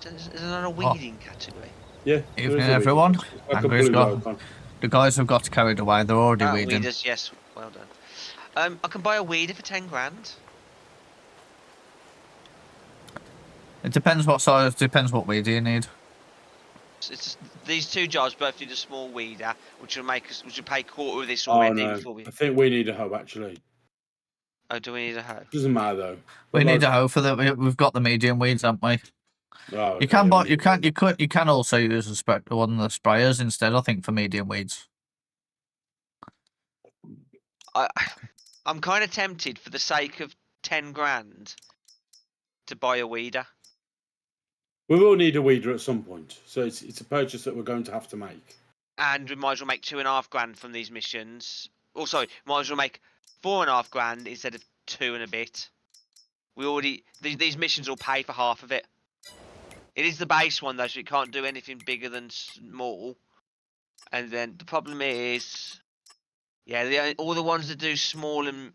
Is there not a weeding category? Yeah. Evening, everyone. Like a Angry's blue got, icon. the guys have got carried away. They're already weeding. Weeders, yes. Well done. I can buy a weeder for 10 grand. It depends what size. Depends what weed you need. It's these two jobs both need a small weeder, which will pay quarter of this Oh already no, before we. I think we need a hoe actually. Oh, do we need a hoe? Doesn't matter though. We need a hoe for that. We've got the medium weeds, haven't we? Oh, You can buy. You can also use one of the sprayers instead. I think for medium weeds. I'm kind of tempted for the sake of 10 grand to buy a weeder. We will need a weeder at some point, so it's a purchase that we're going to have to make. And we might as well make 2.5 grand from these missions. Oh, sorry, might as well make 4.5 grand instead of 2 and a bit. We already these missions will pay for half of it. It is the base one though, so it can't do anything bigger than small. And then the problem is, yeah, all the ones that do small and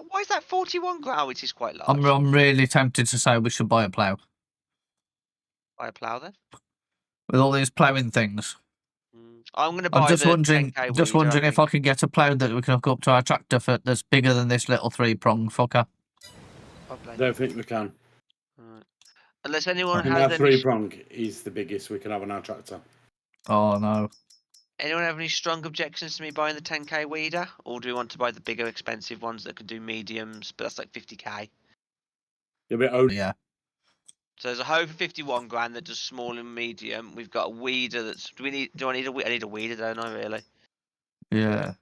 why is that 41 grand, which is quite large? I'm really tempted to say we should buy a plough. Buy a plough then? With all these ploughing things. I'm going to buy. I'm just wondering weeder, if I can get a plough that we can hook up to our tractor that's bigger than this little 3-prong fucker. I don't think we can. Right. Unless anyone And has our 3-prong is the biggest we can have on our tractor. Oh no. Anyone have any strong objections to me buying the 10k weeder, or do we want to buy the bigger, expensive ones that can do mediums? But that's like 50k. Yeah. So there's a hoe for 51 grand that does small and medium. We've got a weeder that's. Do I need a weeder? I need a weeder, don't I? Really? Yeah.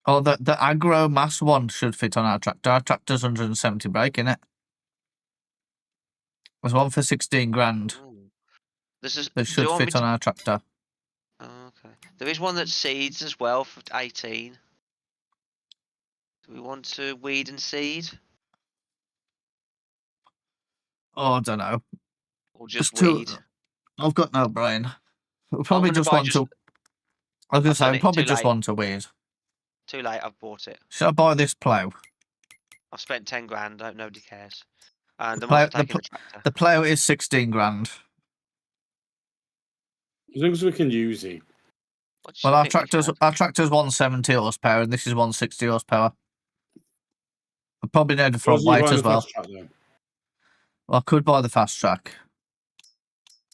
Oh, the agro mass one should fit on our tractor. Our tractor's 170 brake, innit? There's one for 16 grand. That should fit on our tractor. Oh, okay. There is one that seeds as well for 18. Do we want to weed and seed? Oh, I don't know. Or just weed? I've got no brain. We'll probably just want to. I was going to say, probably just want to weed. Too late, I've bought it. Should I buy this plough? I've spent 10 grand, nobody cares. And the plough is 16 grand. As long as we can use it. Well, our tractor's 170 horsepower and this is 160 horsepower. I probably need a front weight as well. Well, I could buy the fast track.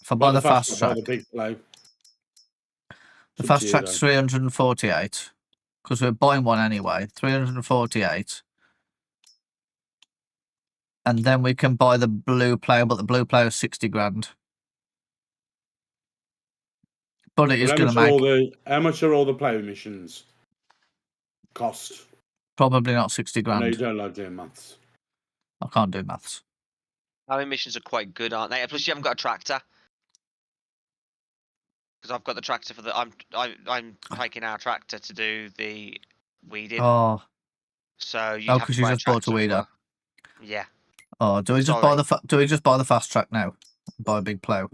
If I buy the fast track, the big plough. The fast track's 348 because we're buying one anyway. 348, and then we can buy the blue plough, but the blue plough is 60 grand. But it is going to make. How much are all the plough missions cost? Probably not 60 grand. No, you don't like doing maths. I can't do maths. Our missions are quite good, aren't they? Plus, you haven't got a tractor. Because I've got the tractor for the. I'm taking our tractor to do the weeding. Oh. So you. Because you just bought a weeder. Yeah. Oh, do we just buy the? Do we just buy the fast track now? Buy a big plough.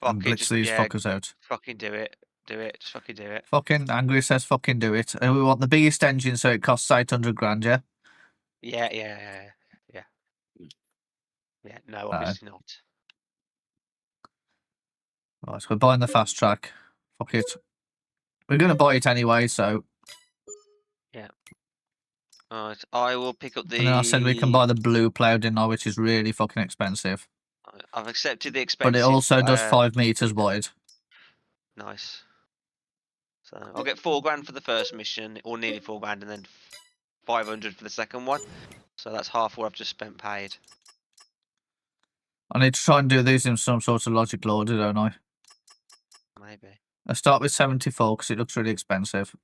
And blitz these fuckers out. Fucking do it. Do it. Just fucking do it. Fucking Angry says fucking do it. And we want the biggest engine so it costs 800 grand, yeah? Yeah. No, obviously not. Right, so we're buying the fast track. Fuck it. We're going to buy it anyway, so... Yeah. Alright, I will pick up the... And then I said we can buy the blue plough, didn't I, which is really fucking expensive. I've accepted the expensive... But it also does 5 metres wide. Nice. So I'll get 4 grand for the first mission, or nearly 4 grand, and then 500 for the second one. So that's half what I've just spent paid. I need to try and do these in some sort of logical order, don't I? Maybe. I start with 74 because it looks really expensive.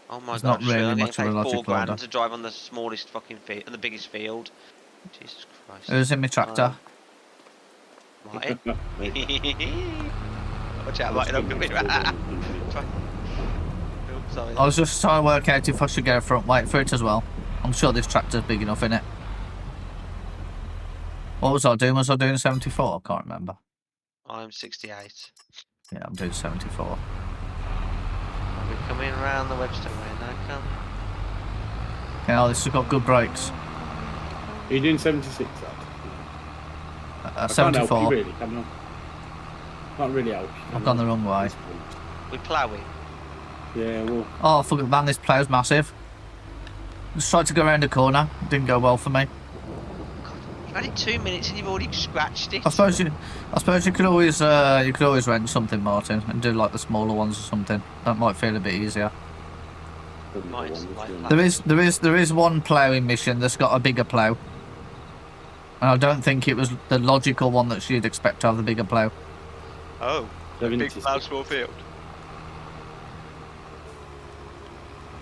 Oh my god! Not really much of a logical 4 grand order. to drive on the smallest fucking field and the biggest field. Jesus Christ! Who's in my tractor? Martin. Watch out, Martin! I'm gonna Sorry. I was just trying to work out if I should get a front weight for it as well. I'm sure this tractor's big enough, innit? What was I doing? Was I doing 74? I can't remember. I'm 68. Yeah, I'm doing 74. Are we coming around the Webster way now, Yeah, this has got good brakes. Are you doing 76, lad? I can't help 74. you really, can I? Can't really help you. I've gone the wrong way. We're ploughing. Yeah, well, Oh, fuck it, man, this plough's massive. Just tried to go around the corner. Didn't go well for me. You've had it 2 minutes and you've already scratched it. I suppose you could always rent something, Martin, and do like the smaller ones or something. That might feel a bit easier. Mine's like There is one ploughing mission that's got a bigger plough. And I don't think it was the logical one that you'd expect to have the bigger plough. Oh, a big plough, small field.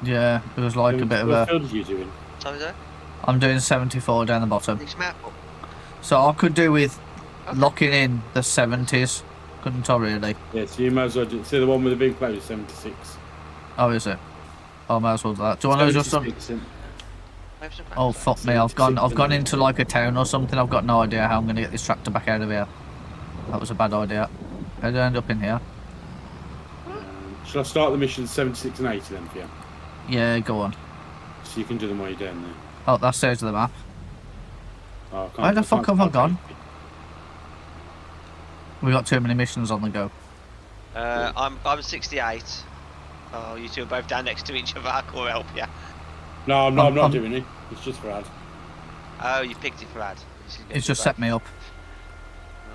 Yeah, it was like a bit of What a... field are you doing? So is that? I'm doing 74 down the bottom. Next map. So I could do with Okay. locking in the 70s. Couldn't I really? Yeah, so you might as well see the one with the big plough is 76. Oh, is it? I might as well do that. Do you want to just... 76, Oh, fuck me. I've gone into like a town or something. I've got no idea how I'm going to get this tractor back out of here. That was a bad idea. How did I end up in here? Shall I start the mission 76 and 80 then for you? Yeah, go on. So you can do them while you're down there. Oh, that's the edge of the map. Oh, I can't, Where the fuck can't have I start gone? We got too many missions on the go. I'm 68. Oh, you two are both down next to each other. I will help you. No, I'm not doing it. It's just for ad. Oh, you picked it for ad. It's just set me up.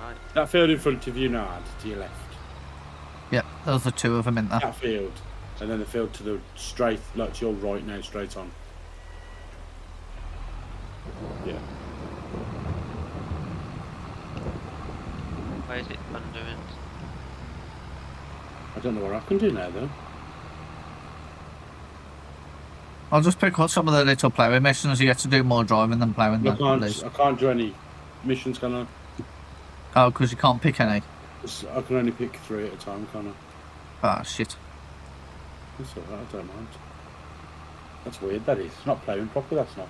Right. That field in front of you now, ad, to your left. Yep, those are two of them in there. That field. And then the field to the straight, like to your right now, straight on. Yeah. Where is it under it? I don't know what I can do now, though. I'll just pick up some of the little ploughing missions. You get to do more driving than ploughing. I can't do any missions, can I? Oh, because you can't pick any. I can only pick 3 at a time, can't I? Ah, shit. That's alright, I don't mind. That's weird, that is. It's not ploughing properly, that's not.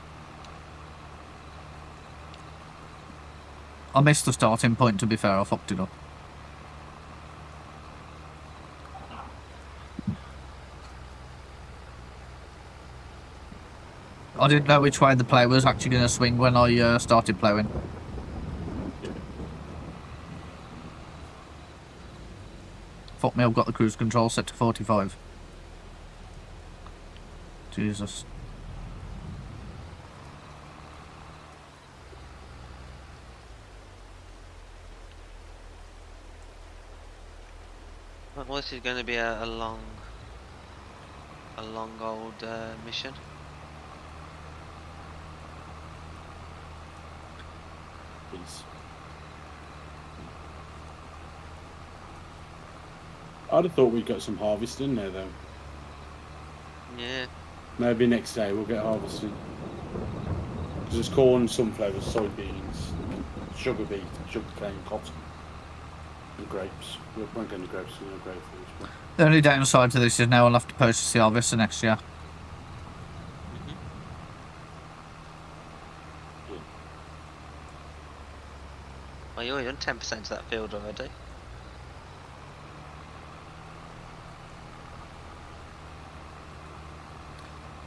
I missed the starting point, to be fair. I fucked it up. I didn't know which way the plough was actually going to swing when I started ploughing. Fuck me, I've got the cruise control set to 45. Jesus. Well, this is going to be a long old mission. Please. I'd have thought we'd got some harvest in there, though. Yeah. Maybe next day we'll get harvesting. Because there's corn, sunflowers, soybeans, sugar beet, sugar cane, cotton, and grapes. We won't get any grapes, we're going to grapefruits. But... The only downside to this is now I'll have to purchase the harvester next year. Well, you're on 10% of that field already.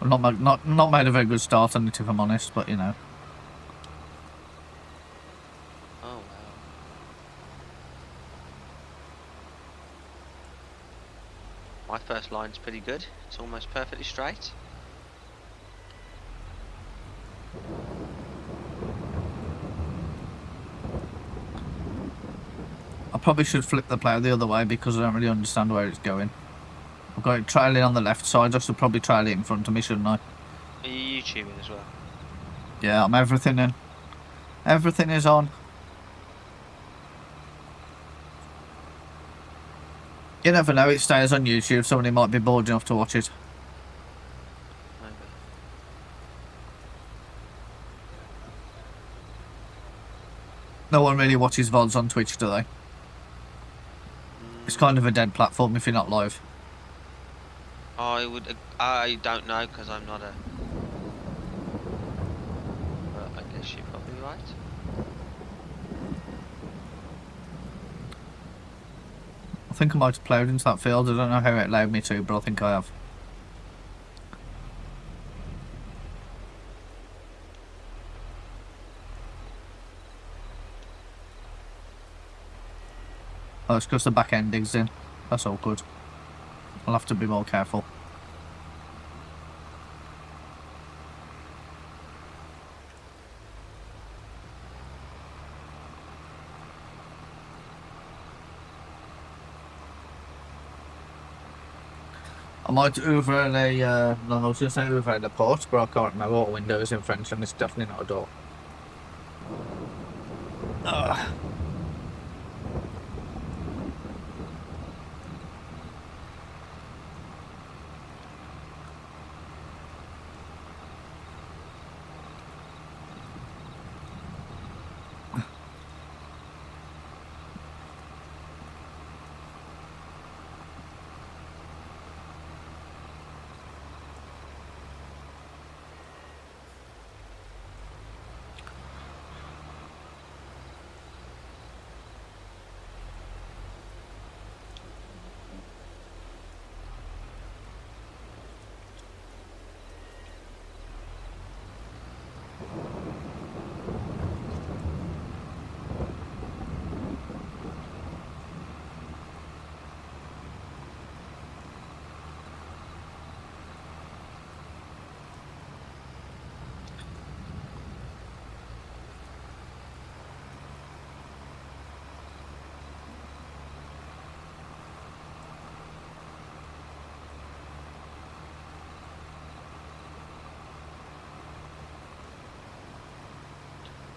Well, not made a very good start on it, if I'm honest, but you know. Oh wow. My first line's pretty good. It's almost perfectly straight. I probably should flip the plough the other way because I don't really understand where it's going. I've got it trailing on the left side. I should probably trail it in front of me, shouldn't I? Are you YouTubing as well? Yeah, I'm everything in. Everything is on. You never know, it stays on YouTube. Somebody might be bored enough to watch it. Maybe. No one really watches VODs on Twitch, do they? It's kind of a dead platform if you're not live. I don't know because I'm not a... But I guess you're probably right. I think I might have ploughed into that field. I don't know how it allowed me to, but I think I have. Oh, it's because the back end digs in. That's all good. I'll have to be more careful. I might over a, no, I was going to say over at a port, but I can't remember what window is in French, and it's definitely not a door. Ugh.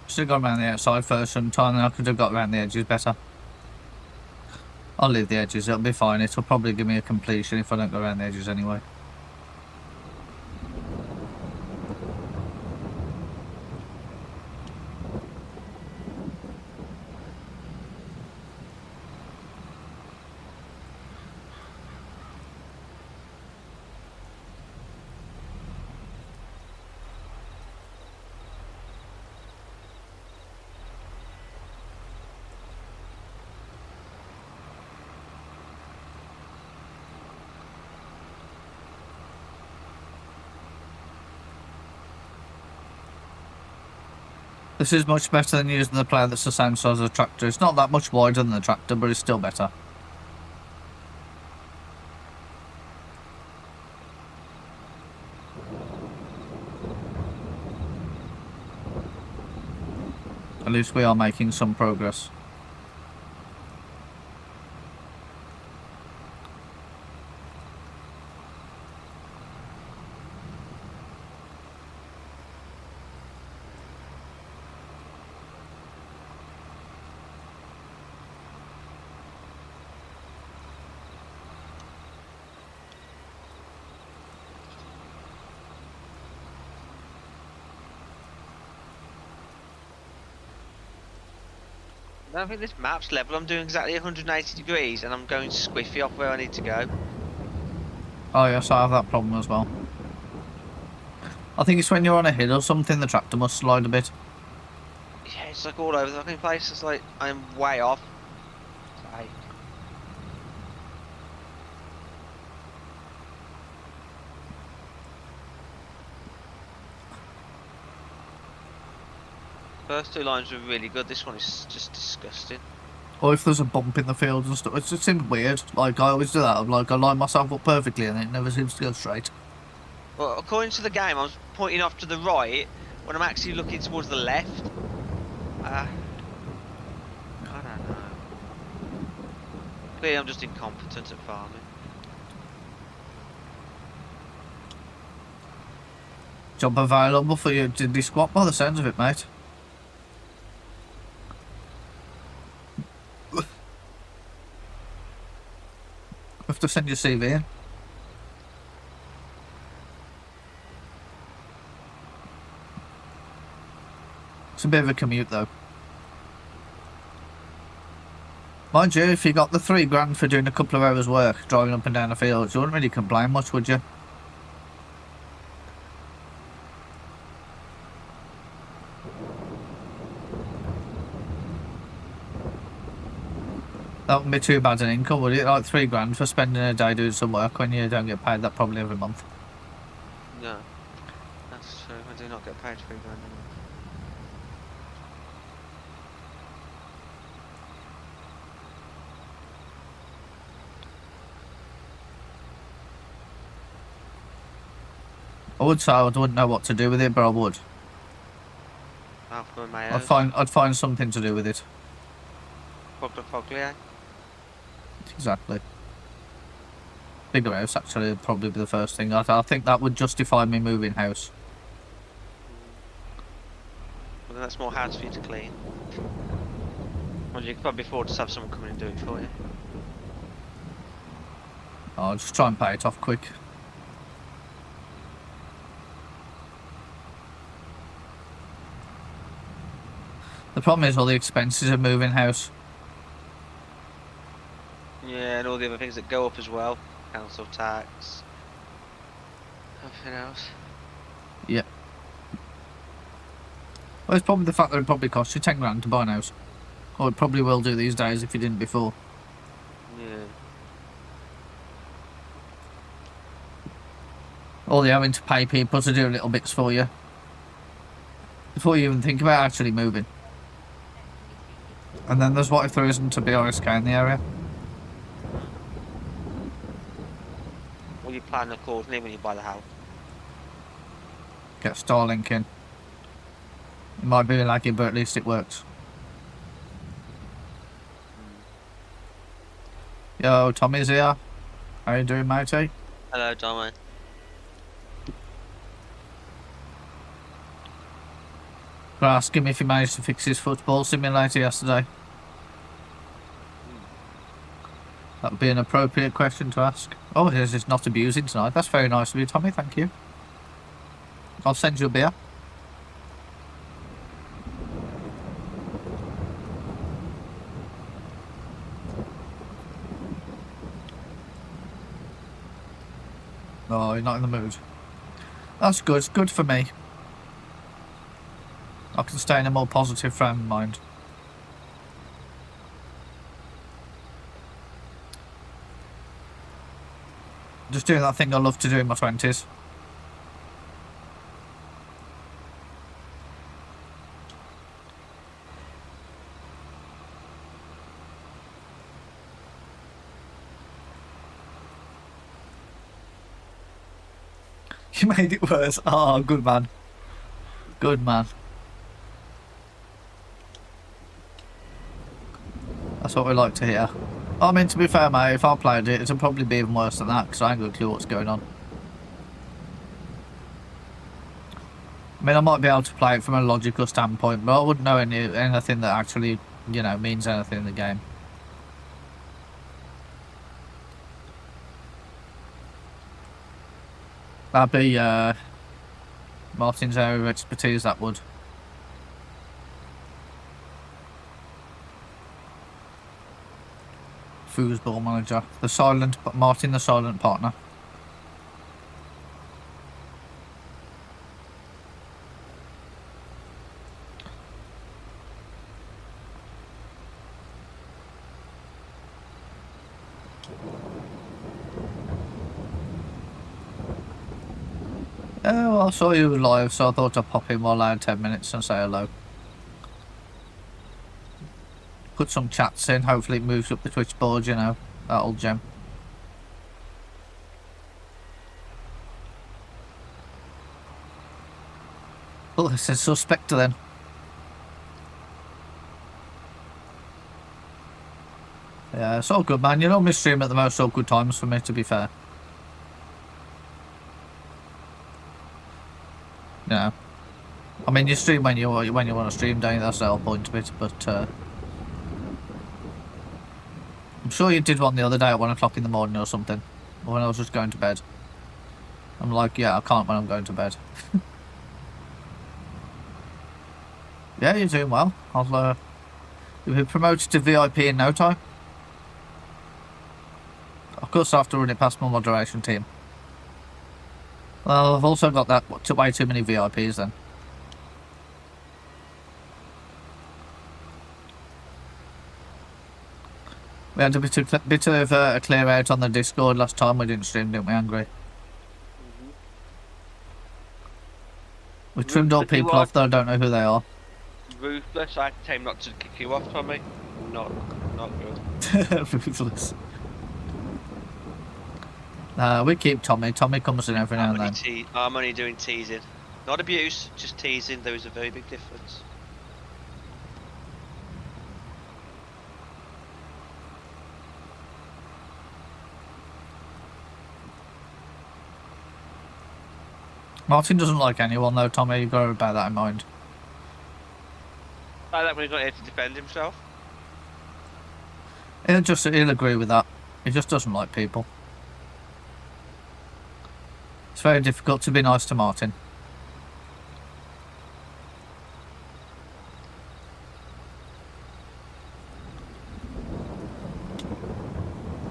Should have gone around the outside first sometime, and I could have got around the edges better. I'll leave the edges, it'll be fine. It'll probably give me a completion if I don't go around the edges anyway. This is much better than using the plough that's the same size as the tractor. It's not that much wider than the tractor, but it's still better. At least we are making some progress. I don't think this map's level. I'm doing exactly 180 degrees and I'm going squiffy off where I need to go. Oh yes, I have that problem as well. I think it's when you're on a hill or something, the tractor must slide a bit. Yeah, it's like all over the fucking place. It's like I'm way off. Like, first two lines were really good. This one is just disgusting. Or if there's a bump in the field and stuff, it just seems weird. Like I always do that. I'm like I line myself up perfectly and it never seems to go straight. Well, according to the game, I was pointing off to the right when I'm actually looking towards the left. I don't know. Clearly, I'm just incompetent at farming. Job available for you, diddly squat by the sounds of it, mate. Have to send your CV in. It's a bit of a commute though. Mind you, if you got the £3 for doing a couple of hours work driving up and down the fields, you wouldn't really complain much, would you? That wouldn't be too bad an income, would it? Like £3 for spending a day doing some work when you don't get paid that probably every month. No, that's true. I do not get paid £3 a month. I would say I wouldn't know what to do with it, but I would. Alpha and Mayo. I'd find something to do with it. Foglia. Exactly. Bigger house actually would probably be the first thing. I think that would justify me moving house. Well, then that's more house for you to clean. Well, you could probably afford to have someone come in and do it for you. I'll just try and pay it off quick. The problem is all the expenses of moving house. Yeah, and all the other things that go up as well. Council tax. Everything else. Yeah. Well, it's probably the fact that it probably costs you 10 grand to buy an house. Or it probably will do these days if you didn't before. Yeah. Or you're having to pay people to do little bits for you. Before you even think about actually moving. And then there's what if there isn't a BRSK in the area? Well, you plan accordingly when you buy the house. Get Starlink in. It might be laggy, but at least it works. Yo, Tommy's here. How you doing, matey? Hello, Tommy. Could I ask him if he managed to fix his football simulator yesterday? That would be an appropriate question to ask. Oh, he's just not abusing tonight. That's very nice of you, Tommy. Thank you. I'll send you a beer. Oh, you're not in the mood. That's good. It's good for me. I can stay in a more positive frame of mind. Just doing that thing I love to do in my 20s. You made it worse. Oh, good man. Good man. That's what we like to hear. I mean, to be fair, mate, if I played it, it'd probably be even worse than that, because I ain't got a clue what's going on. I mean, I might be able to play it from a logical standpoint, but I wouldn't know anything that actually, you know, means anything in the game. That'd be, Martin's area of expertise, that would. Foosball manager. Martin the silent partner. Oh, well, I saw you live, so I thought I'd pop in while I had 10 minutes and say hello. Put some chats in, hopefully it moves up the Twitch board, you know, that old gem. Well, it's a suspect then. Yeah, it's all good, man. You know me stream at the most awkward times for me, to be fair. Yeah. I mean, you stream when you want to stream, don't you? That's the whole point of it, but I'm sure you did one the other day at 1 o'clock in the morning or something, or when I was just going to bed. I'm like, yeah, I can't when I'm going to bed. Yeah, you're doing well. You'll be promoted to VIP in no time. Of course, I have to run it past my moderation team. Well, I've also got that way too many VIPs then. We had a bit of a clear out on the Discord last time we didn't stream, didn't we, Angry? We trimmed all people off, though I don't know who they are. Ruthless, I tell him not to kick you off, Tommy. Not good. Ruthless. We keep Tommy. Tommy comes in every now and then. I'm only doing teasing. Not abuse, just teasing. There is a very big difference. Martin doesn't like anyone though, Tommy. You've got to bear that in mind. I like when he's not here to defend himself. He'll agree with that. He just doesn't like people. It's very difficult to be nice to Martin.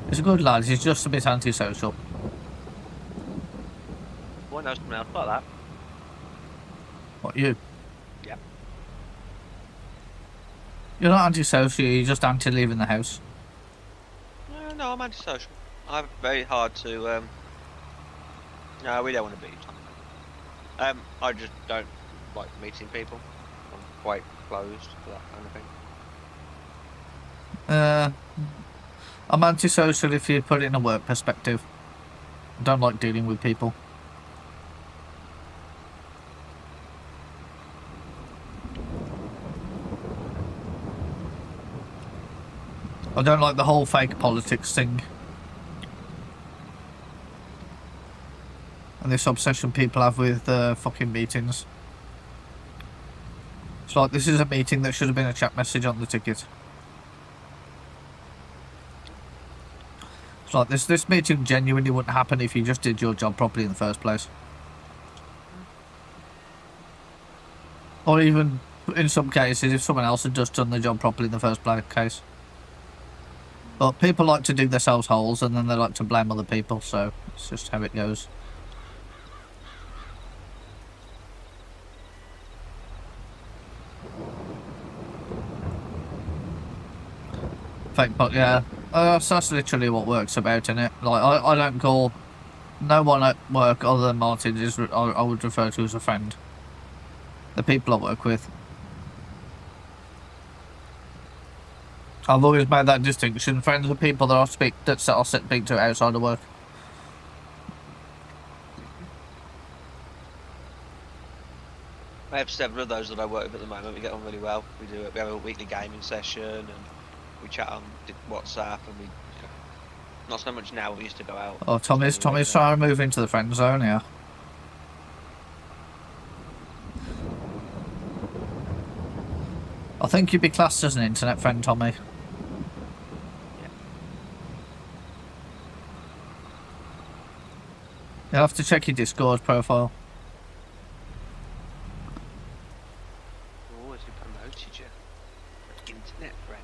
He's a good lad, he's just a bit antisocial. Boy knows someone else like that. What, you? Yeah. You're not antisocial, you're just anti-leaving the house. No, I'm antisocial. I'm very hard to, No, we don't want to beat each other. I just don't like meeting people. I'm quite closed to that kind of thing. I'm antisocial if you put it in a work perspective. I don't like dealing with people. I don't like the whole fake politics thing. And this obsession people have with fucking meetings. It's like, this is a meeting that should have been a chat message on the ticket. It's like, this meeting genuinely wouldn't happen if you just did your job properly in the first place. Or even, in some cases, if someone else had just done the job properly in the first case. But people like to dig themselves holes and then they like to blame other people, so it's just how it goes. But yeah, that's literally what work's about, innit? Like, I don't call no one at work other than Martin I would refer to as a friend. The people I work with. I've always made that distinction. Friends are people that I'll speak to outside of work. I have several of those that I work with at the moment. We get on really well. We have a weekly gaming session and we chat on WhatsApp and we not so much now. We used to go out. Oh, Tommy's trying to move into the friend zone here. I think you'd be classed as an internet friend, Tommy. You'll have to check your Discord profile. Oh, has he promoted you? Internet friend?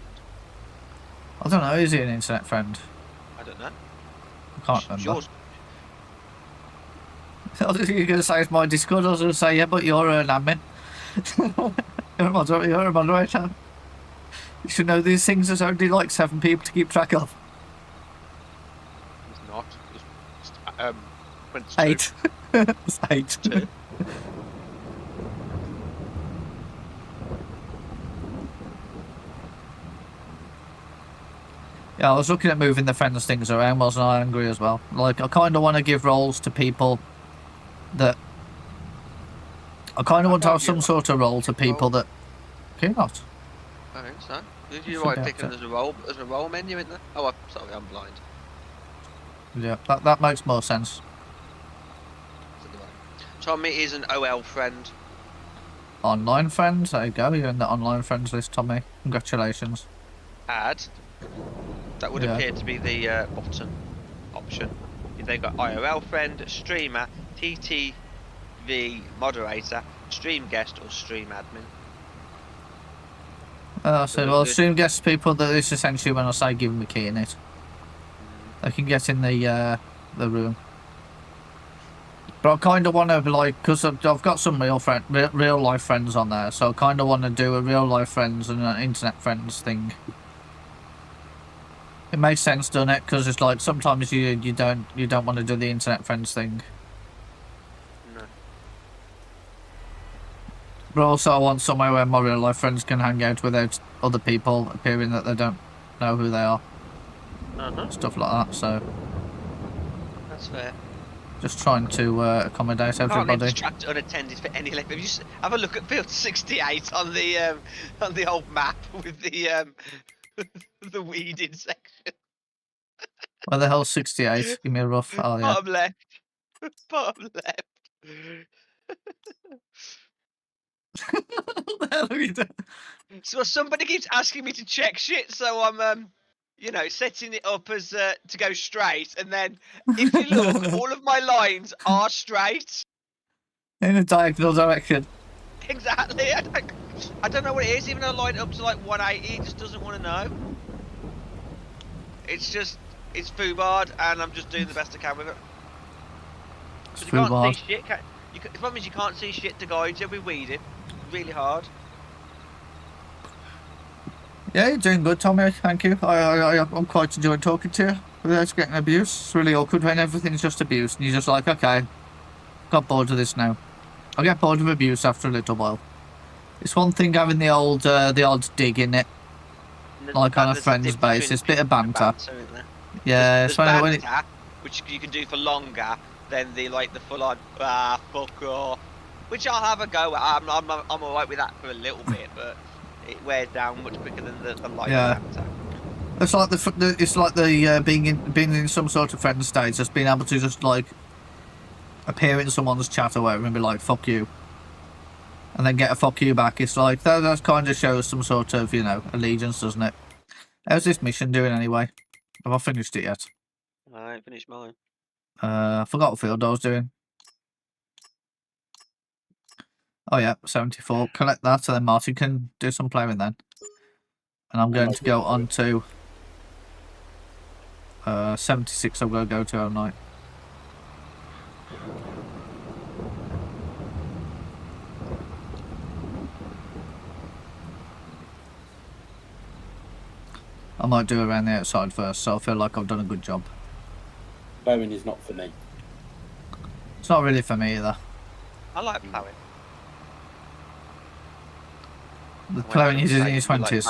I don't know, is he an internet friend? I don't know. I can't remember. I was going to say it's my Discord, I was going to say, yeah, but you're an admin. You're a moderator. You should know these things. There's only like 7 people to keep track of. It's not. It's 8. It's 8. 2. Yeah, I was looking at moving the friends things around, wasn't I? Angry as well. Like, I kind of want to give roles to people that... I kind of want to have some sort of role to people that... Can you not? I think so. You might pick them as a role menu, isn't there? Oh, sorry, I'm blind. Yeah, that makes more sense. Tommy is an OL friend. Online friends? There you go, you're in the online friends list, Tommy. Congratulations. Add. That would appear to be the bottom option. If they've got IRL friend, streamer, TTV moderator, stream guest, or stream admin. Well, stream guest people, that is essentially when I say give them a key in it. They can get in the room. But I kind of want to, like, because I've got some real life friends on there, so I kind of want to do a real life friends and an internet friends thing. It makes sense, doesn't it? Because it's like sometimes you don't want to do the internet friends thing. No. But also I want somewhere where my real life friends can hang out without other people appearing that they don't know who they are. Uh-huh. Stuff like that, so... That's That's fair. Just trying to accommodate Can't leave everybody. this tractor unattended for any length. If you just have a look at field 68 on the old map with the the weeded section. Where the hell's 68? Give me a rough. Oh yeah. Bottom left. Bottom left. What the hell are you doing? So somebody keeps asking me to check shit, so I'm you know, setting it up as to go straight, and then if you look, all of my lines are straight. In a diagonal direction. Exactly. I don't know what it is. Even though I line it up to like 180, it just doesn't want to know. It's foobard, and I'm just doing the best I can with it. It's You can't foobard. see shit. The problem is you can't see shit to guide you. We're weeding really hard. Yeah, you're doing good, Tommy. Thank you. I'm quite enjoying talking to you without getting abuse. It's really awkward when everything's just abuse, and you're just like, okay, got bored of this now. I get bored of abuse after a little while. It's one thing having the odd dig in it, like on a friend's basis, bit of banter. Yeah, there's so when banter, which you can do for longer than the full on fuck off, which I'll have a go at. I'm alright with that for a little bit, but it wears down much quicker than the lighter banter. It's like being in some sort of friend state, just being able to just like appear in someone's chat or whatever and be like fuck you, and then get a fuck you back. It's like that kind of shows some sort of, you know, allegiance, doesn't it? How's this mission doing anyway? Have I finished it yet? I ain't finished mine. I forgot what field I was doing. Oh yeah, 74. Collect that, so then Martin can do some playing then. And I'm going to go on to 76. I'm going to go to overnight. I might do around the outside first, so I feel like I've done a good job. Bowing is not for me. It's not really for me either. I like ploughing. The ploughing you did in your 20s.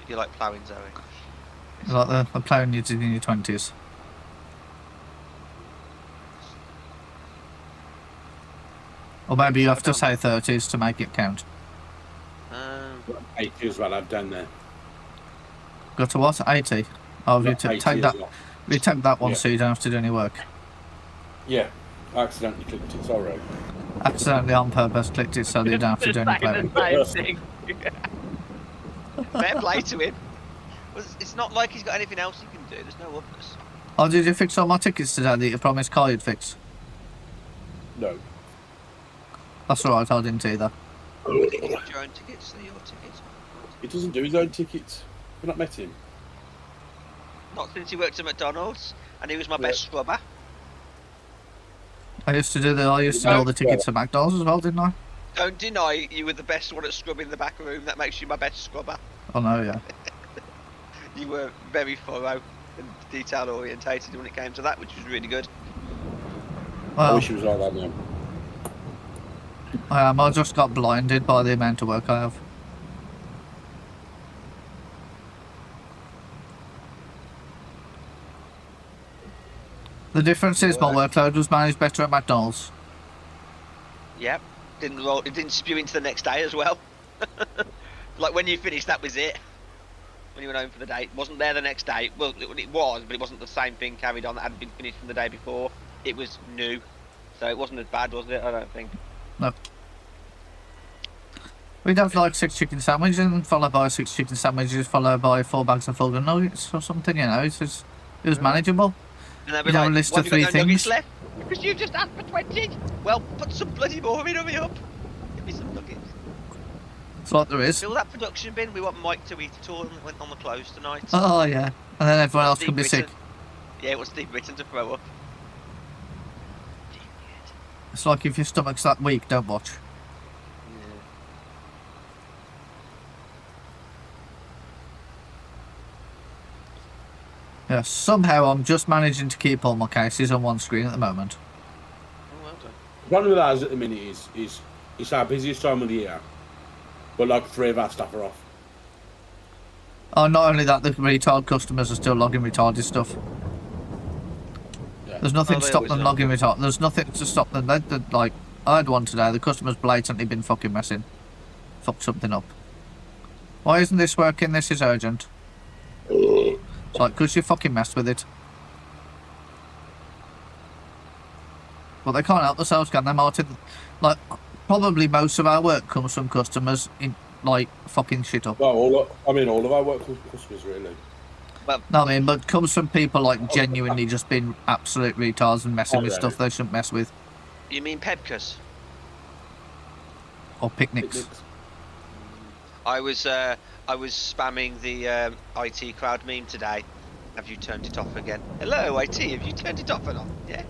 You like ploughing, Zoe? You like the ploughing you did in your 20s. Or maybe you have to say 30s to make it count. 80 as well, I've done there. Got to what? 80? Oh, you take that. Well. We take that one, so you don't have to do any work. Yeah, I accidentally clicked it, sorry. Accidentally on purpose clicked it so that you don't have to do any playing. Fair play to him. It's not like he's got anything else he can do. There's no others. Oh, did you fix all my tickets today that you promised Carl you'd fix? No. That's alright, I didn't either. Your own tickets, they're your tickets. He doesn't do his own tickets. We've not met him. Not since he worked at McDonald's, and he was my best scrubber. I used to do all the tickets at McDonald's as well, didn't I? Don't deny you were the best one at scrubbing the back room. That makes you my best scrubber. Oh no, yeah. You were very thorough and detail orientated when it came to that, which was really good. Well, I wish he was like that now. I just got blinded by the amount of work I have. The difference is my workload was managed better at McDonald's. Yep. It didn't spew into the next day as well. Like when you finished, that was it. When you went home for the day, it wasn't there the next day. Well, it was, but it wasn't the same thing carried on that hadn't been finished from the day before. It was new, so it wasn't as bad, was it? I don't think. No. We'd have like 6 chicken sandwiches, and followed by 6 chicken sandwiches, followed by 4 bags of full of nuggets or something. You know, it was manageable. And they'd be You'd have like, a list "What, of have you 3 got no things. nuggets left? Because you've just asked for 20. Well, put some bloody more in, hurry up. Give me some nuggets. It's like there is. Fill that production bin. We want Mike to eat it all and went on the close tonight. Oh yeah, and then everyone else Steve can be Britton. sick. Yeah, what's Steve Britton to throw up? It's like if your stomach's that weak, don't watch. Yeah, somehow I'm just managing to keep all my cases on one screen at the moment. Oh, well done. The problem with ours at the minute is it's our busiest time of the year, but like 3 of our staff are off. Oh, not only that, the retard customers are still logging retarded stuff. Yeah. There's nothing to they stop always them are. logging it off. There's nothing to stop them. Like, I had one today. The customer's blatantly been fucking messing. Fucked something up. Why isn't this working? This is urgent. It's like, because you fucking messed with it. But they can't help themselves, can they, Martin? Like, probably most of our work comes from customers in, like, fucking shit up. Well, all of our work comes from customers, really. Well, No, I mean, but comes from people, like, genuinely just being absolute retards and messing with yeah. stuff they shouldn't mess with. you mean Pebcus? Or picnics. I was spamming the IT crowd meme today. Have you turned it off again? Hello, IT. Have you turned it off and on yet?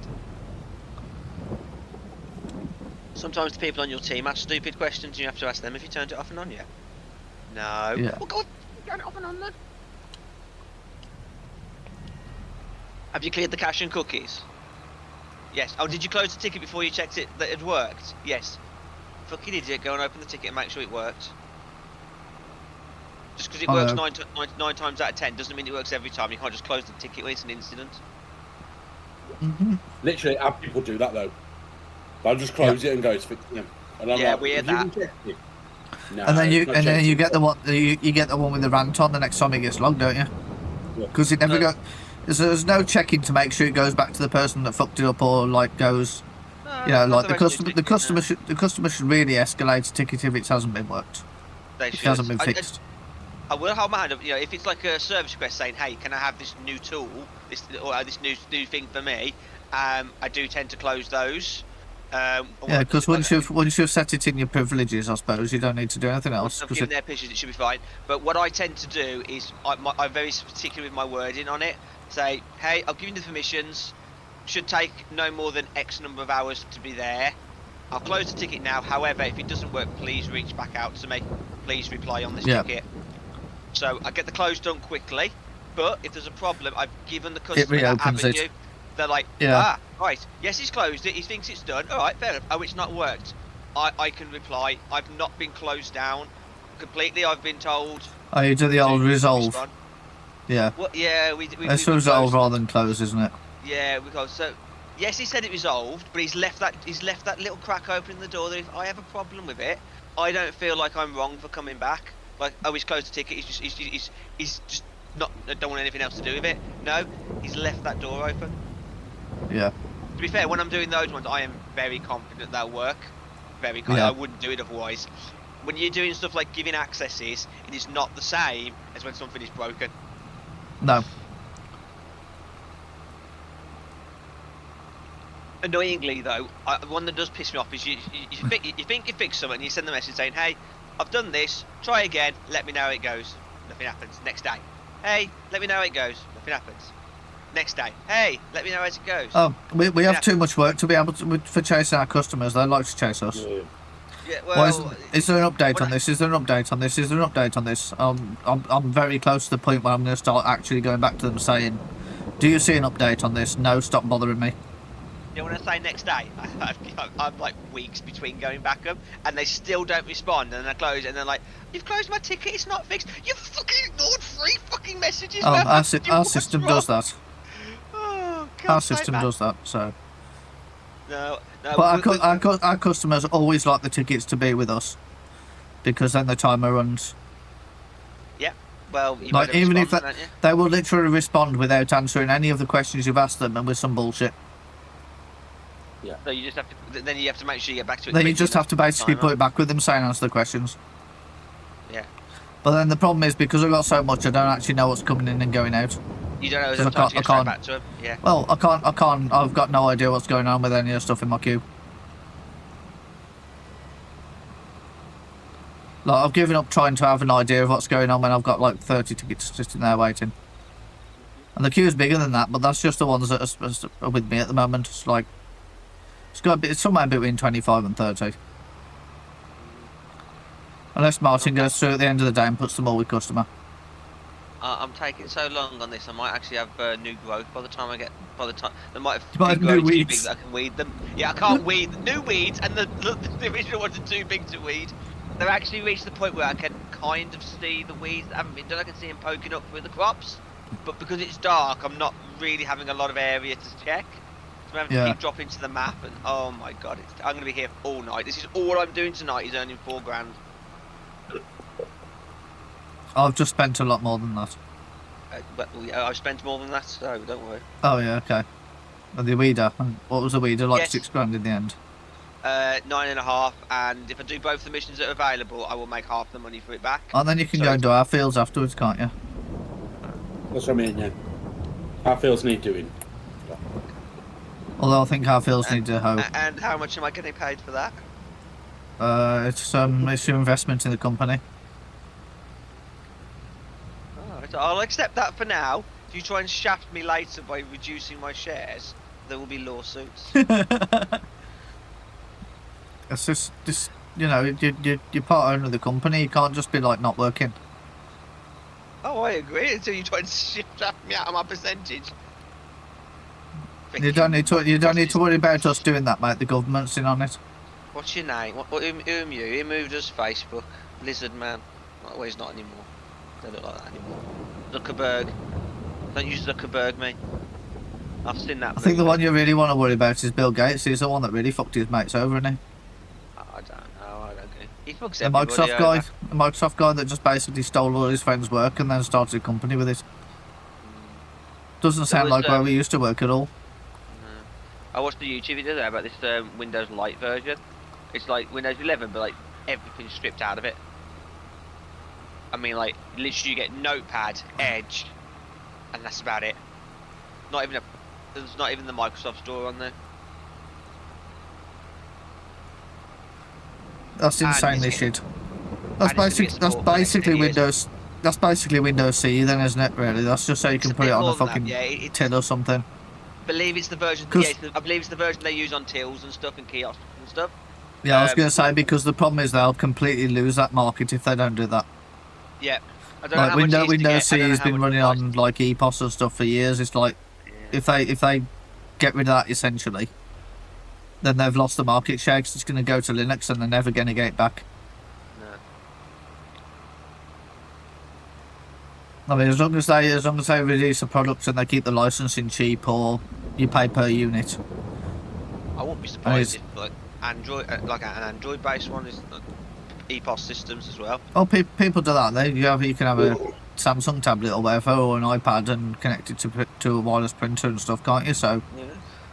Sometimes the people on your team ask stupid questions, and you have to ask them if you turned it off and on yet. No. Yeah. Oh God, turn it off and on then. Have you cleared the cache and cookies? Yes. Oh, did you close the ticket before you checked it that it worked? Yes. Fucking idiot. Go and open the ticket and make sure it worked. Just because it works 9 times out of 10 doesn't mean it works every time. You can't just close the ticket when it's an incident. Literally, our people do that though. They'll just close it and go, it's fixing them. And I'm like, we hear "Have you that." checked it?" No, And then you not and then checked you it. get the one you get the one with the rant on the next time it gets logged, don't you? Yeah. Because it never goes. There's no checking to make sure it goes back to the person that fucked it up, or like goes. You know, like the customer should really escalate a ticket if it hasn't been worked. If it hasn't been fixed. I will hold my hand up. You know, if it's like a service request saying, "Hey, can I have this new tool, this new thing for me?" I do tend to close those. Yeah, because once you've set it in your privileges, I suppose you don't need to do anything else. Once I've given their pictures, it should be fine. But what I tend to do is I'm very particular with my wording on it. Say, "Hey, I'll give you the permissions. Should take no more than X number of hours to be there. I'll close the ticket now. However, if it doesn't work, please reach back out to me. Please reply on this ticket." So I get the close done quickly. But if there's a problem, I've given the customer that avenue. They're like, right, yes, he's closed it. He thinks it's done. All right, fair enough. Oh, it's not worked. I can reply. I've not been closed down completely. I've been told. Oh, you do the old resolve. Respond. Yeah. Well, yeah, we It's resolve rather than close, isn't it? Yeah, because so yes, he said it resolved, but he's left that little crack open in the door that if I have a problem with it, I don't feel like I'm wrong for coming back. Like, oh, he's closed the ticket. He's just not don't want anything else to do with it. No, he's left that door open. Yeah. To be fair, when I'm doing those ones, I am very confident they'll work. Very confident. Yeah. I wouldn't do it otherwise. When you're doing stuff like giving accesses, it is not the same as when something is broken. No. Annoyingly though, one that does piss me off is you think you fixed something and you send the message saying, "Hey, I've done this, try again, let me know how it goes." Nothing happens. Next day, "Hey, let me know how it goes." Nothing happens. Next day, "Hey, let me know how it goes." Oh, we have too much work to be able to for chasing our customers. They like to chase us. Yeah, well, is there an update on this? Is there an update on this? Is there an update on this? I'm very close to the point where I'm going to start actually going back to them saying, "Do you see an update on this? No, stop bothering me." you know, when I say next day, I'm like weeks between going back up, and they still don't respond, and then I close, and they're like, "You've closed my ticket, it's not fixed." You fucking ignored 3 fucking messages. Our system does that. Oh, God, Our system does that. So. No. But our customers always like the tickets to be with us, because then the timer runs. Yeah. Well, you like even if respond, they will literally respond without answering any of the questions you've asked them, and with some bullshit. Yeah. So you just have to. Then you have to make sure you get back to it. Then you just have to basically put it back with them, saying answer the questions. Yeah. But then the problem is, because I've got so much, I don't actually know what's coming in and going out. You don't know sometimes you get straight back to them. Yeah. Well, I can't. I've got no idea what's going on with any of the stuff in my queue. Like, I've given up trying to have an idea of what's going on when I've got like 30 tickets sitting there waiting. And the queue's bigger than that, but that's just the ones that are with me at the moment. It's like, it's somewhere between 25 and 30. Unless Martin goes through at the end of the day and puts them all with customer. I'm taking so long on this. I might actually have new growth by the time they might have new growth too weeds. big that I can weed them. Yeah, I can't weed new weeds, and the original ones are too big to weed. They've actually reached the point where I can kind of see the weeds that haven't been done. I can see them poking up through the crops, but because it's dark, I'm not really having a lot of area to check. So I'm having to keep dropping to the map, and oh my god, I'm going to be here all night. This is all I'm doing tonight, is earning £4 grand. I've just spent a lot more than that. But I've spent more than that, so don't worry. Oh yeah, okay. And the weeder, what was the weeder, like Yes. £6 grand in the end? 9.5, and if I do both the missions that are available, I will make half the money for it back. And then you can go and do our fields afterwards, can't you? That's what I mean, yeah. Our fields need doing. Although I think our fields need to hoe. And how much am I getting paid for that? It's your investment in the company. Alright, I'll accept that for now. If you try and shaft me later by reducing my shares, there will be lawsuits. It's just you know, you're part owner of the company. You can't just be like not working. Oh, I agree. Until you try and shaft me out of my percentage. You don't need to worry about us doing that, mate. The government's in on it. What's your name? Who am you? Who moved us Facebook? Lizard Man. Oh, he's not anymore. Don't look like that anymore. Zuckerberg. Don't use Zuckerberg, mate. I've seen that. I think the one you really want to worry about is Bill Gates. He's the one that really fucked his mates over, isn't he? I don't know. I don't know. He fucks The everybody Microsoft over. guy, the Microsoft guy that just basically stole all his friends' work and then started a company with it. Doesn't sound like where we used to work at all. I watched the YouTube video there about this Windows Lite version. It's like Windows 11, but like everything's stripped out of it. I mean, like literally, you get Notepad, Edge, and that's about it. There's not even the Microsoft Store on there. That's insanely shit. That's basically Windows. That's basically Windows C, then, isn't it? Really, that's just so you can put it on a fucking tin or something. I believe it's the version. I believe it's the version they use on tills and stuff and kiosks and stuff. Yeah, I was going to say, because the problem is they'll completely lose that market if they don't do that. Yeah, I don't know how much Windows C has been running on like EPOS and stuff for years. It's like if they get rid of that essentially, then they've lost the market share. 'Cause it's going to go to Linux and they're never going to get it back. I mean, as long as they release a product and they keep the licensing cheap, or you pay per unit. I won't be surprised if like Android, like an Android-based one, is EPOS systems as well. Oh, people do that. You can have a Samsung tablet or whatever, or an iPad, and connect it to a wireless printer and stuff, can't you? So yeah.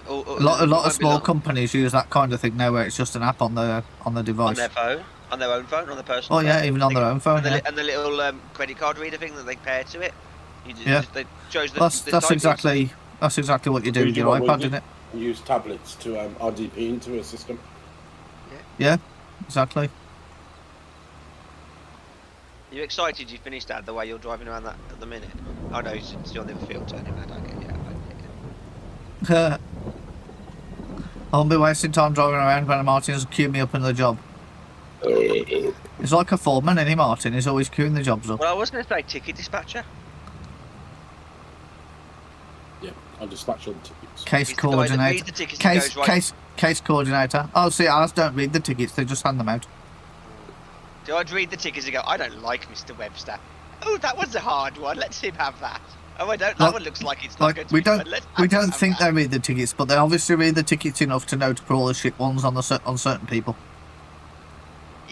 A lot of small companies use that kind of thing now, where it's just an app on the device. On their phone. On their own phone, on their personal phone. Yeah, even on their own phone, and the little credit card reader thing that they pair to it. They chose that's exactly what you do with your iPad, isn't it? You use tablets to RDP into a system. Yeah, exactly. Are you excited you finished that the way you're driving around that at the minute? Oh no, it's still on the other field turning around. I get it. I won't be wasting time driving around when Martin's queuing me up in the job. He's like a foreman, isn't he, Martin? He's always queuing the jobs up. Well, I was going to say ticket dispatcher. Yeah, I'll dispatch all the tickets. Case coordinator. Case coordinator. Oh, see, ours don't read the tickets; they just hand them out. So I'd read the tickets and go, I don't like Mr. Webster. Oh, that was a hard one. Let's him have that. Oh, I don't. That one looks like it's not good. We don't think they read the tickets, but they obviously read the tickets enough to know to put all the shit ones on certain people.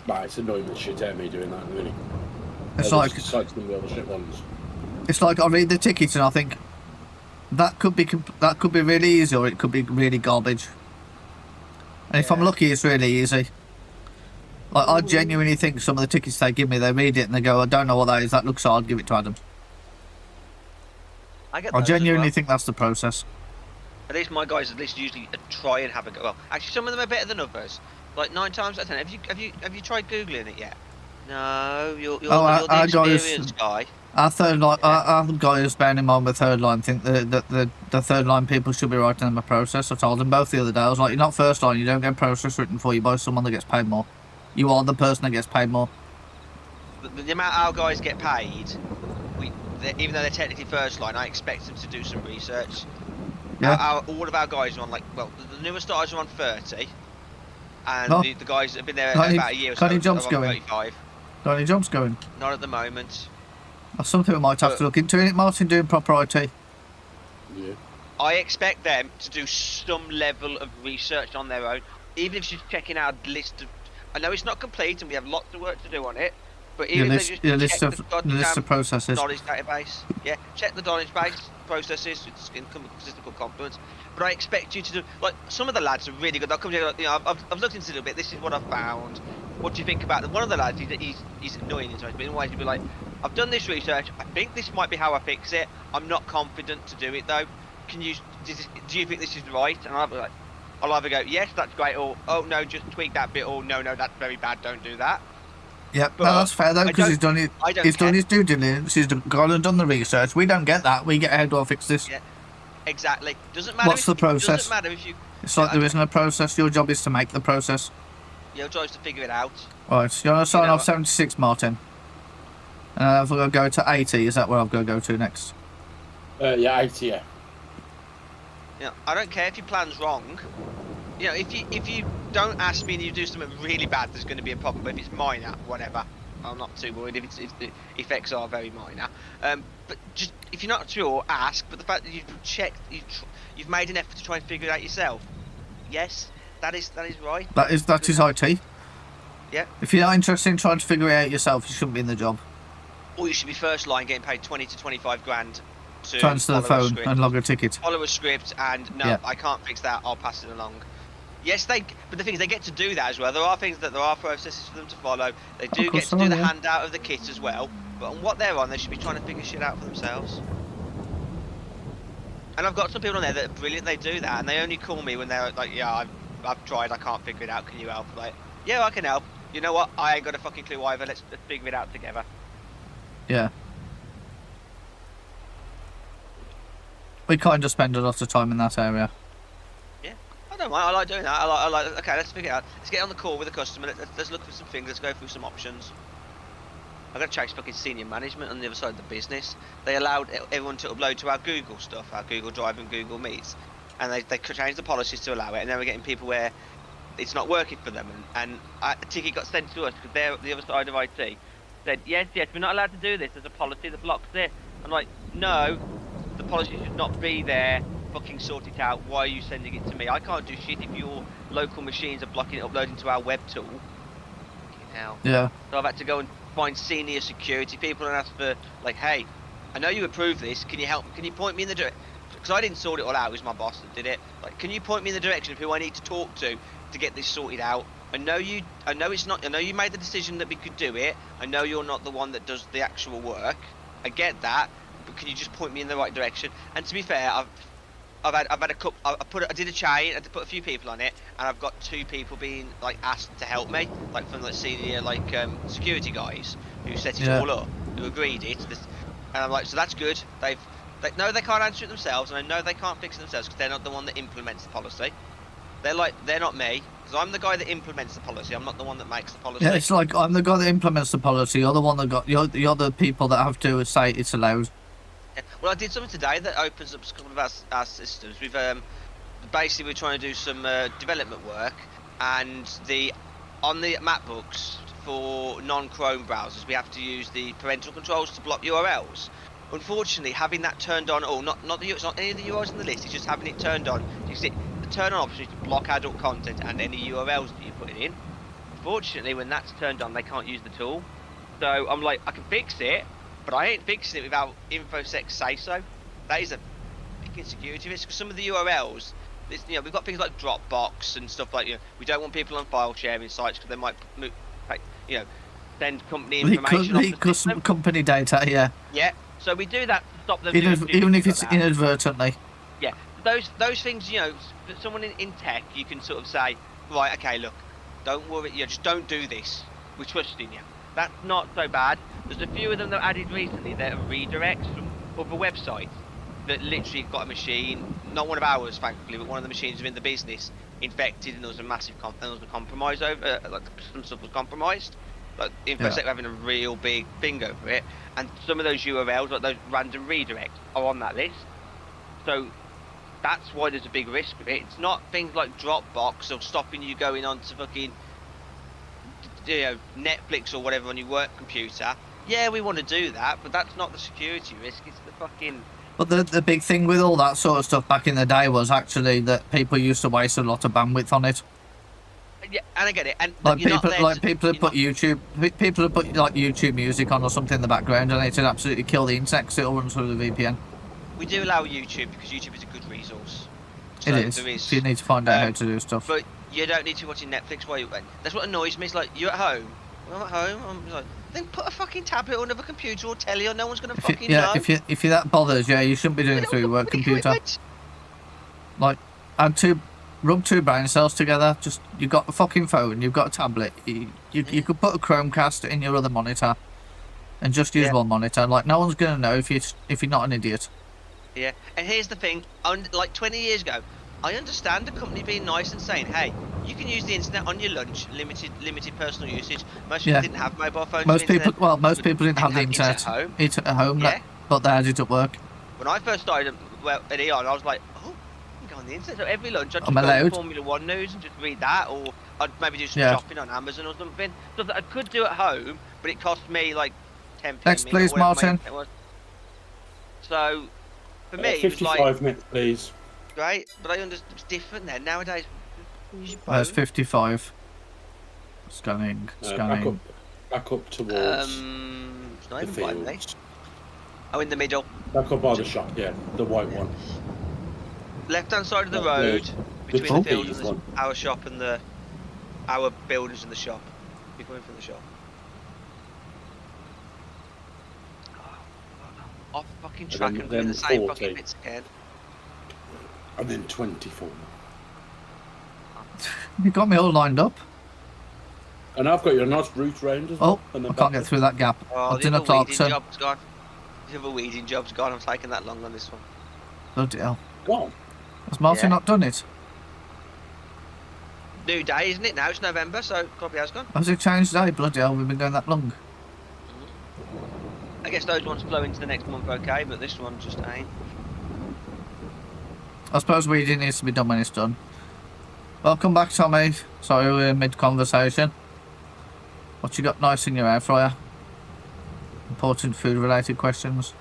Nah, it's annoying as shit at me doing that, really. It's like I read the tickets and I think that could be really easy, or it could be really garbage. And if I'm lucky, it's really easy. Like, I genuinely think some of the tickets they give me, they read it and they go, I don't know what that is. That looks hard. Give it to Adam. I genuinely think that's the process. At least my guys usually try and have a go. Well, actually, some of them are better than others. Like 9 times out of 10. Have you tried googling it yet? No, you're the experienced guy. Our third line, our guys, bearing in mind with third line, think that the third line people should be writing them a process. I told them both the other day. I was like, you're not first line. You don't get a process written for you by someone that gets paid more. You are the person that gets paid more. The amount our guys get paid, even though they're technically first line, I expect them to do some research. Yeah. All of our guys are on the newer starters are on 30. And the guys that have been there about a year or so are on 35. Got any jobs going? Not at the moment. That's something we might have to look into, isn't it, Martin, doing proper IT? Yeah. I expect them to do some level of research on their own, even if she's checking our list of. I know it's not complete, and we have lots of work to do on it. But even if they just check the list of processes. knowledge database, yeah, check the knowledge base processes. It's statistical complements. But I expect you to do like some of the lads are really good. They'll come to you, like, you know, I've looked into it a little bit. This is what I've found. What do you think about them? One of the lads, he's annoying in times, but in ways he'll be like, I've done this research. I think this might be how I fix it. I'm not confident to do it though. Do you think this is right? And I'll be like, I'll either go, yes, that's great, or oh no, just tweak that bit, or no, that's very bad, don't do that. Yep, no, that's fair though, because he's done his due diligence, he's gone and done the research. We don't get that. We get, how do I fix this? Yeah, exactly. Doesn't matter. What's the process? Doesn't matter if you. It's like there isn't a process. Your job is to make the process. Your job is to figure it out. Right, you're going to sign off 76, Martin. And I've got to go to 80. Is that where I've got to go to next? Yeah, 80. Yeah. Yeah, I don't care if your plan's wrong. You know, if you don't ask me and you do something really bad, there's going to be a problem. But if it's minor, whatever, I'm not too worried. If the effects are very minor, but just if you're not sure, ask. But the fact that you've checked, you've made an effort to try and figure it out yourself. Yes, that is right. That is IT. Yeah. If you're not interested in trying to figure it out yourself, you shouldn't be in the job. Or you should be first line, getting paid 20 to 25 grand. To answer the phone and log a ticket. Follow a script, and no, I can't fix that. I'll pass it along. Yes, but the thing is, they get to do that as well. There are processes for them to follow. They do get to do the handout of the kit as well. But on what they're on, they should be trying to figure shit out for themselves. And I've got some people on there that are brilliant. They do that, and they only call me when they're like, "Yeah, I've tried. I can't figure it out. Can you help?" Like, yeah, I can help. You know what? I ain't got a fucking clue either. Let's figure it out together. Yeah. We kind of spend a lot of time in that area. Yeah, I don't mind. I like doing that. I like. Okay, let's figure it out. Let's get on the call with the customer. Let's look for some things. Let's go through some options. I've got to chase fucking senior management on the other side of the business. They allowed everyone to upload to our Google stuff, our Google Drive and Google Meets, and they changed the policies to allow it. And then we're getting people where it's not working for them. And a ticket got sent to us because they're the other side of IT. Said yes, we're not allowed to do this. There's a policy that blocks it. I'm like, no. The policy should not be there. Fucking sort it out. Why are you sending it to me? I can't do shit if your local machines are blocking it uploading to our web tool. Fucking hell. Yeah. So I've had to go and find senior security people and ask for, like, hey, I know you approved this. Can you help? Can you point me in the direction? Because I didn't sort it all out. It was my boss that did it. Like, can you point me in the direction of who I need to talk to get this sorted out? I know you made the decision that we could do it. I know you're not the one that does the actual work. I get that. But can you just point me in the right direction? And to be fair, I've had a couple. I did a chain. I had to put a few people on it, and I've got 2 people being like asked to help me, like from the senior security guys who set it all up, who agreed it. And I'm like, so that's good. They know they can't answer it themselves, and I know they can't fix it themselves because they're not the one that implements the policy. They're not me, because I'm the guy that implements the policy. I'm not the one that makes the policy. Yeah, it's like I'm the guy that implements the policy. You're the one that you're the people that have to say it's allowed. Well, I did something today that opens up a couple of our systems. We've basically we're trying to do some development work, and on the MacBooks for non-Chrome browsers, we have to use the parental controls to block URLs. Unfortunately, having that turned on, or not it's not any of the URLs on the list. It's just having it turned on. You see, the turn on option is to block adult content and any URLs that you put in. Unfortunately, when that's turned on, they can't use the tool. So I'm like, I can fix it. But I ain't fixing it without InfoSec say so. That is a big security risk. Because some of the URLs, we've got things like Dropbox and stuff like, we don't want people on file sharing sites because they might, send company information off the system. Company data, yeah. Yeah. So we do that to stop them. Even if it's inadvertently. Yeah. Those things, for someone in tech, you can sort of say, right, okay, look, don't worry, just don't do this. We're trusting you. That's not so bad. There's a few of them that I added recently that are redirects from other websites that literally got a machine, not one of ours thankfully, but one of the machines within the business infected, and there was a massive compromise over, some stuff was compromised. Like InfoSec having a real big thing over it, and some of those URLs, like those random redirects, are on that list. So that's why there's a big risk with it. It's not things like Dropbox or stopping you going on to fucking Netflix or whatever on your work computer. Yeah, we want to do that, but that's not the security risk. It's the fucking But the big thing with all that sort of stuff back in the day was actually that people used to waste a lot of bandwidth on it. Yeah, and I get it. And Like you're people, not there people have put like YouTube music on or something in the background, and it'd absolutely kill the internet because it'll run through the VPN. We do allow YouTube because YouTube is a good resource. So It is. there is. If you need to find out how to do stuff. But you don't need to be watching Netflix while you. That's what annoys me. It's like you're at home. I'm at home. I'm like, then put a fucking tablet or another computer or telly, or no one's gonna fucking know. If you're that bothered, yeah, you shouldn't be doing it through your work computer. Like, rub two brain cells together. Just you've got a fucking phone, you've got a tablet. You could put a Chromecast in your other monitor, and just use one monitor. Like no one's gonna know if you're not an idiot. Yeah, and here's the thing. Like 20 years ago, I understand the company being nice and saying, "Hey, you can use the internet on your lunch, limited personal usage." Most people didn't have mobile phones. Most people didn't have the internet at home. Yeah. But they had it at work. When I first started at Eon, I was like, "Oh, you can go on the internet." So every lunch, I'd just I'm go on allowed. Formula One news and just read that, or I'd maybe do some shopping on Amazon or something. Stuff that I could do at home, but it cost me like 10 Next, please, Martin. So, for me, 55 it was like, minutes, please. Great, but I understand it's different then. Nowadays, There's 55. Scanning. Back up towards it's not the even by me. fields. Oh, in the middle. Back up by the shop, yeah, the white one. Left hand side of the road, between the fields and our shop and our buildings and the shop. You're coming from the shop. Off fucking track and doing the same 40. fucking bits again. And then 24. You got me all lined up. And I've got your nice route round as well. I can't get through that gap. Oh, the other weeding job's gone. The other weeding job's gone. I'm taking that long on this one. Bloody hell. What? Has Martin not done it? New day, isn't it now? It's November, so probably has gone. Has it changed today? Bloody hell, we've been going that long. I guess those ones flow into the next month okay, but this one just ain't. I suppose weeding needs to be done when it's done. Welcome back, Tommy. Sorry, we're mid-conversation. What you got nice in your air fryer? Important food-related questions.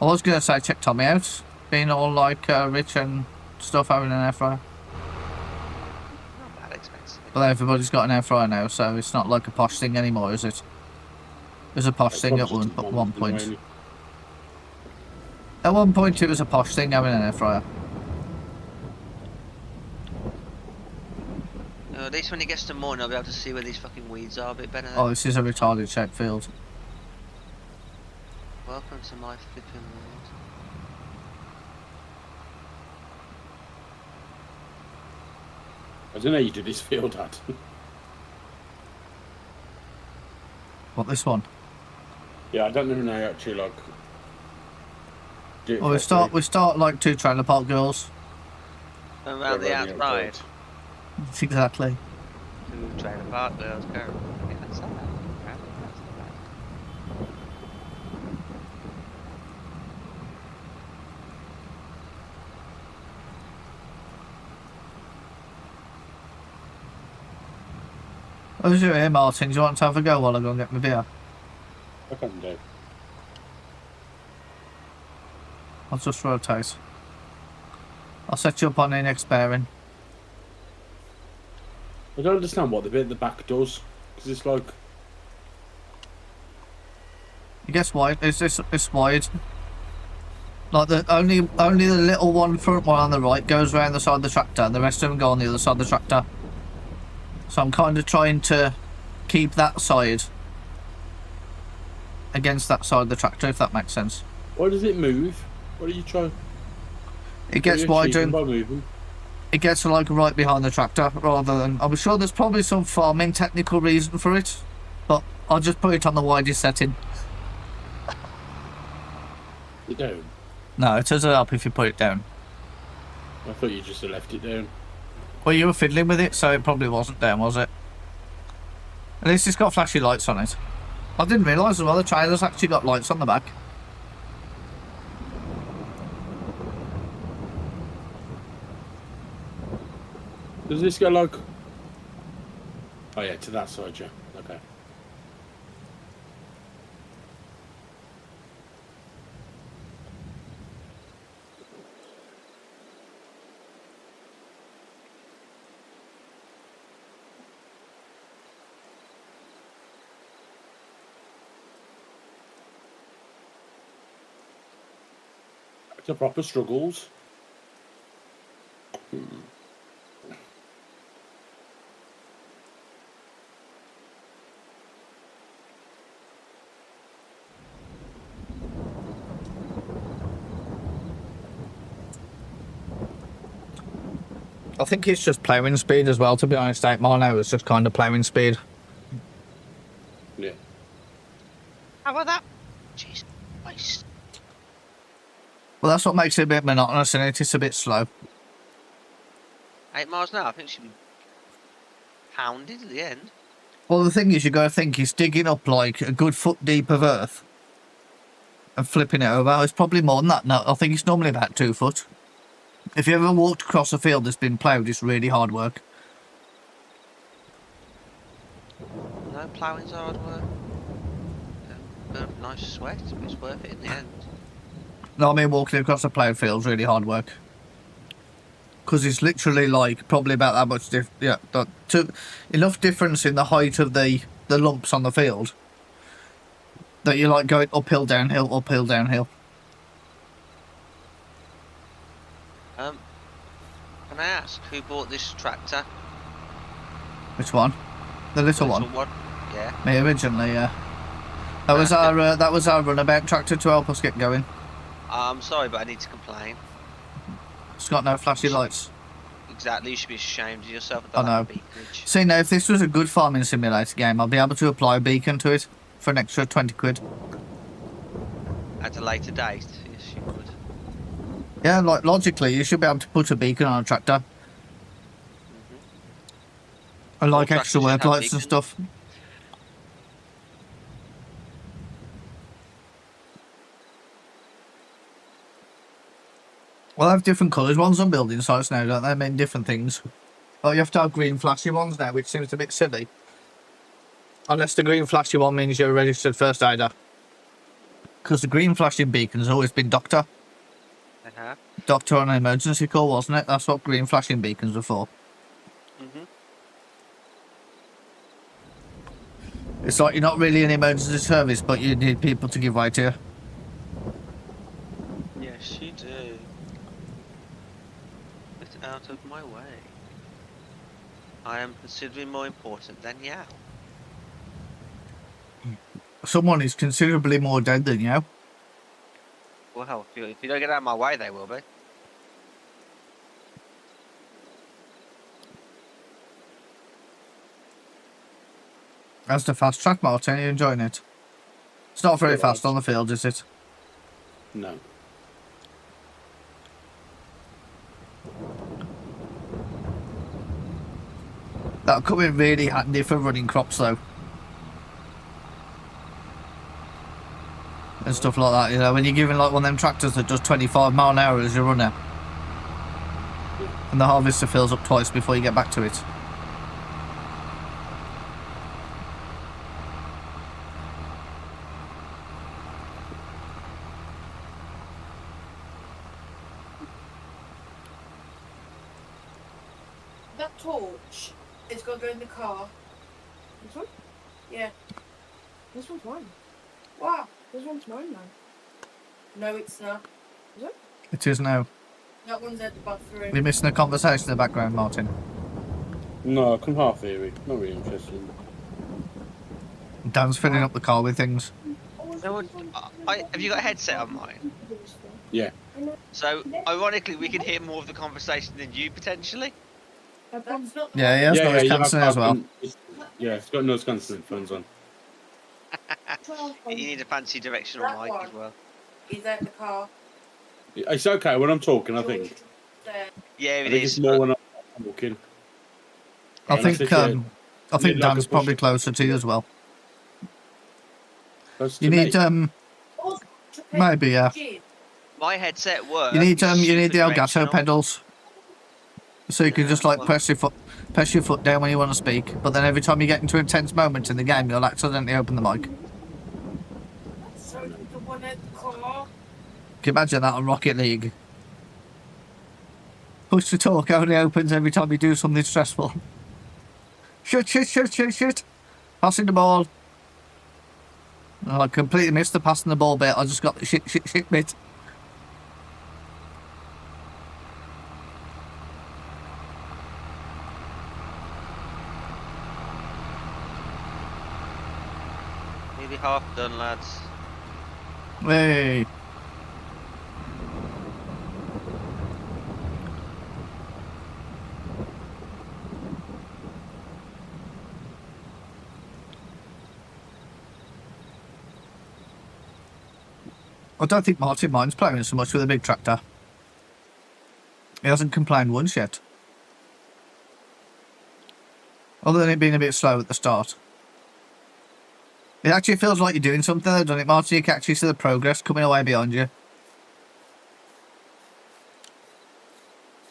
I was going to say check Tommy out. Being all like rich and stuff, having an air fryer. Not that expensive. But everybody's got an air fryer now, so it's not like a posh thing anymore, is it? It was a posh thing at one point. At one point it was a posh thing having an air fryer. At least when it gets to morning I'll be able to see where these fucking weeds are a bit better. Oh, this is a retarded shaped field. Welcome to my flipping world. I don't know you did this field at. What, this one? Yeah, I don't know how actually like. Well, we start like two trailer park girls. Around the outside. Exactly. Two trailer park girls go. Who's you here, Martin? Do you want to have a go while I go and get my beer? I can do. I'll just rotate. I'll set you up on the next bearing. I don't understand what the bit at the back does, because it's like. It gets wide. It's wide. Like the only the little one front one on the right goes around the side of the tractor, and the rest of them go on the other side of the tractor. So I'm kind of trying to keep that side against that side of the tractor, if that makes sense. Why does it move? What are you trying? It gets wider. It gets like right behind the tractor, rather than. I'm sure there's probably some farming technical reason for it, but I'll just put it on the widest setting. You down? No, it doesn't help if you put it down. I thought you just left it down. Well, you were fiddling with it, so it probably wasn't down, was it? At least it's got flashy lights on it. I didn't realise as well the trailer's actually got lights on the back. Does this go like... Oh yeah, to that side, yeah. Okay. It's a proper struggles. I think it's just ploughing speed as well, to be honest. 8 mile an hour is just kind of ploughing speed. Yeah. How about that? Jeez. Nice. Well, that's what makes it a bit monotonous, and it's a bit slow. 8 miles an hour, I think she'd be pounded at the end. Well, the thing is, you got to think he's digging up like a good foot deep of earth and flipping it over. It's probably more than that. No, I think it's normally about 2 foot. If you ever walked across a field that's been ploughed, it's really hard work. No, ploughing's hard work. Burn a nice sweat, but it's worth it in the end. No, I mean walking across a ploughed field is really hard work. Because it's literally like probably about that much enough difference in the height of the lumps on the field that you're like going uphill, downhill, uphill, downhill. Can I ask who bought this tractor? Which one? The little one? Yeah. Me originally, yeah. That was our runabout tractor to help us get going. I'm sorry, but I need to complain. It's got no flashy lights. Exactly, you should be ashamed of yourself at I know. beaconage. See, now if this was a good farming simulator game, I'll be able to apply a beacon to it for an extra 20 quid. At a later date, yes you would. Yeah, like logically, you should be able to put a beacon on a tractor. I like extra work lights and stuff. Well, I have different colours ones on building sites now, don't they? I mean, different things. Oh, you have to have green flashy ones now, which seems a bit silly. Unless the green flashy one means you're a registered first aider. Because the green flashing beacon's always been doctor. Uh-huh. Doctor on an emergency call, wasn't it? That's what green flashing beacons were for. It's like you're not really an emergency service, but you need people to give way to you. Yes, you do. Get out of my way. I am considerably more important than you. Someone is considerably more dead than you. Well, if you don't get out of my way, they will be. That's the fast track, Martin. Are you enjoying it? It's not very fast on the field, is it? No. That'll come in really handy for running crops, though. And stuff like that, you know, when you're giving like one of them tractors that does 25 mile an hour as you run it. And the harvester fills up twice before you get back to it. That torch is going to go in the car. This one? Yeah. This one's mine. Wow. This one's mine now. No, it's not. Is it? It is now. That one's at the bathroom. You're missing a conversation in the background, Martin. No, I can half hear it. Not really interested. Dan's filling up the car with things. No, have you got a headset on mine? Yeah. So, ironically, we can hear more of the conversation than you, potentially. That's not Yeah, he has noise you have cancelling as well. Yeah, it's got noise cancelling phones on. You need a fancy directional That mic one. as well. He's at the car. It's okay when I'm talking, I think. There. Yeah, I it think is. it's more when I'm walking. I Unless think it's, I think need like Dan's a probably push- closer to you as well. Close to You me. need maybe yeah. My headset works. You need the Elgato directional. pedals. So you can just like well- press your foot down when you want to speak, but then every time you get into an intense moment in the game, you'll accidentally open the mic. Can So the one at the car. you imagine that on Rocket League? Push to talk only opens every time you do something stressful. Shit. Passing the ball. Oh, I completely missed the passing the ball bit. I just got the shit bit. half done, lads. Hey. I don't think Martin minds playing so much with a big tractor. He hasn't complained once yet. Other than it being a bit slow at the start. It actually feels like you're doing something though, doesn't it, Martin? You can actually see the progress coming away behind you.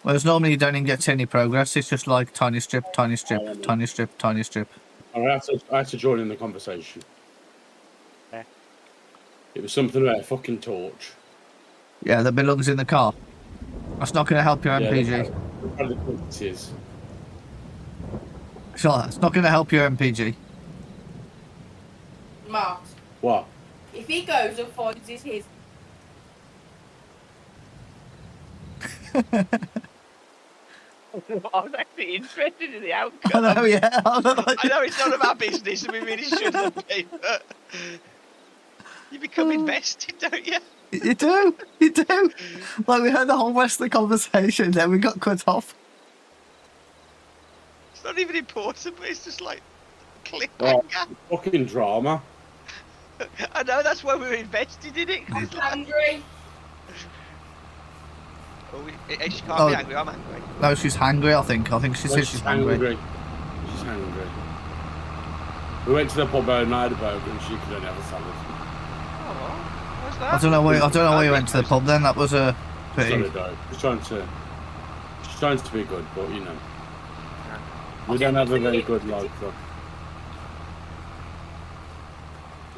Whereas normally you don't even get to any progress, it's just like tiny strip, tiny strip, tiny strip, tiny strip. I had to join in the conversation. Yeah. It was something about a fucking torch. Yeah, that belongs in the car. That's not going to help your MPG. It is. It's not going to help your MPG. Mark, What? if he goes and finds his I was actually interested in the outcome. I know, yeah. I know it's none of our business and we really shouldn't be, but you become invested, don't you? You do. Like, we heard the whole rest of the conversation, then we got cut off. It's not even important, but it's just like Oh, cliffhanger. fucking drama. I know, that's why we were invested in it. I'm hungry. Oh, she can't be angry, I'm angry. No, she's hangry, I think. I think she says she's hungry. She's hungry. We went to the pub and I had a burger and she could only have a salad. Oh, what's that? I don't know why you went to the pub then. That was a pity. Sorry, though. She's trying to be good, but you know. We don't have a very good life, though.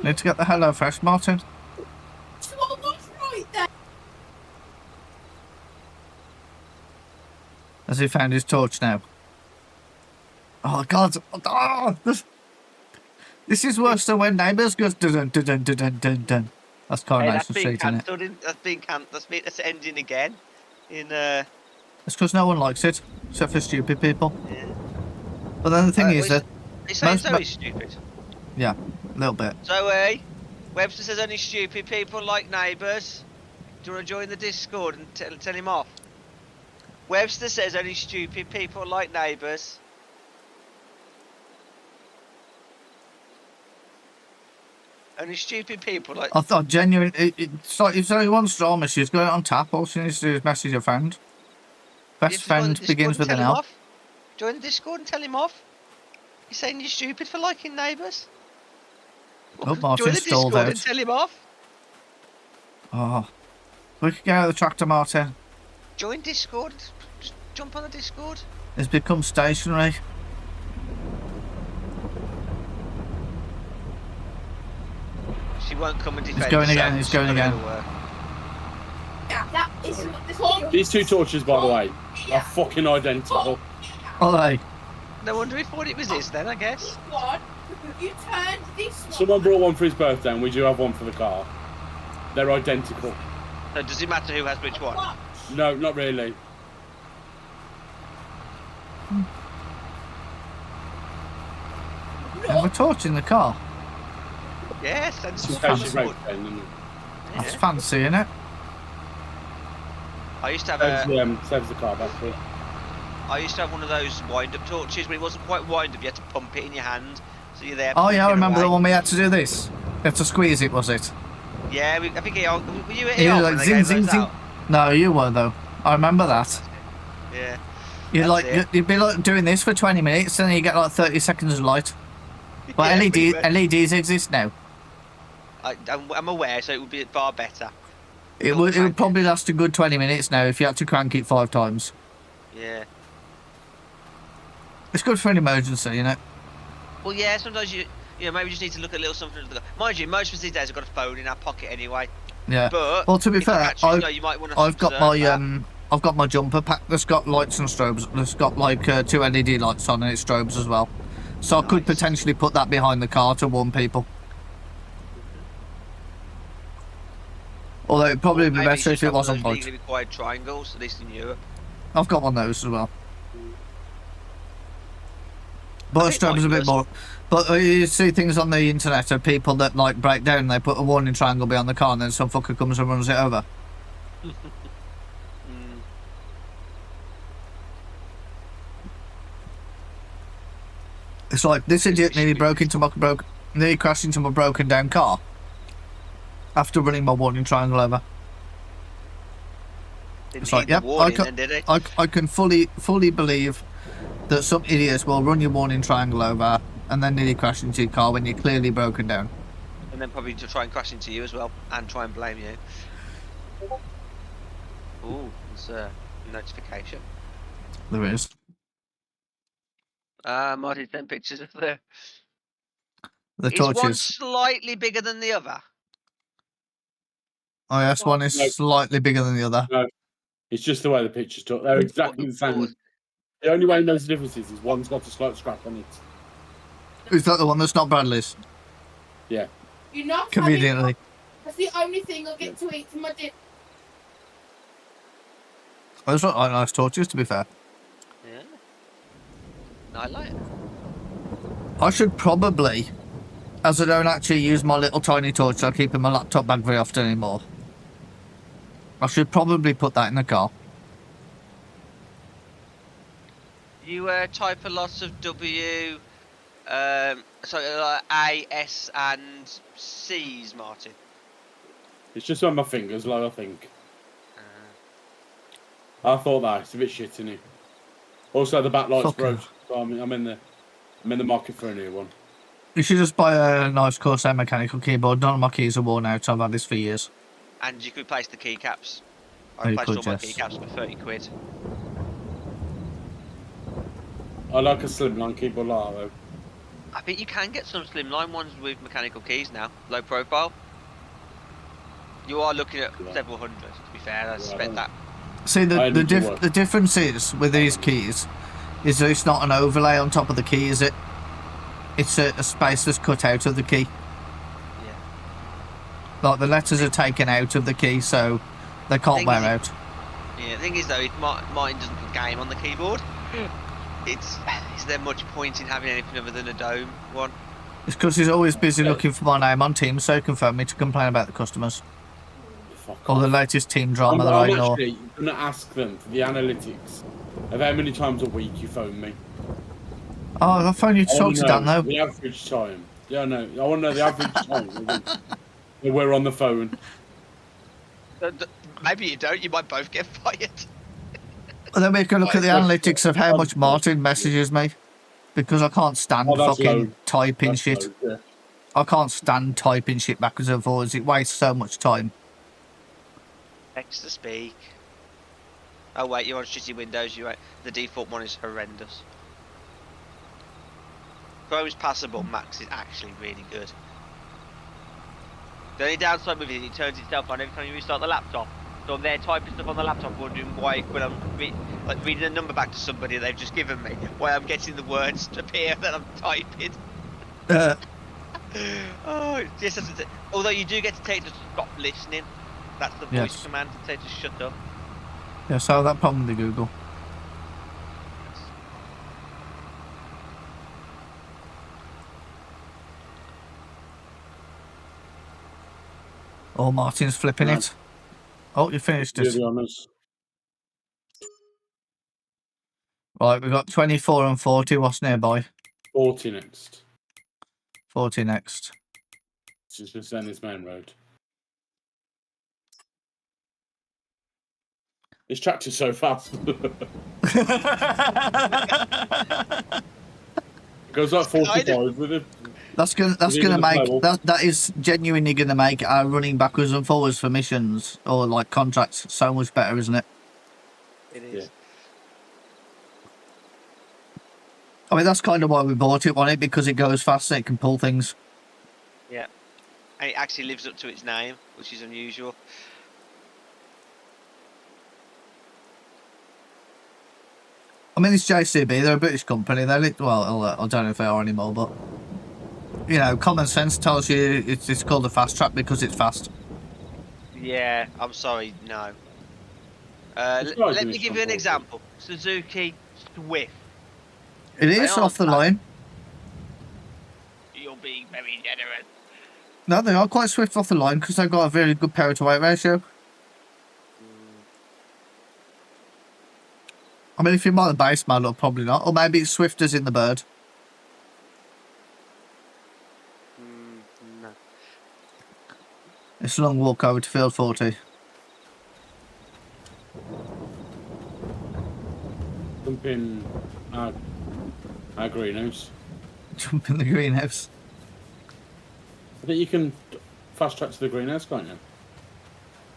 Need to get the Hello Fresh, Martin. So what was right there? Has he found his torch now? Oh God! Oh, this is worse than when neighbours goes dun dun dun dun dun dun dun. That's Coronation Street, isn't it? That's ending again. It's because no one likes it, except for stupid people. Yeah. But then the thing is that They say most- Zoe's stupid. yeah, a little bit. Zoe, Webster says only stupid people like neighbours. Do you want to join the Discord and tell him off? Webster says only stupid people like neighbours. Only stupid people like. I thought genuine. It's like if Zoe wants drama, she's got it on tap. All she needs to do is message her friend. Best friend begins with an L. Join the Discord and tell him off. He's saying you're stupid for liking neighbours. Oh, Martin Join the stalled Discord out. and tell him off. Oh, we could get out of the tractor, Martin. Join Discord. Just jump on the Discord. It's become stationary. She won't come and defend. He's going herself. again, he's She's going not again. gonna work. That is this whole These two torches, by the way, are fucking identical. Are they? No wonder he thought it was his then, I guess. one. You turned this one. Someone brought one for his birthday and we do have one for the car. They're identical. So does it matter who has which one? No, not really. Have a torch in the car. Yes, and It's in case fancy. she breaks down, isn't it? That's fancy, isn't it? I used to have Saves the car battery. I used to have one of those wind-up torches, but it wasn't quite wind-up. You had to pump it in your hand, so you're there. Oh yeah, I pumping remember away. the one we had to do this. We had to squeeze it, was it? Yeah, I think were you at Yeah, EON like when they zing, gave zing, those zing. out? No, you were though. I remember that. Yeah. You'd That's like it. you'd be like doing this for 20 minutes, and then you get like 30 seconds of light. But Yeah, we were- LEDs exist now. I'm aware, so it would be far better. It Don't would crank probably last a good 20 minutes now if you had to crank it 5 times. Yeah. It's good for an emergency, you know. Well, yeah. Sometimes you maybe just need to look at a little something. Mind you, most of us these days have got a phone in our pocket anyway. Yeah. But Well, to be if you fair, catch it, you might want to. I've got my jumper pack that's got lights and strobes. That's got like 2 LED lights on and it strobes as well. So I could Nice. potentially put that behind the car to warn people. Although it'd probably be better if it wasn't light. legally required triangles, at least in Europe. I've got one of those as well. But Strober's a bit more. But you see things on the internet of people that like break down and they put a warning triangle behind the car and then some fucker comes and runs it over. It's like this idiot nearly nearly crashed into my broken down car after running my warning triangle over. Didn't It's like, heed the yep, warning then, did it? I can fully believe that some idiots will run your warning triangle over and then nearly crash into your car when you're clearly broken down. And then probably to try and crash into you as well, and try and blame you. Ooh, there's a notification. There is. Marty sent pictures of the Is one torches. slightly bigger than the other? Oh yes, one is No. slightly bigger than the other. No, it's just the way the pictures took. They're exactly the same. The only way knows the difference is one's got a slight scrap on it. Is that the one that's not Bradley's? Yeah. You're not Conveniently. That's the only thing I get to eat for my dinner. Those are nice torches, to be fair. Yeah. No, I like it. I should probably, as I don't actually use my little tiny torch I keep in my laptop bag very often anymore, I should probably put that in the car. You type a lot of W, A, S, and C's, Martin. It's just on my fingers, like I think. I thought that it's a bit shit, isn't it? Also, the backlight's broke, so I'm in the market for a new one. You should just buy a nice Corsair mechanical keyboard. None of my keys are worn out. I've had this for years. And you could replace the keycaps. Oh, I you replaced all could, my yes. keycaps for 30 quid. I like a slimline keyboard like that, though. I think you can get some slimline ones with mechanical keys now, low profile. You are looking at several hundred, to be fair. I suspect that. See, the difference is with these keys is that it's not an overlay on top of the key, is it? It's a space that's cut out of the key. Yeah. Like the letters are taken out of the key, so they can't wear out. Yeah, the thing is though, if Martin doesn't put game on the keyboard, is there much point in having anything other than a dome one? It's because he's always busy looking for my name on Teams, so he can phone me to complain about the customers. Or the latest team drama that I know. I'm actually going to ask them for the analytics of how many times a week you phone me. Oh, I'll phone you to talk to Dan, though. The average time. Yeah, no. I want to know the average time that we're on the phone. Maybe you don't. You might both get fired. And then we can look at the analytics of how much Martin messages me. Because I can't stand fucking typing shit. Yeah. I can't stand typing shit backwards and forwards. It wastes so much time. Text to speak. Oh wait, you're on shitty Windows. You're right. The default one is horrendous. Chrome's passable. Max is actually really good. The only downside with it turns itself on every time you restart the laptop. So I'm there typing stuff on the laptop, wondering why when I'm reading a number back to somebody they've just given me, why I'm getting the words to appear that I'm typing. Oh, yes. Although you do get to take to stop listening. That's the voice command to say to shut up. Yeah, so that problem with Google. Oh, Martin's flipping it. Oh, you finished it. Right, we've got 24 and 40. What's nearby? 40 next. 40 next. It's just down this main road. This tractor's so fast. It goes like 45 with it. That is genuinely gonna make our running backwards and forwards for missions or like contracts so much better, isn't it? It is. Yeah. I mean, that's kind of why we bought it, wasn't it? Because it goes fast and it can pull things. Yeah. And it actually lives up to its name, which is unusual. I mean, it's JCB. They're a British company. I don't know if they are anymore, but you know, common sense tells you it's called a fast track because it's fast. Yeah, I'm sorry, no. Let me give you an example. Suzuki Swift. It is off the line. being very generous. No, they are quite swift off the line because they've got a very good power to weight ratio. I mean, if you buy the base model, probably not. Or maybe it's swift as in the bird. No. It's a long walk over to field 40. Jump in our greenhouse. Jump in the greenhouse. I think you can fast track to the greenhouse, can't you?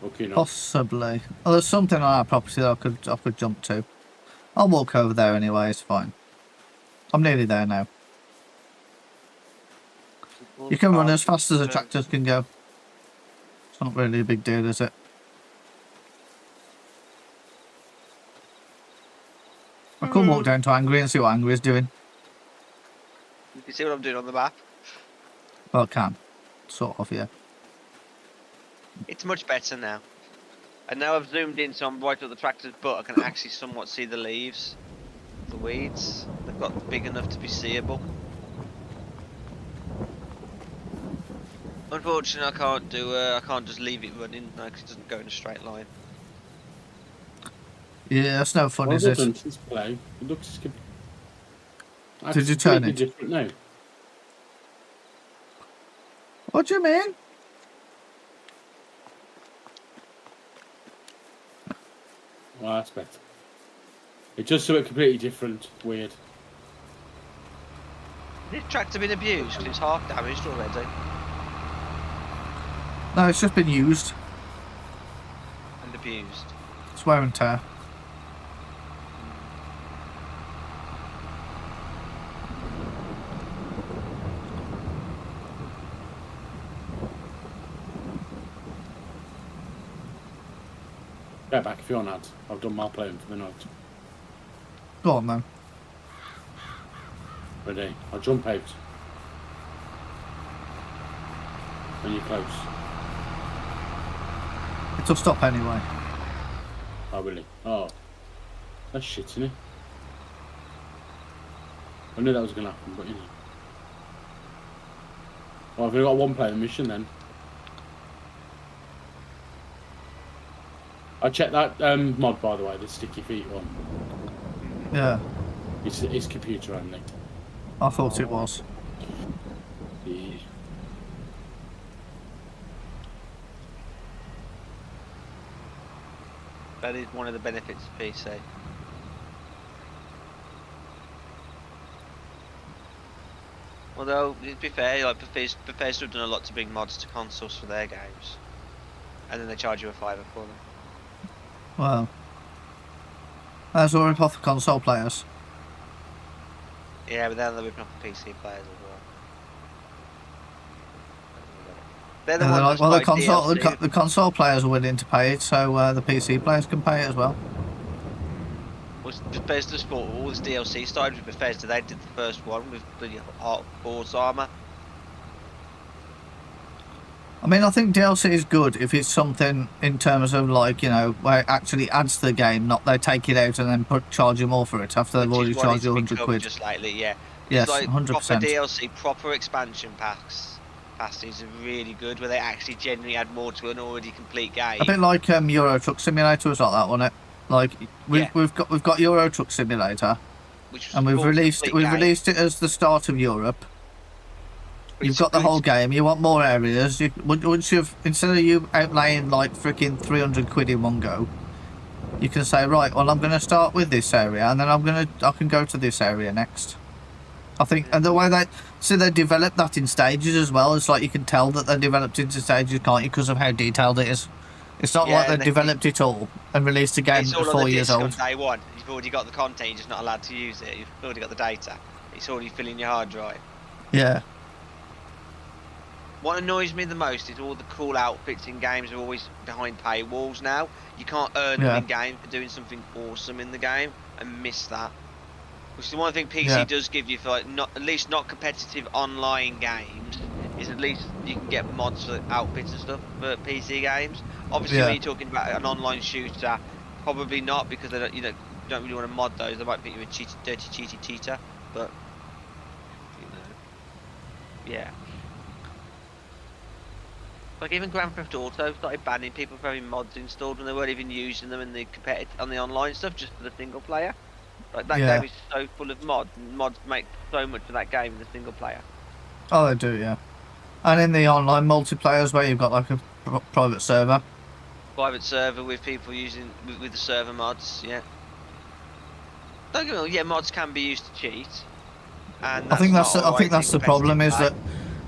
Okay, no. Possibly. Well, there's something on our property that I could jump to. I'll walk over there anyway, it's fine. I'm nearly there now. You can run as fast as the tractors can go. It's not really a big deal, is it? I could walk down to Angry and see what Angry is doing. You can see what I'm doing on the map. Well, I can. Sort of, yeah. It's much better now. And now I've zoomed in, so I'm right at the tractor's butt. I can actually somewhat see the leaves, the weeds. They've got big enough to be seeable. Unfortunately, I can't just leave it running because it doesn't go in a straight line. Yeah, that's no fun, Well, is it? This play. It looks Did you turn completely it? different now. What do you mean? Well, that's better. It just something completely different. Weird. This tractor been abused because it's half damaged already. No, it's just been used. And abused. It's wear and tear. Go back if you want, Ad. I've done my playing for the night. Go on then. Ready? I'll jump out. When you're close. It'll stop anyway. Oh, really? Oh. That's shit, isn't it? I knew that was going to happen, but you know. Well, I've only got one player mission then. I checked that mod, by the way, the sticky feet one. Yeah, It's computer only. I thought it was. Yeah. That is one of the benefits of PC. Although, to be fair, like Bethesda have done a lot to bring mods to consoles for their games. And then they charge you a $5 for them. Well, that's all rip off the console players. Yeah, but then they're ripping off the PC players as well. They're the And they're ones like, that well, buy DLC. the console players are willing to pay it, so the PC players can pay it as well. Well, Bethesda bought all this DLC started with Bethesda. They did the first one with the horse armor. I mean, I think DLC is good if it's something in terms of like, you know, where it actually adds to the game, not they take it out and then charge you more for it after they've already charged you 100 quid. Just lately, yeah. Yes, it's like 100%. Proper DLC, proper expansion passes are really good, where they actually genuinely add more to an already complete game. A bit like Euro Truck Simulator was like that, wasn't it? Like we've got Euro Truck Simulator, Which was and we've released it as the start of Europe. You've got the whole game. You want more areas. Once you've, instead of you outlaying like freaking 300 quid in one go, you can say, right, well, I'm going to start with this area, and then I can go to this area next. I think, and the way they develop that in stages as well. It's like you can tell that they're developed into stages, can't you, because of how detailed it is. It's not like they've developed it all and released a game that's 4 years old. On day one, you've already got the content. You're just not allowed to use it. You've already got the data. It's already filling your hard drive. Yeah. What annoys me the most is all the cool outfits in games are always behind paywalls now. You can't earn them in game for doing something awesome in the game. I miss that. Which is the one thing PC does give you for like at least not competitive online games, is at least you can get mods for outfits and stuff for PC games. Obviously when you're talking about an online shooter, probably not, because they don't really want to mod those. They might think you're a dirty cheater, but Yeah. Like even Grand Theft Auto started banning people for having mods installed when they weren't even using them in the on the online stuff, just for the single player. Like that Yeah. game is so full of mods, and mods make so much of that game in the single player. Oh, they do, yeah. And in the online multiplayers where you've got like a private server. Private server with people using with the server mods, yeah. Don't get me wrong, yeah, mods can be used to cheat. And I think that's the competitive problem is play. that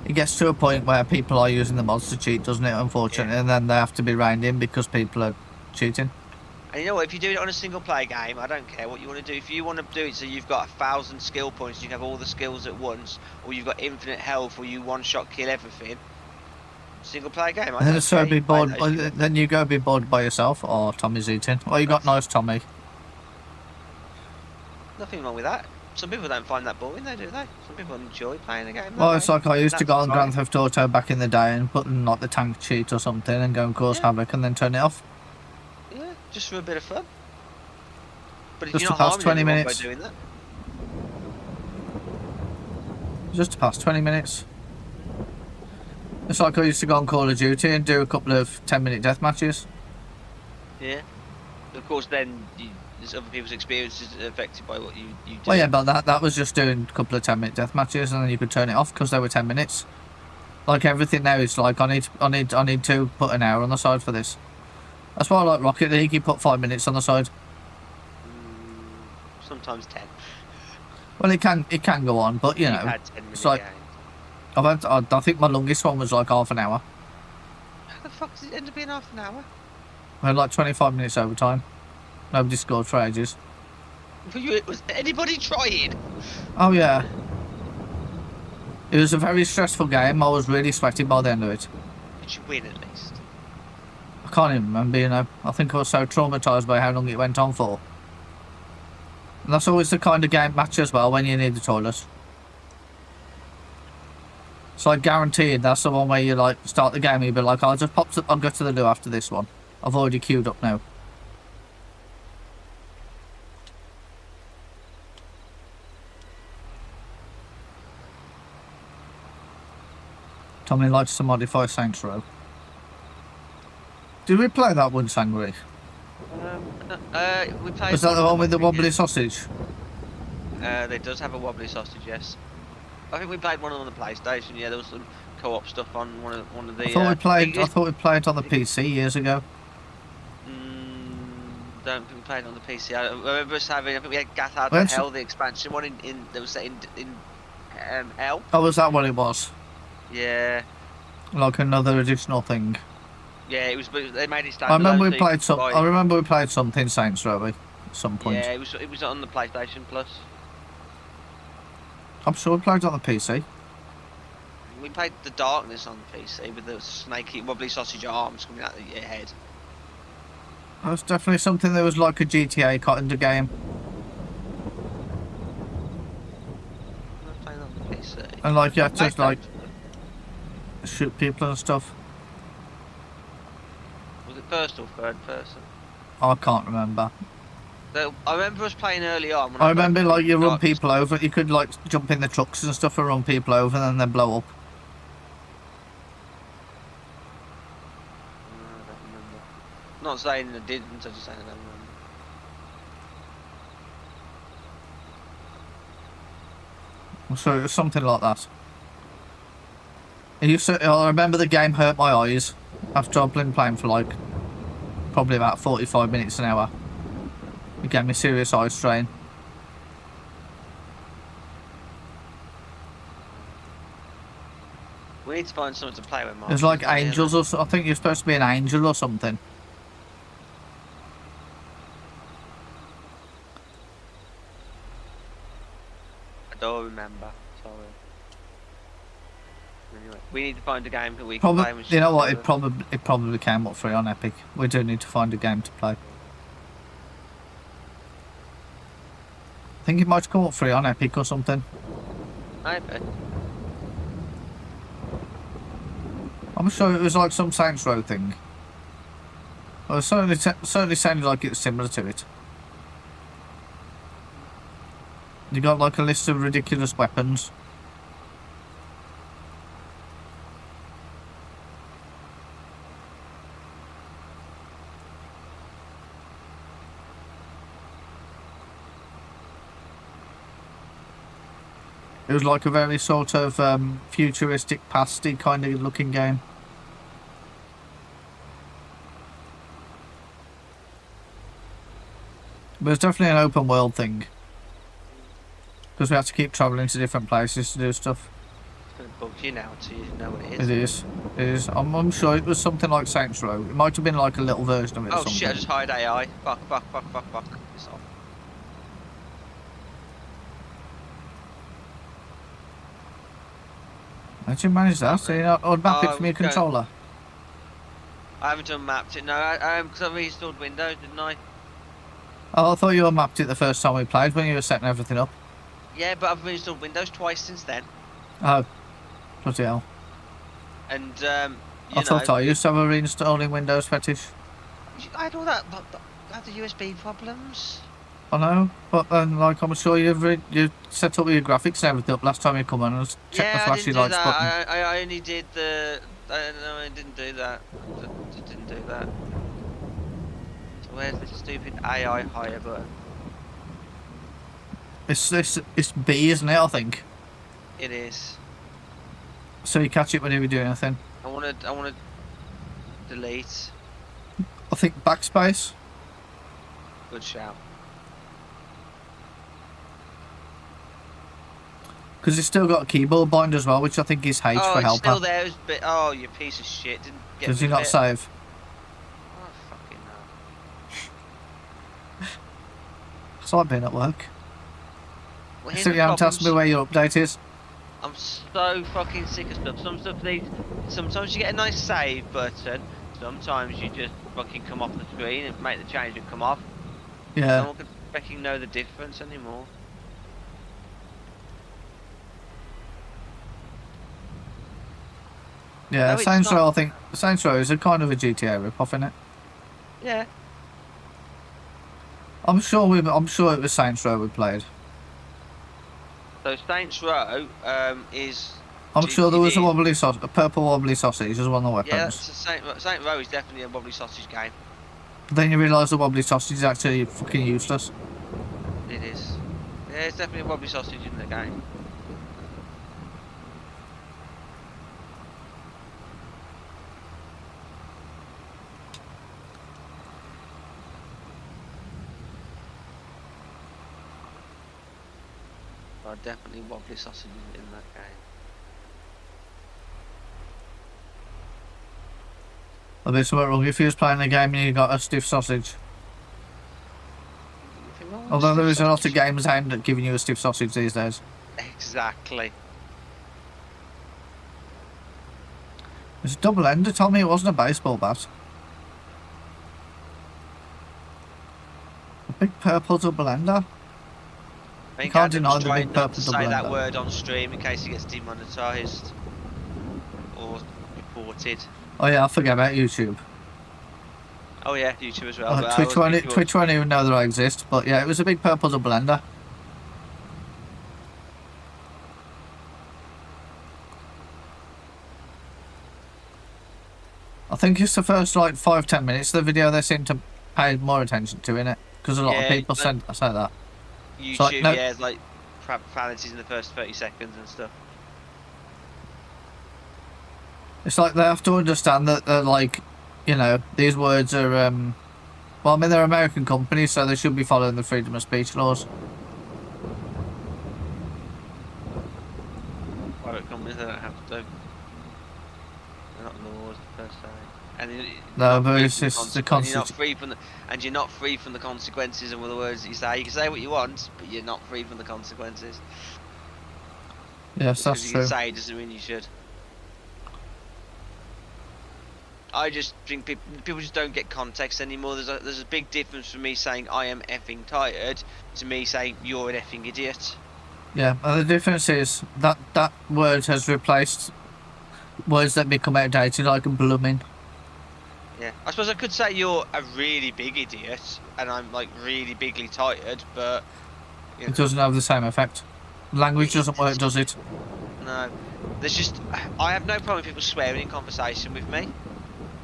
it gets to a point where people are using the mods to cheat, doesn't it? Unfortunately, Yeah. and then they have to be reined in because people are cheating. And you know what? If you do it on a single player game, I don't care what you want to do. If you want to do it so you've got 1,000 skill points, you can have all the skills at once, or you've got infinite health, or you one-shot kill everything. Single player game. I And then don't so care, be you play bored. those Then you go be bored by yourself. Oh, Tommy's eating. Well, you got nice Tommy. Nothing wrong with that. Some people don't find that boring, though, do they? Some people enjoy playing the game. Well, that it's way. like I used to That's go on fine. Grand Theft Auto back in the day and put in like the tank cheat or something and go and cause Yeah. havoc and then turn it off. Yeah, just for a bit of fun. But if Just you're to not pass harming 20 anyone minutes. by doing that, Just to pass 20 minutes. It's like I used to go on Call of Duty and do a couple of 10-minute death matches. yeah. Of course, then there's other people's experiences affected by what you do. Well, yeah, but that was just doing a couple of 10-minute death matches and then you could turn it off because they were 10 minutes. Like everything now is like I need to put an hour on the side for this. That's why I like Rocket League. You put 5 minutes on the side. Sometimes 10. Well, it can go on, but you You've know, had 10-minute it's like- games. I think my longest one was like half an hour. How the fuck does it end up being half an hour? We had like 25 minutes overtime. Nobody scored for ages. Was anybody trying? Oh yeah. It was a very stressful game. I was really sweating by the end of it. Did you win at least? I can't even remember, you know. I think I was so traumatised by how long it went on for. And that's always the kind of game match as well when you need the toilet. So I guaranteed that's the one where you like start the game and you'll be like, I'll go to the loo after this one. I've already queued up now. Tommy likes to modify Saints Row. Did we play that one, Sangri? We played. Was that the one with the I think wobbly sausage? They does have a wobbly sausage, yes. I think we played one on the PlayStation. Yeah, there was some co-op stuff on one of the. I thought we played on the PC years ago. Don't think we played on the PC. I remember us having. I think we had Gat Out Well, of Hell, the expansion one that was set in Hell. Oh, was that what it was? Yeah, Like another additional thing. yeah. It was. But they made it standalone. I remember we so you played could some. buy- I remember we played something Saints Row at some point. Yeah, it was on the PlayStation Plus. I'm sure we played on the PC. We played The Darkness on the PC with the snaky wobbly sausage arms coming out of your head. That was definitely something that was like a GTA kind of game. I was playing on the PC. And like you had to PlayStation. like shoot people and stuff. Was it first or third person? I can't remember. I remember us playing early on. When I remember played like you run Darkness. people over. You could like jump in the trucks and stuff and run people over and then they blow up. I don't remember. Not saying I didn't, I'm just saying I don't remember. So it was something like that. I remember the game hurt my eyes after I've been playing for like probably about 45 minutes an hour. It gave me serious eye strain. We need to find someone to play with, Mark. It was like angels or I think you're supposed to be an angel or something. I don't remember. Sorry. Anyway, we need to find a game that we can Probably, play. with you know what? together. It probably came up free on Epic. We do need to find a game to play. I think it might come up free on Epic or something. Maybe. I'm sure it was like some Saints Row thing. Well, it certainly sounded like it's similar to it. You got like a list of ridiculous weapons. It was like a very sort of futuristic, pasty kind of looking game. But it's definitely an open world thing. Because we have to keep travelling to different places to do stuff. It's going to bug you now until you know what it is. It is. It is. I'm sure it was something like Saints Row. It might have been like a little version of it. Oh or something. shit, I just hired AI. Fuck. Piss off. How did you manage that? So you not unmap it from your controller? I haven't unmapped it, no. Because I reinstalled Windows, didn't I? Oh, I thought you unmapped it the first time we played when you were setting everything up. Yeah, but I've reinstalled Windows twice since then. Oh, bloody hell. And, I thought I used to have a reinstalling Windows fetish. I had all that, but I had the USB problems. I know, but then, like, I'm sure you set up your graphics and everything up last time you come on and check the flashy lights button. I only did the... No, I didn't do that. I didn't do that. So where's this stupid AI hire button? It's B, isn't it, I think? It is. So you catch it whenever you do anything. I wanna delete. I think backspace. Good shout. Because it's still got a keyboard bind as well, which I think is H for it's helper. still there. But oh, you piece of shit! Didn't get. Does he not save? Oh fucking hell! It's like being at work. Well, here's So the you haven't asked me problems. where your update is? I'm so fucking sick of stuff. Some stuff needs. Sometimes you get a nice save button. Sometimes you just fucking come off the screen and make the change and come off. Yeah. No one can fucking know the difference anymore. Yeah, No, it's Saints not. Row, I think Saints Row is a kind of a GTA rip-off, isn't it? Yeah. I'm sure it was Saints Row we played. So Saints Row is. I'm sure there was a GTD. a purple wobbly sausage as one of the weapons. Yeah, that's a Saint Row is definitely a wobbly sausage game. But then you realise the wobbly sausage is actually fucking useless. It is. Yeah, it's definitely a wobbly sausage in the game. Are definitely wobbly sausages in that game. There'll be something wrong if you was playing a game and you got a stiff sausage. Nothing wrong with Although there is stiff a lot of sausage. games aimed at giving you a stiff sausage these days. Exactly. It's a double ender, Tommy, it wasn't a baseball bat. A big purple double ender. I think can't Adam's deny the trying big not purple to say double that ender. word on stream in case he gets demonetised or reported. Oh yeah, I forget about YouTube. Oh yeah, YouTube as well. but I Twitch was thinking Twitch won't even know that I exist, but yeah, it was a big purple double ender. I think it's the first like 5-10 minutes of the video they seem to pay more attention to, innit? Because a lot of Yeah, people say that. YouTube, like, no- yeah, it's like profanities in the first 30 seconds and stuff. It's like they have to understand that they're like, you know, these words are well, I mean they're American companies, so they should be following the freedom of speech laws. Private companies, they don't have to. They're not laws per se. And No, but it's just the you're not constitution. free from the, and you're not free from the consequences of all the words that you say. You can say what you want, but you're not free from the consequences. Yes, Just 'cause that's you true. can say doesn't mean you should. I just think people just don't get context anymore. There's a big difference from me saying I am effing tired to me saying you're an effing idiot. Yeah, and the difference is that that word has replaced words that become outdated, like blooming. Yeah, I suppose I could say you're a really big idiot, and I'm like really bigly tired, but you know, It doesn't have the same effect. Language doesn't work, does it? no. There's just I have no problem with people swearing in conversation with me.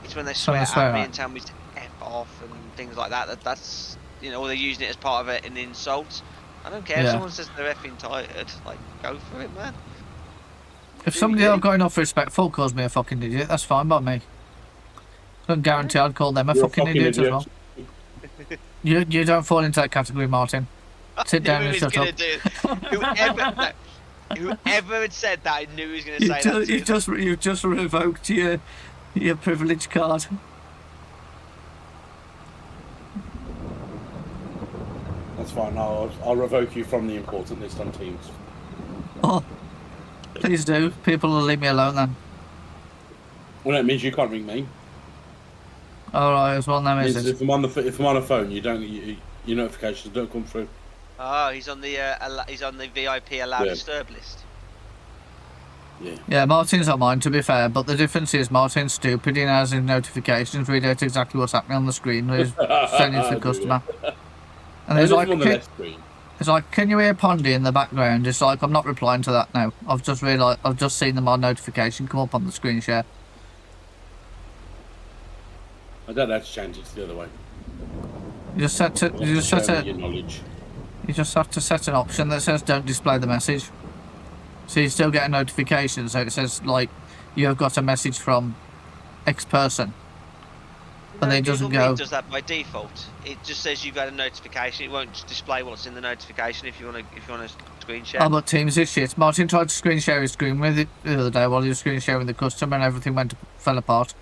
It's when they When swear they swear at me at- and tell me to F off and things like that. That's you know, or they're using it as part of an insult. I don't care if Yeah. someone says they're effing tired. Like, go for it, man. If Do somebody you? I've got enough respect for calls me a fucking idiot, that's fine by me. I can guarantee I'd call them a You're fucking idiot as well. You don't fall into that category, Martin. Sit down and shut up. Whoever had said that, I knew he was going to say that. You just revoked your privilege card. That's fine. I'll revoke you from the important list on Teams. Oh, please do. People will leave me alone then. Well, that means you can't ring me. All right, as well now It is means it? if I'm on a phone, your notifications don't come through. Oh, he's on the VIP allowed disturb list. Yeah. Yeah, Martin's on mine, to be fair, but the difference is Martin's stupid. He has his notifications, read out exactly what's happening on the screen. He's sending it to the customer. And he's like, on the left screen. it's like, can you hear Pondy in the background? It's like, I'm not replying to that now. I've just seen my notification come up on the screen share. I don't know how to change it to the other way. You just have to set an option that says don't display the message. So you still get a notification, so it says like you have got a message from X person. But then it doesn't Google go. Meet does that by default. It just says you've got a notification. It won't display what's in the notification if you want to screen share. Oh, but Teams is shit. Martin tried to screen share his screen with it the other day while he was screen sharing the customer, and everything fell apart.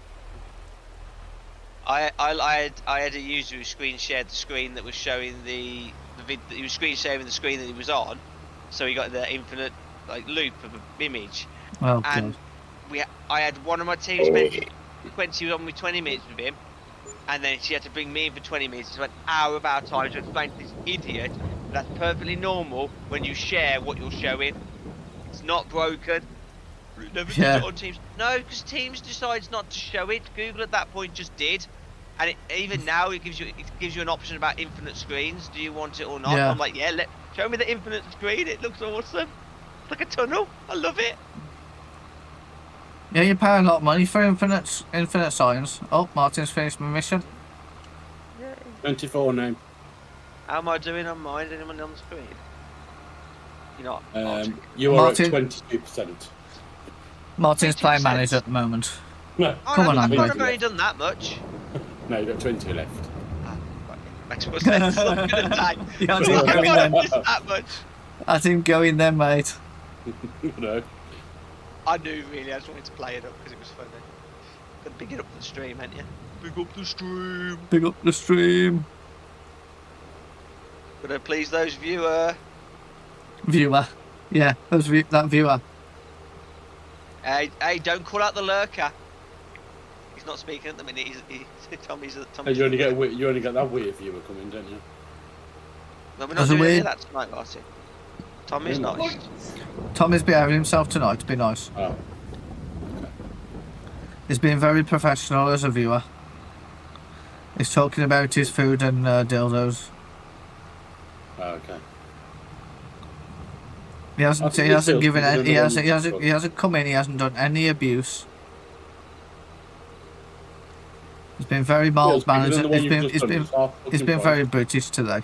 I had a user who screen shared the screen that was showing he was screen sharing the screen that he was on, so he got the infinite loop of an image. Oh, and God. I had one of my team spend 20 minutes with him, and then she had to bring me in for 20 minutes. So an hour of our time to explain to this idiot that's perfectly normal when you share what you're showing. It's not broken. Never did it on Teams. No, because Teams decides not to show it. Google at that point just did, and even now it gives you an option about infinite screens. Do you want it or not? Yeah. I'm like, yeah, show me the infinite screen. It looks awesome. It's like a tunnel. I love it. Yeah, you pay a lot of money for infinite signs. Oh, Martin's finished my mission. 24 now. How am I doing on mine? Anyone on the screen? You're not. You are Martin. at 22%. Martin's 20%. playing manager at the moment. No, Come on, I've Andrew. not only done that much. no, you've got 20 left. Makes more sense. I was gonna say. Yeah, I didn't go in then. Just that much. I didn't go in then, mate. No. I knew really. I just wanted to play it up because it was funny. Got to big it up the stream, ain't you? Big up the stream. Big up the stream. Gotta please those viewer. Viewer. Yeah, that viewer. Hey, don't call out the lurker. He's not speaking at the minute. Tommy's. Hey, you only get that weird viewer coming, don't you? No, we're not That's doing any weird. of that tonight, Martin. Tommy's Yeah. nice. Tommy's behaving himself tonight, to be nice. Oh. He's being very professional as a viewer. He's talking about his food and dildos. Oh, okay. He hasn't given any, he hasn't come in, he hasn't done any abuse. He's been very mild mannered. He's been very British today.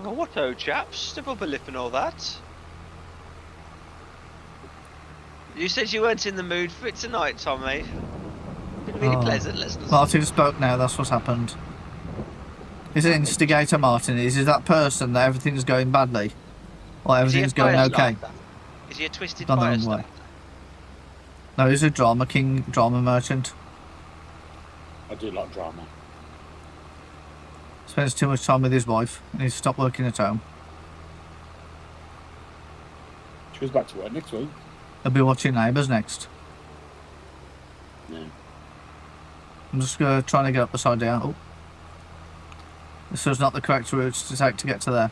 Oh, what old chaps? Step up a lip and all that. You said you weren't in the mood for it tonight, Tommy. Been really pleasant listeners. Martin spoke now, that's what's happened. He's an instigator, Martin is. He's that person that everything's going badly. Or everything's going okay. Is he a twisted Gone the fire wrong way. starter? No, he's a drama king, drama merchant. I do like drama. Spends too much time with his wife and he's stopped working at home. She goes back to work next week. He'll be watching Neighbours next. Yeah. I'm just trying to get up the side down. Oh. This was not the correct route to take to get to there.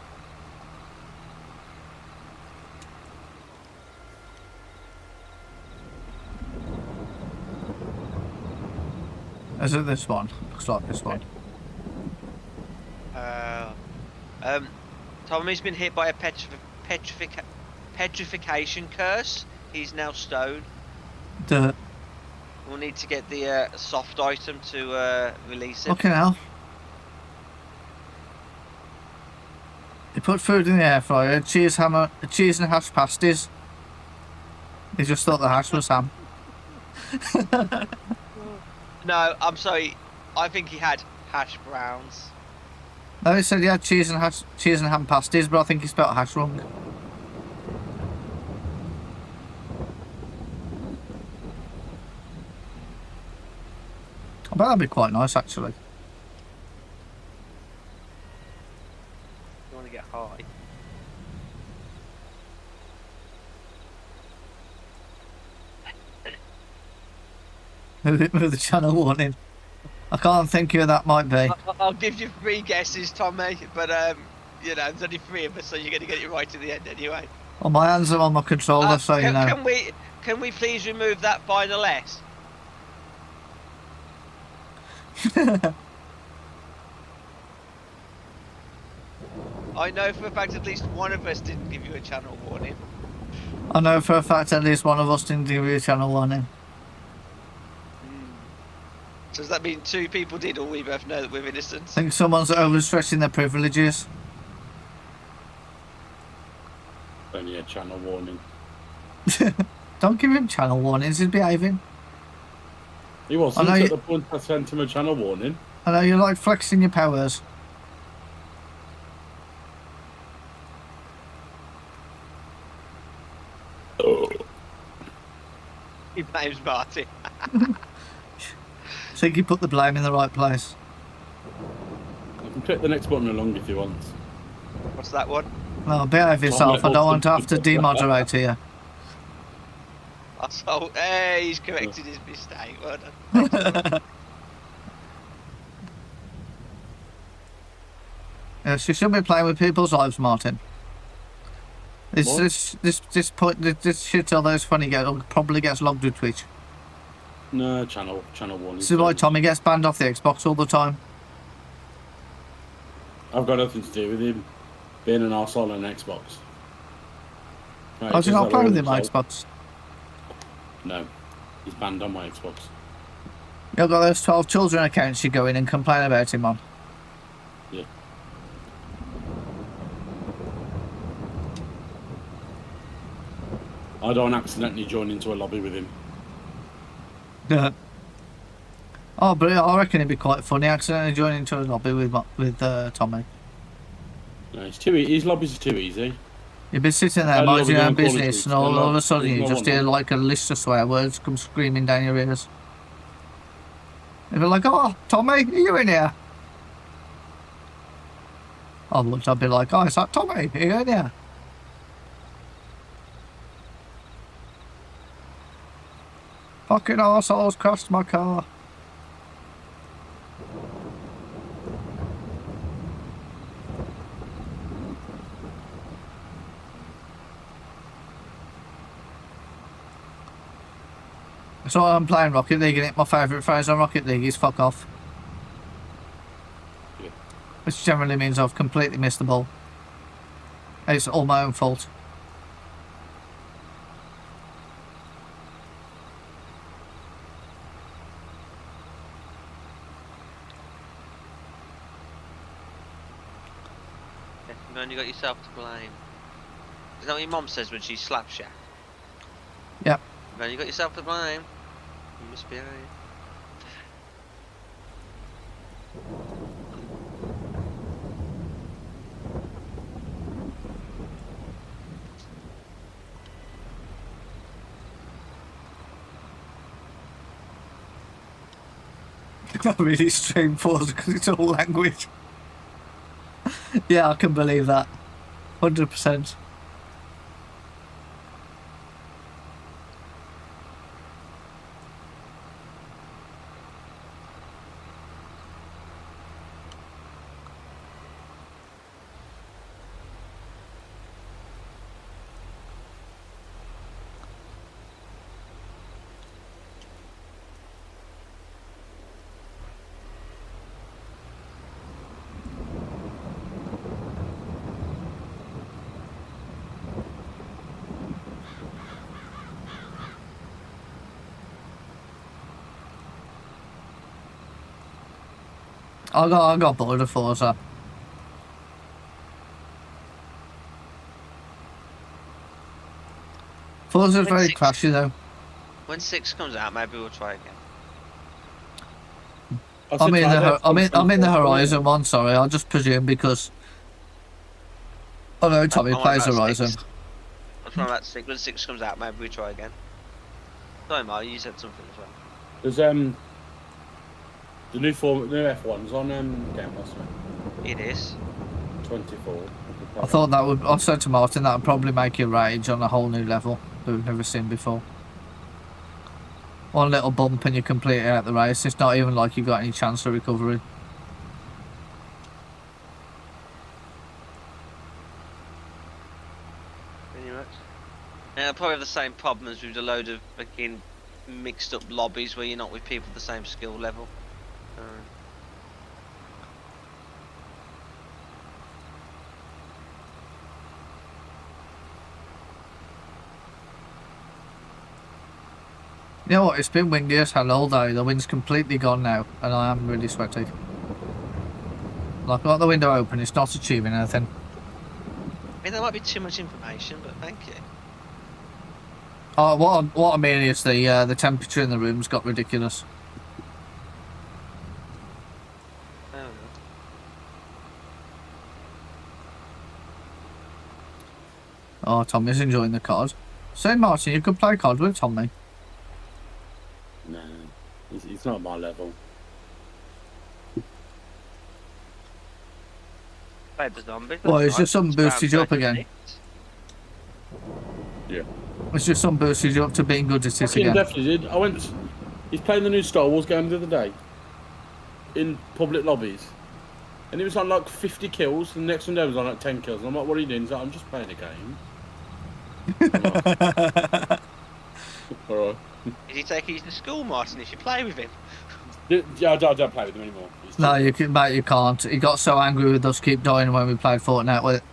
Is it this one? Looks like this one. Tommy's been hit by a petrification curse. He's now stone. Dirt. We'll need to get the soft item to release it. Fucking hell. He put food in the air fryer, cheese and hash pasties. He just thought the hash was ham. No, I'm sorry. I think he had hash browns. No, he said he had cheese and ham pasties, but I think he spelled hash wrong. I bet that'd be quite nice, actually. You want to get high? Move the channel warning. I can't think who that might be. I'll give you 3 guesses, Tommy, but you know, there's only 3 of us, so you're going to get it right at the end anyway. Well, my hands are on my controller, so you know. Can we please remove that final S? I know for a fact at least one of us didn't give you a channel warning. I know for a fact at least one of us didn't give you a channel warning. So does that mean 2 people did, or we both know that we're innocent? I think someone's overstretching their privileges. Only a channel warning. Don't give him channel warnings, he's behaving. He wasn't at the point I sent him a channel warning. I know, you're like flexing your powers. He blames Marty. I think you put the blame in the right place. You can click the next button along if you want. What's that one? No, behave yourself. I don't want to have to demoderate here. Oh, hey, he's corrected his mistake. Well done. Yes, you shouldn't be playing with people's lives, Martin. This shit, although it's funny, probably gets logged with Twitch. No, channel warning. This is why Tommy gets banned off the Xbox all the time. I've got nothing to do with him being an arsehole on an Xbox. Right, I was not playing with him on Xbox. No, he's banned on my Xbox. You've got those 12 children accounts you go in and complain about him on. Yeah. I don't accidentally join into a lobby with him. Yeah. Oh, but I reckon it'd be quite funny accidentally joining into a lobby with Tommy. No, his lobbies are too easy. You'd be sitting there minding your own business, and all of a sudden you just hear one. like a list of swear words come screaming down your ears. You'd be like, "Oh, Tommy, are you in here?" I'd be like, "Oh, is that Tommy? Are you in here?" Fucking arseholes crashed my car. So I'm playing Rocket League, and my favourite phrase on Rocket League is "fuck off," Yeah. which generally means I've completely missed the ball. It's all my own fault. You've only got yourself to blame. Is that what your mom says when she slaps you? Yep. You've only got yourself to blame. You must be right. Not really straightforward because it's all language. Yeah, I can believe that. 100%. I got bored of Forza. thought it was very Six. crashy though. When 6 comes out, maybe we'll try again. I'm in the Horizon one. Sorry, I'll just presume because I know Tommy plays Horizon. I'm talking about 6. When 6 comes out, maybe we try again. Sorry, Mark, you said something as well. There's the new F1's on Game Pass. It is. 24. I thought that would. I said to Martin that would probably make you rage on a whole new level that we've never seen before. One little bump and you're completely out the race. It's not even like you've got any chance of recovery. Pretty much. Yeah, probably have the same problems with a load of fucking mixed up lobbies where you're not with people the same skill level. You know what? It's been windy as hell all day. The wind's completely gone now, and I am really sweaty. Like, I've got the window open. It's not achieving anything. I mean, that might be too much information, but thank you. Oh, what I mean is the temperature in the room's got ridiculous. Oh, no. Oh, Tommy's enjoying the cod. Say, Martin, you could play cod with Tommy. No, he's not my level. Played the zombies. Well, that's it's just something It's boosted you up round again. 36. Yeah. It's just something boosted you up to being good at it Fucking again. definitely did. He's playing the new Star Wars game the other day. In public lobbies. And it was on like 50 kills, and the next one there was on like 10 kills. And I'm like, what are you doing? He's like, I'm just playing a game. Alright. Is he taking you to school, Martin, if you play with him? Yeah, I don't play with him anymore. No, mate, you can't. He got so angry with us keep dying when we played Fortnite with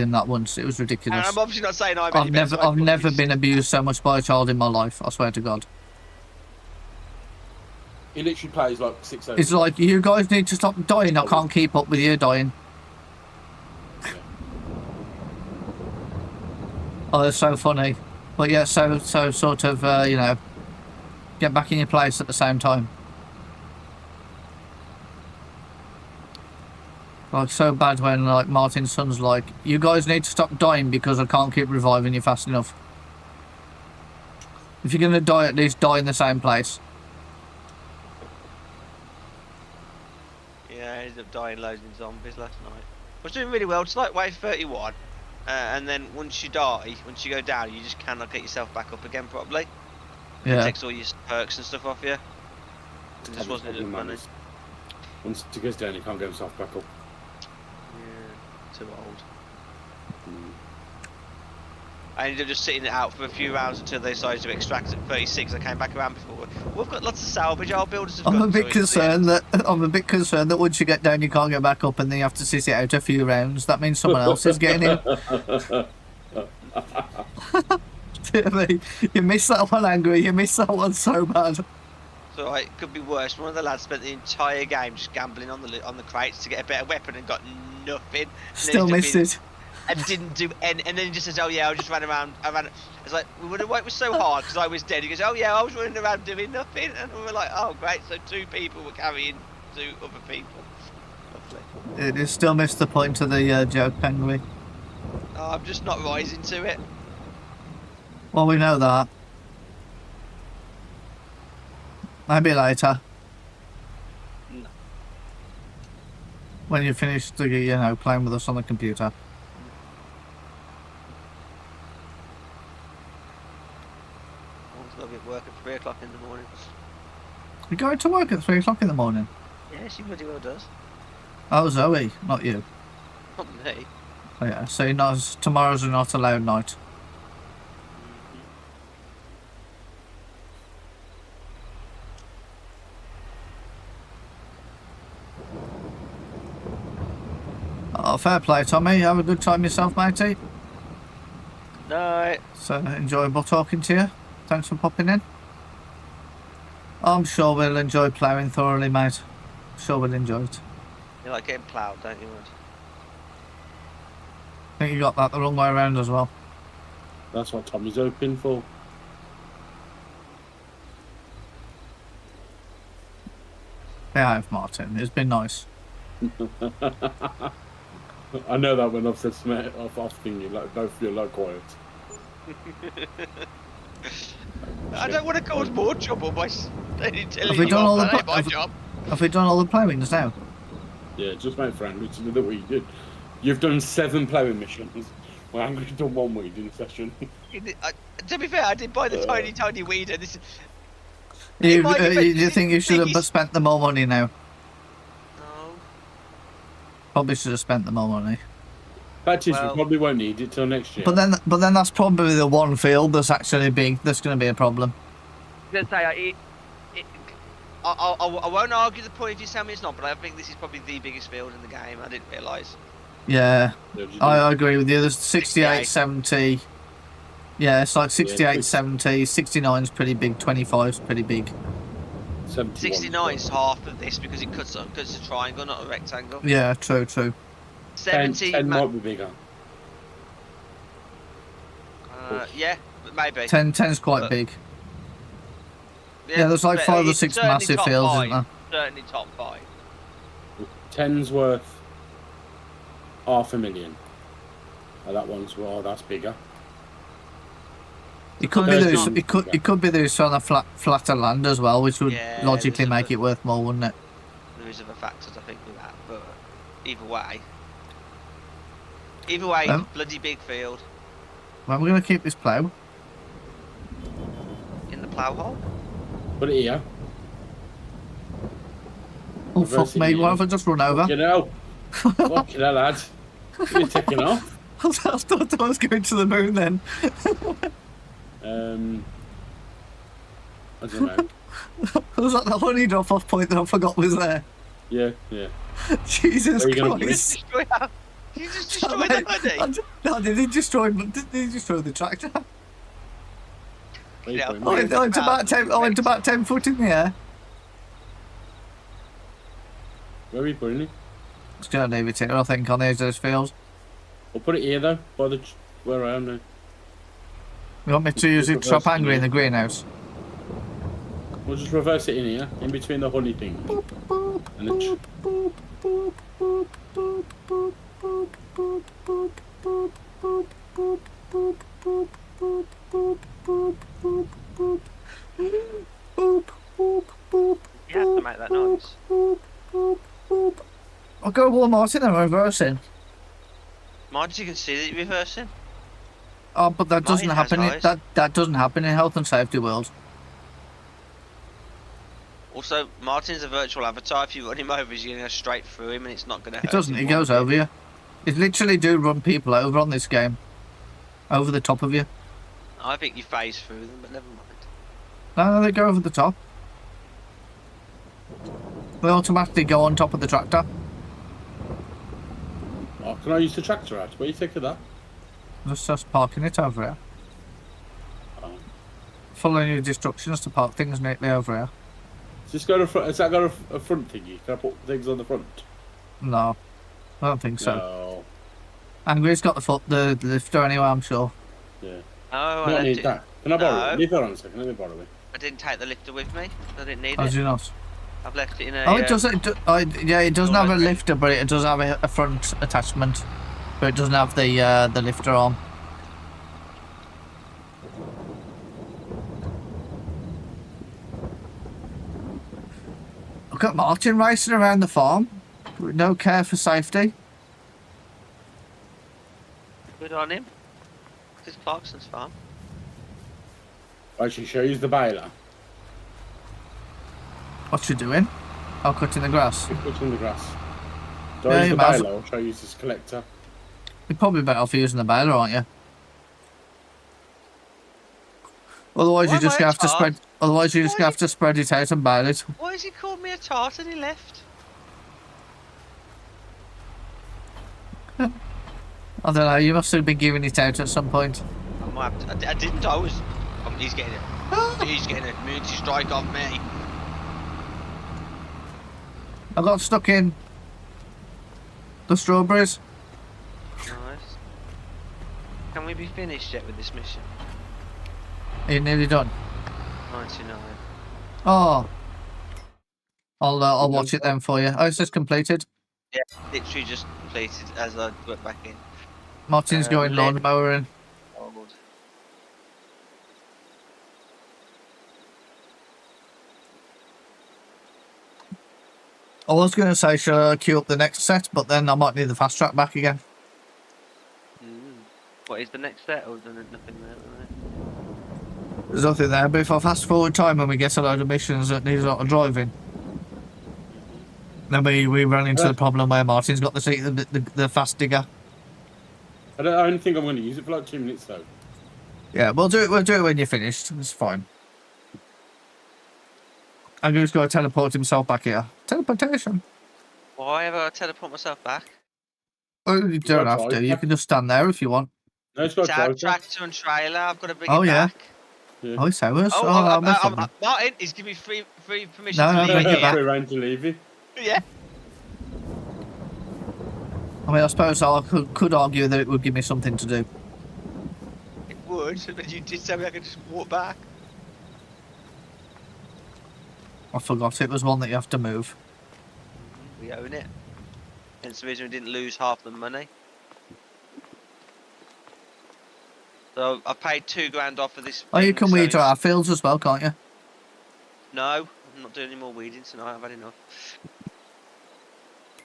him that once. It was ridiculous. And I'm obviously not saying I've never been abused so much by a child in my life. I swear to God. He literally plays like 6 hours. It's like, you guys need to stop dying. I can't keep up with you dying. Oh, it's so funny. But yeah, so sort of, you know, get back in your place at the same time. Like, so bad when, like, Martin's son's like, you guys need to stop dying because I can't keep reviving you fast enough. If you're going to die, at least die in the same place. Yeah, I ended up dying loads in zombies last night. I was doing really well, just like wave 31. And then once you die, once you go down, you just cannot get yourself back up again properly. Yeah. It takes all your perks and stuff off you. It just wasn't enough money. Once he goes down, he can't get himself back up. Yeah, too old. I ended up just sitting it out for a few rounds until they decided to extract at 36. I came back around before. We've got lots of salvage. Our builders have I'm got a bit concerned that once you get down, you can't get back up, and then you have to sit it out a few rounds. That means someone else is getting in. Dear me, you missed that one, Angry. You missed that one so bad. So it could be worse. One of the lads spent the entire game just gambling on the crates to get a better weapon and got nothing. Still missed it. And didn't do any, and then he just says, "Oh yeah, I just ran around. It's like it was so hard because I was dead." He goes, "Oh yeah, I was running around doing nothing," and we were like, "Oh great!" So 2 people were carrying 2 other people. Lovely. It still missed the point of the joke, Angry. Oh, I'm just not rising to it. Well, we know that. Maybe later. No. When you finish, you know, playing with us on the computer. I'll be at work at 3 o'clock in the morning. You're going to work at 3 o'clock in the morning? Yeah, she bloody well does. Oh, Zoe, not you. Not me. Oh, yeah, so tomorrow's a not allowed night. Oh, fair play, Tommy. Have a good time yourself, matey. Night. So enjoyable talking to you. Thanks for popping in. I'm sure we'll enjoy ploughing thoroughly, mate. Sure we'll enjoy it. You like getting ploughed, don't you, Mud? I think you got that the wrong way around as well. That's what Tommy's hoping for. Yeah, I have, Martin. It's been nice. I know that when I've said something off thinking, like, both of you are like quiet. I don't want to cause more trouble by telling Have we you done all off. the That ain't my job. Have we done all the plowings now? Yeah, just make friend, which is the week you did. You've done 7 ploughing missions. Well, I'm going to do 1 weed in a session. To be fair, I did buy the tiny weeder. This. You, In my defense, you this think you is should have biggest- spent the more money now? No. Probably should have spent the more money. Fact is, Well- we probably won't need it till next year. But then that's probably the one field that's actually big. That's going to be a problem. I was gonna say, I won't argue the point if you tell me it's not, but I think this is probably the biggest field in the game. I didn't realise. Yeah, Yeah, what do you I think? agree with you. There's 68, 68. 70. Yeah, it's like 68, quick. 70. 69 is pretty big. 25 is pretty big. 71. 69 is half of this because it cuts a triangle, not a rectangle. Yeah, true. 10, 70, 10 might be bigger. yeah, but maybe. 10's quite But- big. Yeah, there's like but 5 or it's 6 certainly massive top fields, five, isn't there? Certainly top 5. 10's worth 500,000. Oh, that one's, well, that's bigger. It could be There's those. none. It could be those on a flatter land as well, which would Yeah, logically there's make it worth more, wouldn't it? There is other factors, I think, with that, but either way, bloody big field Well, we're going to keep this plough. in the plough hole. Put it here. Oh Reversing fuck me! it. What if I just run over? You know. Fucking hell, lad. You're taking off. I thought I was going to the moon then. I don't know. Was that the honey drop-off point that I forgot was there? Yeah. Jesus Where are you gonna Christ! Destroy how? You just destroyed the honey. No, did he destroy the tractor? Where you Yeah, going? Oh, I went about 10 foot in the air. Where are we putting it? Just gonna leave it here, I think, on the edge of those fields. We'll put it here though, by the where I am now. You want me to use it to trap angry in the greenhouse? We'll just reverse it in here, in between the honey thing. And the You have to make that noise. I'll go Wal Martin and reversing. Mind you can see that you're reversing. Oh, but that doesn't Mine has happen. eyes. That doesn't happen in health and safety world. Also, Martin's a virtual avatar. If you run him over, you're going to go straight through him and it's not going to hurt It doesn't. him It goes one over you. It literally do run people over on this game. Over the top of you. bit. I think you phase through them, but never mind. No, they go over the top. They automatically go on top of the tractor. Oh, can I use the tractor out? What do you think of that? Just parking it over here. Oh. Following your instructions to park things neatly over here. Just got a front. Has that got a front thingy? Can I put things on the front? No, I don't think so. No. Angry's got the lifter anyway, I'm sure. Yeah. Oh, I Not left need it. that. Can I borrow No. it? Leave that on a second. Let me borrow it. I didn't take the lifter with me. I didn't need How it. do you not? I've left it in a. Oh, it does. Yeah, it doesn't have a Alright. lifter, but it does have a front attachment. But it doesn't have the lifter on. Look at Martin racing around the farm with no care for safety. Good on him. This is Clarkson's farm. I should show you the baler. What's you doing? Oh, cutting the grass. You're cutting the grass. Do Yeah, I use you the might as baler or should I use this collector? You're probably better off using the baler, aren't you? Otherwise, Why you're just am I gonna a have to tart? spread. Otherwise, you're just Why gonna have to spread it out and bale it. Why has he called me a tart and he left? I don't know. You must have been giving it out at some point. I might have to, I didn't. I was. He's getting it. He's getting a immunity strike off me. I got stuck in the strawberries. Nice. Can we be finished yet with this mission? Are you nearly done? 99. Oh. I'll watch it then for you. Oh, it's just completed. Yeah, literally just completed as I went back in. Martin's going Lit. lawnmower in. Old. I was going to say, should I queue up the next set, but then I might need the fast track back again. What is the next set? Or is there nothing there? There's nothing there, but if I fast forward time and we get a load of missions that need a lot of driving, then we run into the problem where Martin's got the fast digger. I only think I'm going to use it for like 2 minutes though. Yeah, we'll do it when you're finished. It's fine. I'm just going to teleport himself back here. Teleportation. Why have I teleport myself back? Well, you don't have to. You can just stand there if you want. No, it's got Tractor and trailer. I've got to bring it back. Yeah. Oh, it's ours. Martin, he's giving me free permission No, to leave bring it here. back. Free reign to leave you. Yeah. I mean, I suppose I could argue that it would give me something to do. It would, but you did tell me I could just walk back. I forgot it was one that you have to move. We own it. Hence the reason we didn't lose half the money. So I've paid $2,000 off for this. Oh, you thing, can so weed our fields as well, can't you? No, I'm not doing any more weeding tonight. I've had enough.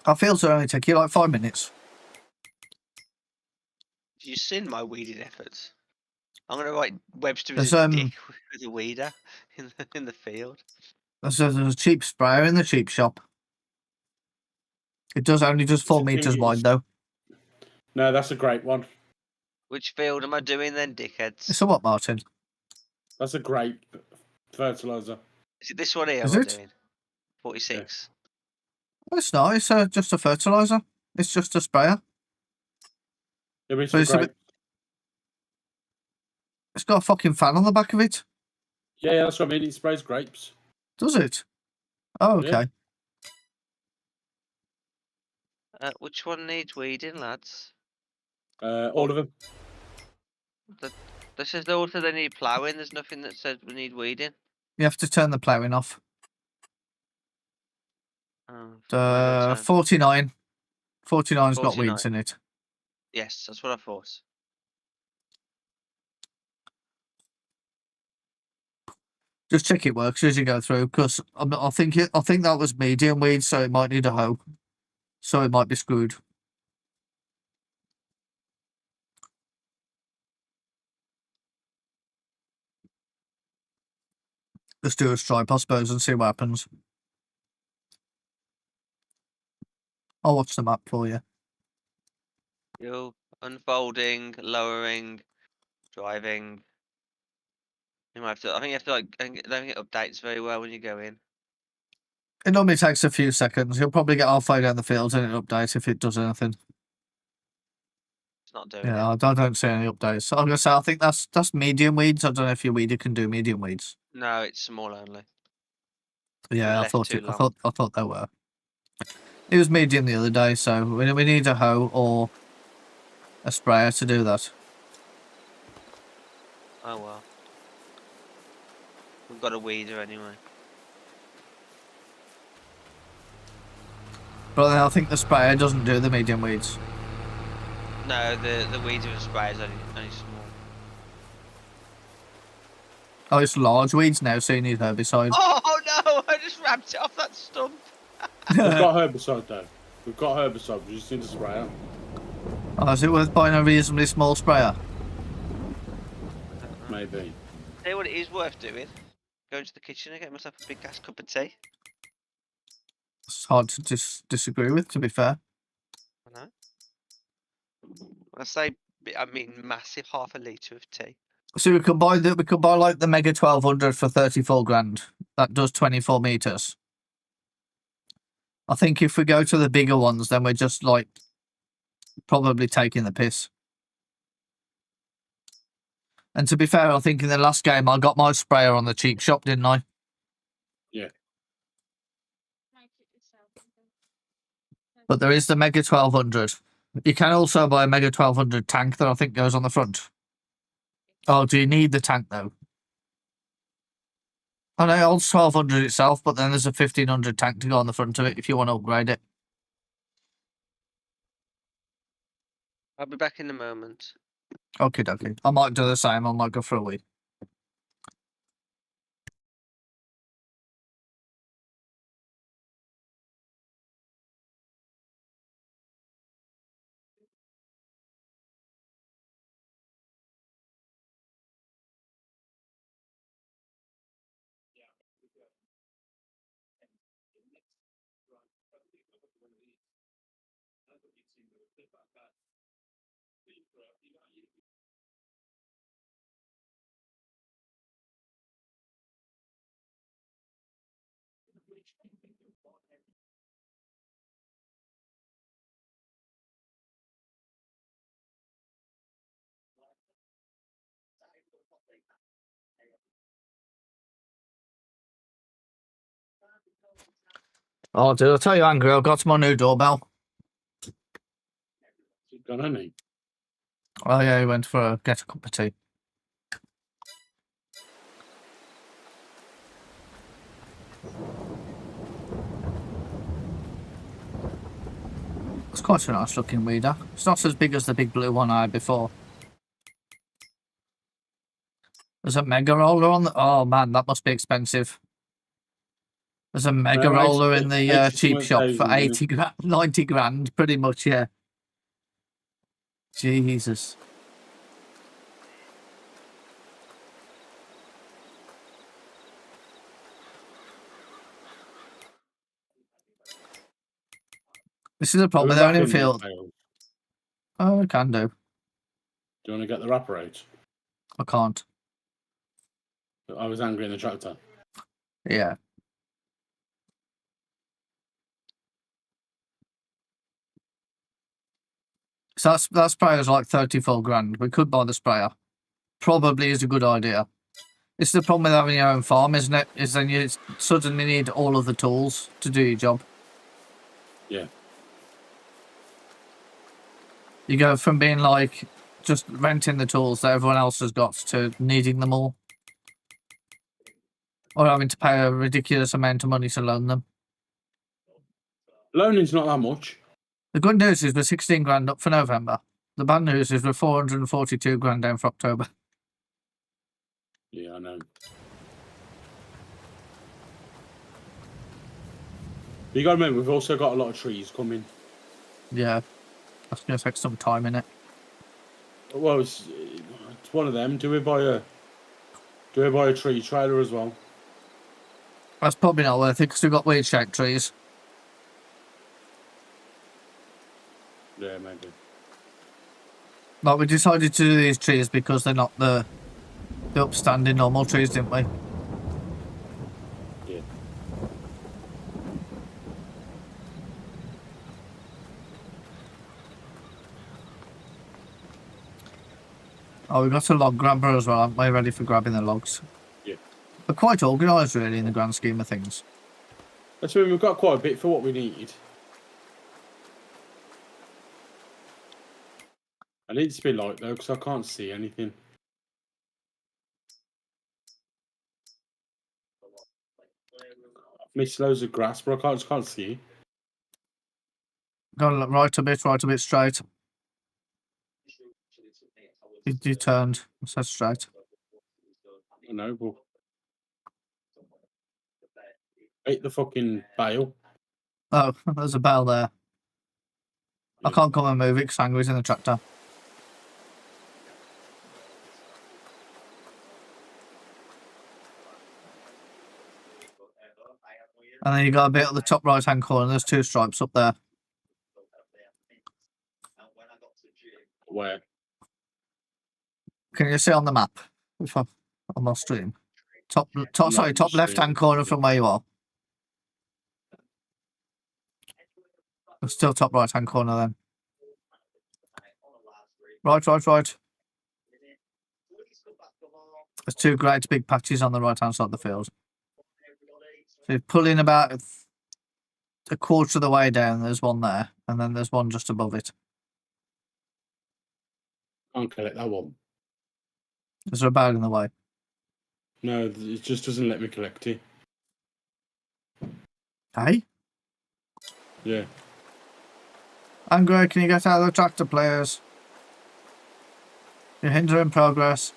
Our fields will only take you like 5 minutes. Have you seen my weeding efforts? I'm gonna write Webster There's, as a dick with a weeder in the field. There's a cheap sprayer in the cheap shop. It only does 4 meters wide though. No, that's a great one. Which field am I doing then, dickheads? It's a what, Martin? That's a great fertilizer. Is it this one here? Is I'm it? doing 46. Well, it's not. It's just a fertilizer. It's just a sprayer. Yeah, but it's But it's a great. It's got a fucking fan on the back of it. Yeah, that's what I mean. It sprays grapes. Does it? Oh, okay. Yeah. Which one needs weeding, lads? All of them. This says also they need ploughing. There's nothing that says we need weeding. You have to turn the ploughing off. Oh, 49. 49's got 49. weeds in it. yes, that's what I thought. Just check it works as you go through, because I think that was medium weeds, so it might need a hoe. So it might be screwed. Just do a stripe, I suppose, and see what happens. I'll watch the map for you. You unfolding, lowering, driving. You might have to. I think you have to like. I don't think it updates very well when you go in. It normally takes a few seconds. You'll probably get halfway down the field and it updates if it does anything. It's not doing Yeah, it. I don't see any updates. So I'm gonna say I think that's medium weeds. I don't know if your weeder can do medium weeds. No, it's small only. Yeah, I left thought too it. long. I thought they were. It was medium the other day, so we need a hoe or a sprayer to do that. Oh well. We've got a weeder anyway. But then I think the sprayer doesn't do the medium weeds. No, the weeder and spray is only small. Oh, it's large weeds now, so you need herbicide. Oh no! I just wrapped it off that stump. We've got herbicide though. We've got herbicide. We just need to spray it. Oh, is it worth buying a reasonably small sprayer? Maybe. Tell you what, it is worth doing. Go into the kitchen and get myself a big ass cup of tea. It's hard to disagree with, to be fair. I know. When I say, I mean massive 1/2 litre of tea. So we could buy like the Mega 1200 for 34 grand. That does 24 meters. I think if we go to the bigger ones, then we're just like probably taking the piss. And to be fair, I think in the last game I got my sprayer on the cheap shop, didn't I? Yeah. But there is the Mega 1200. You can also buy a Mega 1200 tank that I think goes on the front. Oh, do you need the tank though? Oh no, it holds 1200 itself, but then there's a 1500 tank to go on the front of it if you want to upgrade it. I'll be back in a moment. Okay. I might do the same. I might go for a wee. Oh, did I tell you, Angry? I've got my new doorbell. Gone, hasn't he? Oh yeah, he went for get a cup of tea. It's quite a nice looking weeder. It's not as big as the big blue one I had before. There's a mega roller on the... Oh man, that must be expensive. There's a mega roller in the cheap shop for 80 grand, 90 grand, pretty much, yeah. Jesus. This is a problem with owning field. Oh, I can do. Do you want to get the wrapper out? I can't. I was angry in the tractor. Yeah. So that sprayer's like 34 grand. We could buy the sprayer. Probably is a good idea. It's the problem with having your own farm, isn't it? Is then you suddenly need all of the tools to do your job. Yeah. You go from being like just renting the tools that everyone else has got to needing them all. Or having to pay a ridiculous amount of money to loan them. Loaning's not that much. The good news is we're 16 grand up for November. The bad news is we're 442 grand down for October. Yeah, I know. But you got to remember, we've also got a lot of trees coming. Yeah. That's going to take some time, innit? Well, it's one of them. Do we buy a tree trailer as well? That's probably not worth it because we've got weird shaped trees. Yeah, maybe. Like, we decided to do these trees because they're not the upstanding normal trees, didn't we? Yeah. Oh, we've got a log grabber as well, aren't we? Ready for grabbing the logs. Yeah. We're quite organised, really, in the grand scheme of things. That's when we've got quite a bit for what we need. I need it to be light though, because I can't see anything. I've missed loads of grass, but I just can't see. Go right a bit straight. You turned. So straight. I know, but hate the fucking bale. Oh, there's a bell there. I can't come and move it because Angry's in the tractor. And then you got a bit at the top right hand corner, there's two stripes up there. Where? Can you see on the map? If I'm on my stream. Top left hand corner from where you are. It's still top right hand corner then. Right. There's two great big patches on the right hand side of the field. So you pull in about a quarter of the way down, there's one there, and then there's one just above it. Can't collect that one. Is there a bag in the way? No, it just doesn't let me collect it. Hey? Yeah. Angry, can you get out of the tractor, please? You're hindering progress.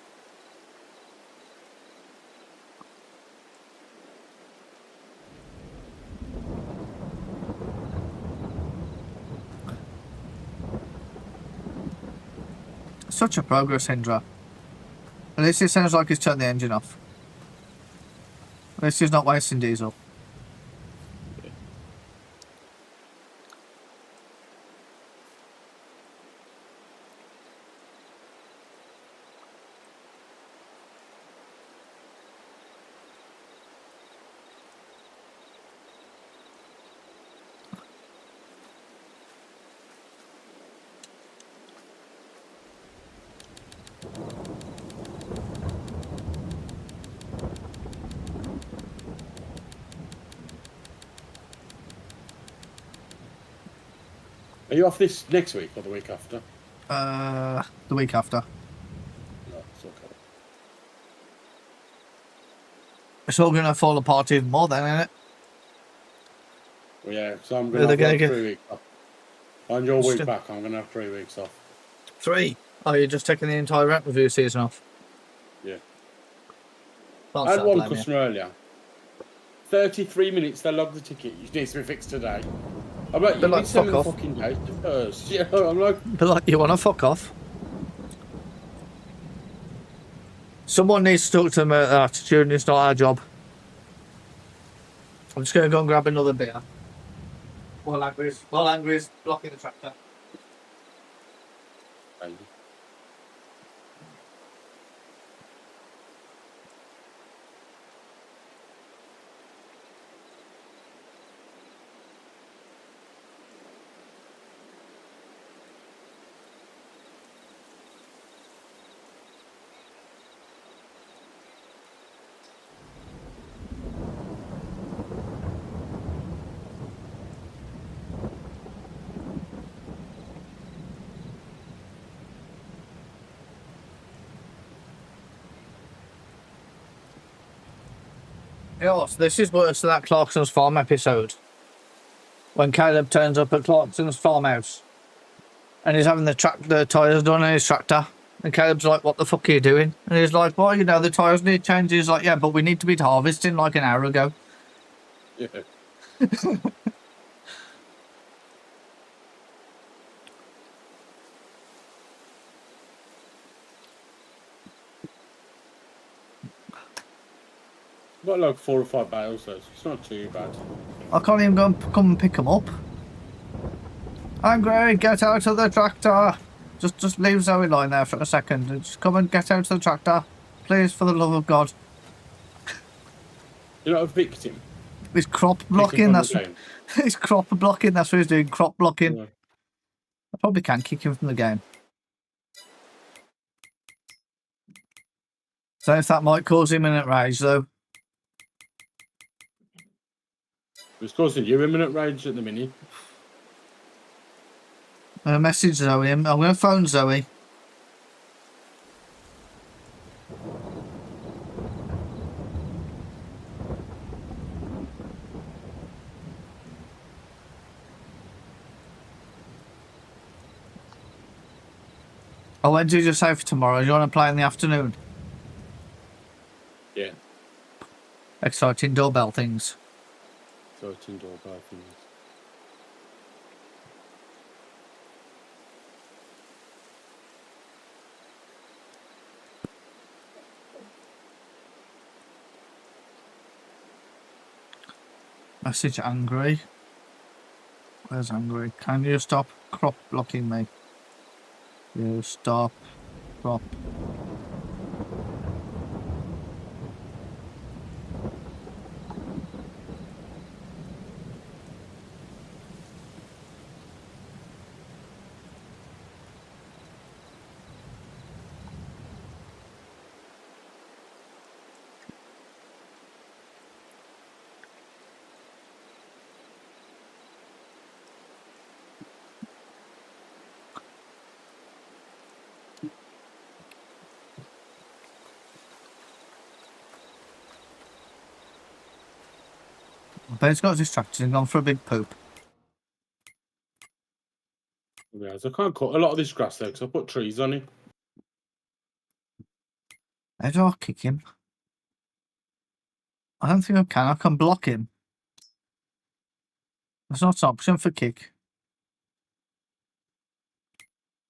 Such a progress hinderer. At least it sounds like he's turned the engine off. At least he's not wasting diesel. Are you off this next week or the week after? The week after. No, it's okay. It's all going to fall apart even more then, isn't it? Well, yeah, so I'm Are going they to gonna have get- 3 weeks off. On your week Still- back, I'm going to have 3 weeks off. 3. Oh, you're just taking the entire rent review season off? Yeah. Can't I had say one blame you. customer earlier. 33 minutes, they logged the ticket. It needs to be fixed today. I'm like, you They're need like, to send me fuck the off. fucking date first. Yeah, I'm like, But like, you want to fuck off? Someone needs to talk to them about their attitude, and it's not our job. I'm just going to go and grab another beer. While Angry's blocking the tractor. Yeah, so this is worse than that Clarkson's Farm episode. When Caleb turns up at Clarkson's farmhouse and he's having the tyres done on his tractor. And Caleb's like, what the fuck are you doing? And he's like, well, you know, the tyres need changing. He's like, yeah, but we need to be harvesting like an hour ago. yeah. Got like 4 or 5 bales though, so it's not too bad. I can't even go and come and pick them up. Angry, get out of the tractor. Just leave Zoe lying there for a second. And just come and get out of the tractor. Please, for the love of God. You're not a victim. He's crop blocking, that's what, he's crop blocking, that's what he's doing, crop blocking. Yeah. I probably can kick him from the game. So if that might cause imminent rage though. It's causing you imminent rage at the minute. I'm going to message Zoe. I'm going to phone Zoe. Oh, when did you say for tomorrow? You want to play in the afternoon? Yeah. Exciting doorbell things. So it's indoor bad things. Message Angry. Where's Angry? Can you stop crop blocking me? You stop crop. bet he's got distracted and gone for a big poop. Yeah, so I can't cut a lot of this grass though, because I put trees on it. How do I kick him? I don't think I can. I can block him. There's not an option for kick.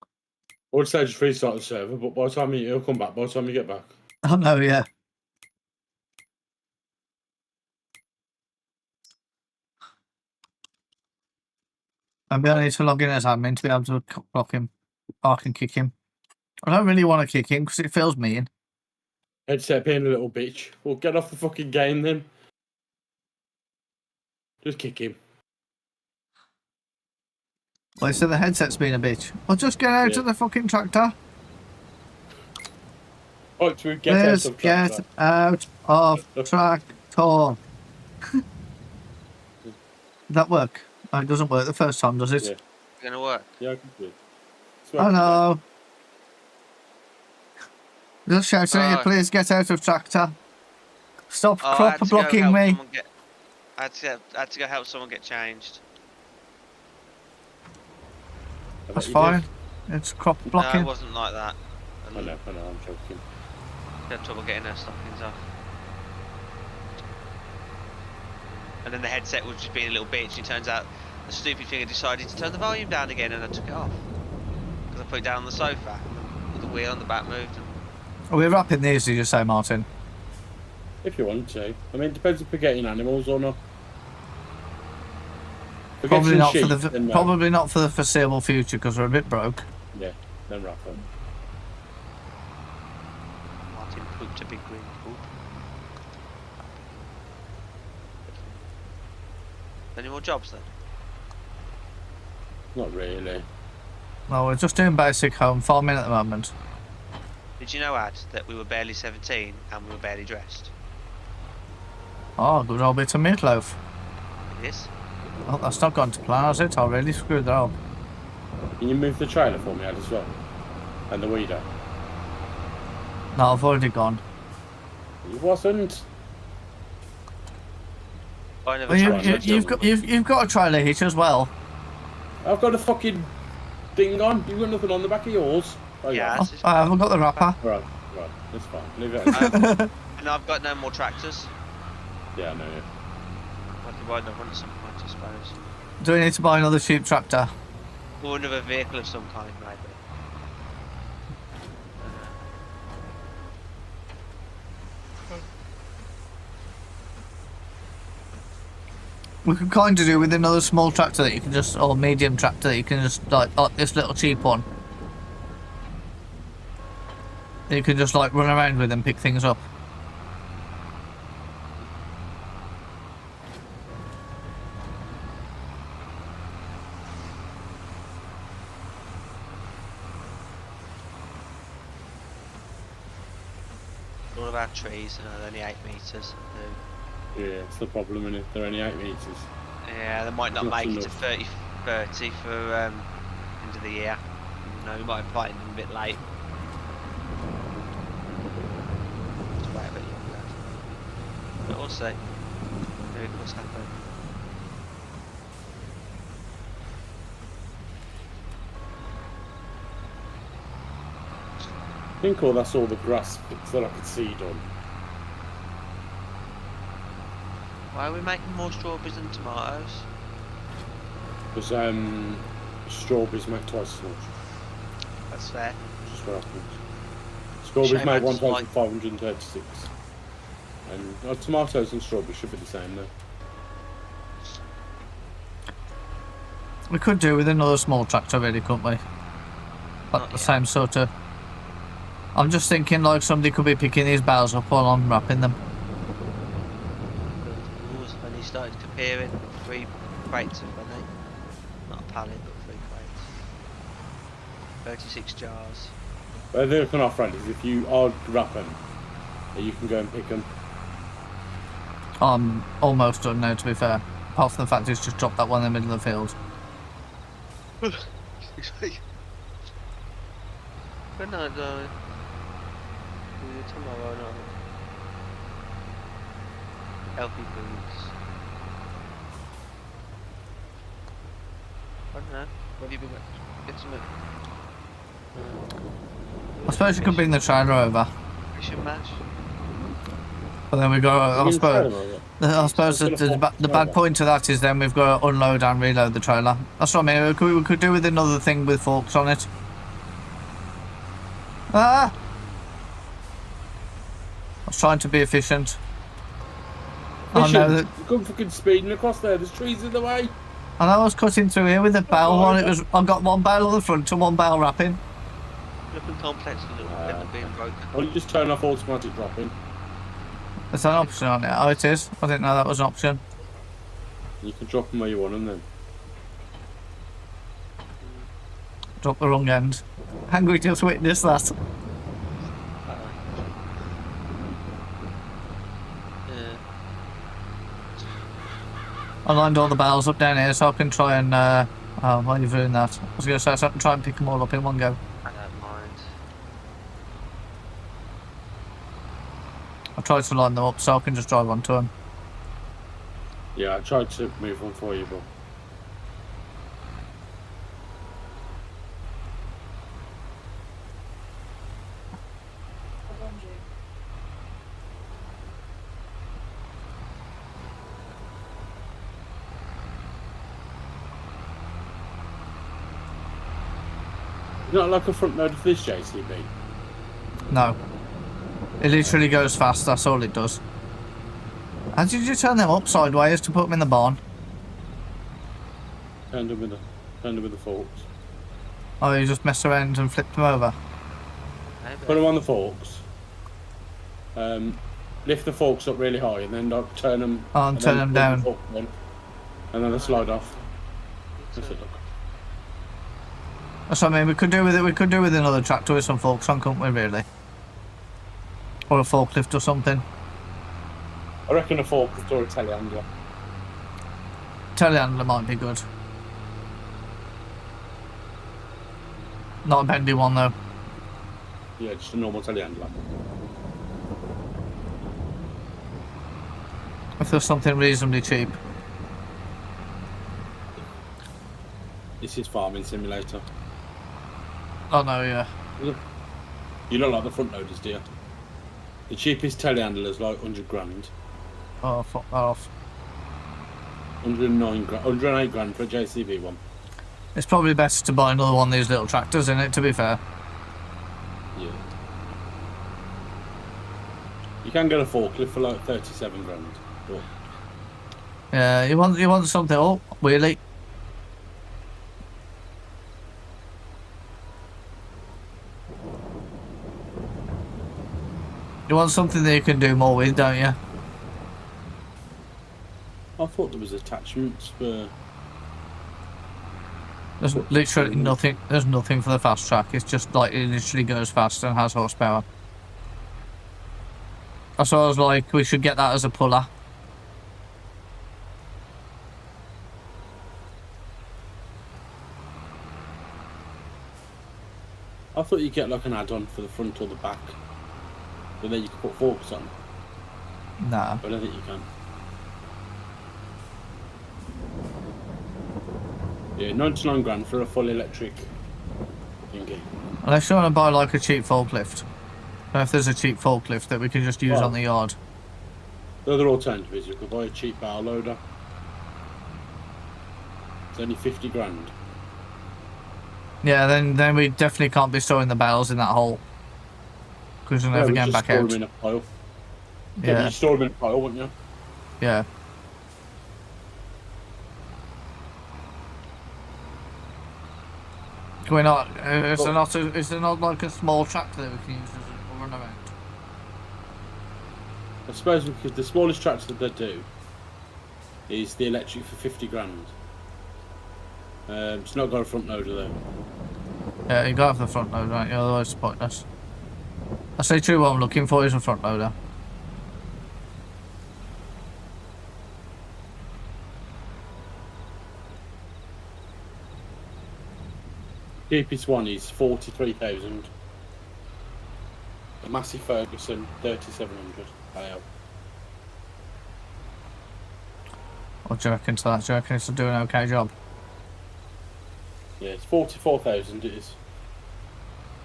I would say just restart the server, but by the time he'll come back, by the time you get back. Oh no, yeah. Maybe I need to log in as admin to be able to block him. Or I can kick him. I don't really want to kick him because it feels mean. Headset being a little bitch. Well, get off the fucking game then. Just kick him. Well, so the headset's been a bitch. Well, just get out of the fucking tractor. Oh, to get out of tractor. Get out of tractor. Did that work? Oh, it doesn't work the first time, does it? Yeah. It's gonna work. Yeah, I can do it. Oh no. Just shouting at you, please get out of tractor. Stop crop blocking me. I had to go help someone get changed. That's fine. It's crop blocking. No, it wasn't like that. I know, I'm joking. She had trouble getting her stockings off. And then the headset was just being a little bitch. It turns out the stupid thing had decided to turn the volume down again, and I took it off. Because I put it down on the sofa, and the wheel on the back moved. Are we wrapping these, did you say, Martin? If you want to. I mean, it depends if we're getting animals or not. Probably not for the foreseeable future because we're a bit broke. Yeah, then wrap them. Martin pooped a big green poop. Any more jobs then? Not really. No, we're just doing basic home farming at the moment. Did you know, Ad, that we were barely 17 and we were barely dressed? Oh, good old bit of meatloaf. It is. Oh, that's not gone to plan, has it? I really screwed that up. Can you move the trailer for me, Ad, as well? And the weeder? No, I've already gone. It wasn't. Well, you've got a trailer hitch as well. I've got a fucking thing on. You've got nothing on the back of yours. Oh, yeah. Oh, I haven't got the wrapper. Right, that's fine. Leave it. And I've got no more tractors. Yeah, I know. Yeah. I could buy another one at some point, I suppose. Do we need to buy another cheap tractor? Or another vehicle of some kind, maybe. We could kind of do with another small tractor that you can just, or medium tractor that you can just, like this little cheap one. You can just like run around with and pick things up. All of our trees are only 8 metres. Yeah, it's the problem, isn't it? They're only 8 metres. Yeah, they might not make it to 30 for end of the year. You know, we might have planted them a bit late. Just wait a bit longer. But we'll see. Miracles happen. I think that's all the grass bits that I could see done. Why are we making more strawberries than tomatoes? Because strawberries make twice as much. That's fair. Just what happens. Strawberries make 1,536. And tomatoes and strawberries should be the same though. We could do with another small tractor really, couldn't we? But the same sort of... I'm just thinking like somebody could be picking these bales up while I'm wrapping them. When he started comparing 3 crates of honey. Not a pallet, but 3 crates. 36 jars. But the thing I find is if you are wrapping, you can go and pick them. I'm almost done now, to be fair. Apart from the fact it's just dropped that one in the middle of the field. Good night, darling. See you tomorrow night. Healthy foods. don't know. Where have you been? Get some. I suppose you could bring the trailer over. Fishing match. But then we got. I suppose the bad point to that is then we've got to unload and reload the trailer. That's what I mean. We could do with another thing with forks on it. Ah! I was trying to be efficient. Oh no! You're going fucking speeding across there. There's trees in the way. And I was cutting through here with a bale on. It was. I got one bale on the front and one bale wrapping. Flipping complex a little bit being broken. Why don't you just turn off automatic dropping? There's an option on it. Oh, it is. I didn't know that was an option. You can drop them where you want them then. Drop the wrong end. Angry just witnessed that. I lined all the bales up down here so I can try and, oh, why are you doing that? I was going to say so I can try and pick them all up in one go. I don't mind. I tried to line them up so I can just drive onto them. Yeah, I tried to move on for you, but... Not like a front loader for this JCB. No. It literally goes fast, that's all it does. How did you turn them up sideways to put them in the barn? Turned them with the forks. Oh, you just messed around and flipped them over? Maybe. Put them on the forks. Lift the forks up really high and then like, turn them... Oh, and turn them down. And then they slide off. That's it, look. That's what I mean, we could do with it. We could do with another tractor with some forks on, couldn't we, really? Or a forklift or something. I reckon a forklift or a telehandler. Telehandler might be good. Not a bendy one, though. Yeah, just a normal telehandler. If there's something reasonably cheap. This is farming simulator. Oh no, yeah. You don't like the front loaders, do you? The cheapest telehandler's like 100 grand. Oh, fuck that off. 109 grand, 108 grand for a JCB one. It's probably best to buy another one of these little tractors in it, to be fair. Yeah. You can get a forklift for like 37 grand. But... Yeah, you want something. Oh, wheelie. You want something that you can do more with, don't you? I thought there was attachments for... There's literally nothing. There's nothing for the fast track. It's just like it literally goes fast and has horsepower. That's why I was like, we should get that as a puller. I thought you'd get like an add-on for the front or the back. But then you can put forks on. Nah. But I don't think you can. Yeah, 99 grand for a full electric thingy. Unless you want to buy like a cheap forklift. Or if there's a cheap forklift that we can just use on the yard. The other alternative is you could buy a cheap bow loader. It's only 50 grand. Yeah, then we definitely can't be storing the bales in that hole. Because we're never getting back out. Store them in a pile. Yeah. You store them in a pile, wouldn't you? Yeah. Can we not? Is there not like a small tractor that we can use as a run around? I suppose because the smallest tractor that they do is the electric for 50 grand. It's not got a front loader though. Yeah, you got to have the front loader, right? Otherwise it's pointless. I say true, what I'm looking for is a front loader. Cheapest one is 43,000. A Massey Ferguson 3,700 payout. What do you reckon to that? Do you reckon it's doing an okay job? Yeah, it's 44,000. It is.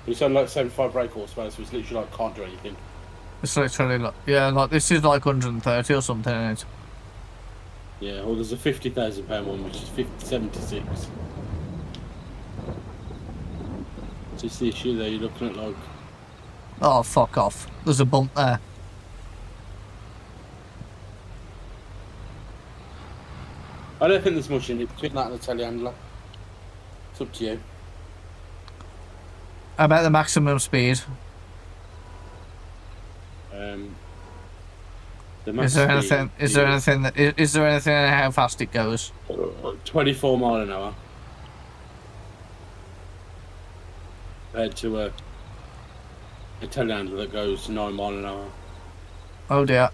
It's only like 75 brake horsepower, so it's literally like can't do anything. It's literally like, yeah, like this is like 130 or something in it. Yeah, well, there's a £50,000 one, which is 76. So it's the issue there. You're looking at like. Oh, fuck off. There's a bump there. I don't think there's much in it between that and the telehandler. It's up to you. How about the maximum speed? Is there anything? Is there anything that? Is there anything in how fast it goes? 24 mile an hour. Compared to a telehandler that goes 9 mile an hour. Oh dear.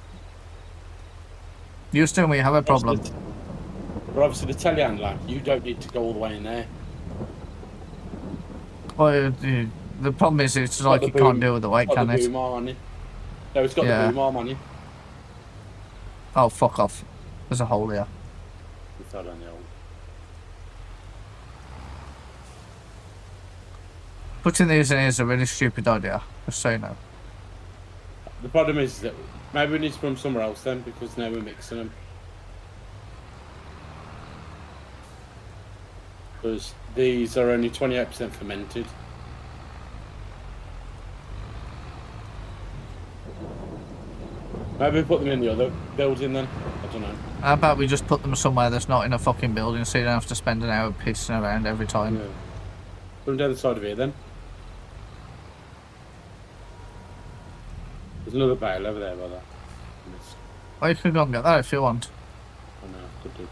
Houston, we have a problem. But obviously the telehandler, you don't need to go all the way in there. Well, the problem is it's like you can't do with the weight, can it? Boom arm on you. No, it's got the boom arm on you. Oh, fuck off. There's a hole here. It's not on the hole. Putting these in here is a really stupid idea, just so you know. The problem is that maybe we need to put them somewhere else then, because now we're mixing them. Because these are only 28% fermented. Maybe put them in the other building then. I don't know. How about we just put them somewhere that's not in a fucking building so you don't have to spend an hour pissing around every time? Yeah. Put them down the side of here then. There's another bale over there by that. Well, you can go and get that if you want. I know, I could do it.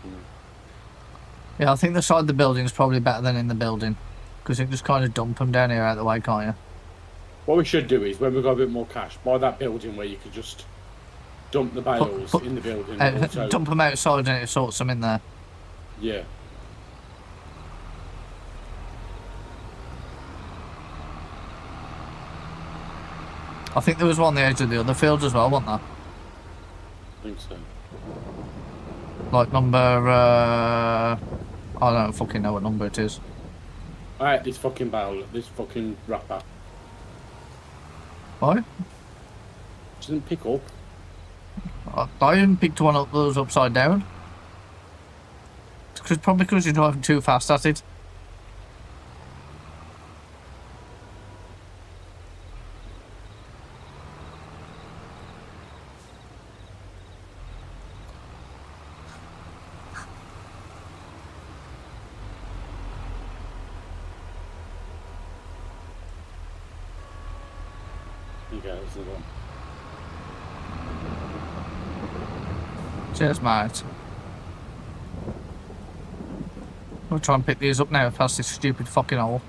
Yeah, I think the side of the building is probably better than in the building. Because you can just kind of dump them down here out of the way, can't you? What we should do is, when we've got a bit more cash, buy that building where you could just dump the bales in the building. Also, dump them outside and it sorts them in there. Yeah. I think there was one on the edge of the other field as well, wasn't there? I think so. Like number, I don't fucking know what number it is. Alright, this fucking bale, this fucking wrapper. Why? She didn't pick up. I even picked one up that was upside down. It's probably because you're driving too fast at it. There you go, there's the one. Cheers, mate. I'll try and pick these up now past this stupid fucking hole.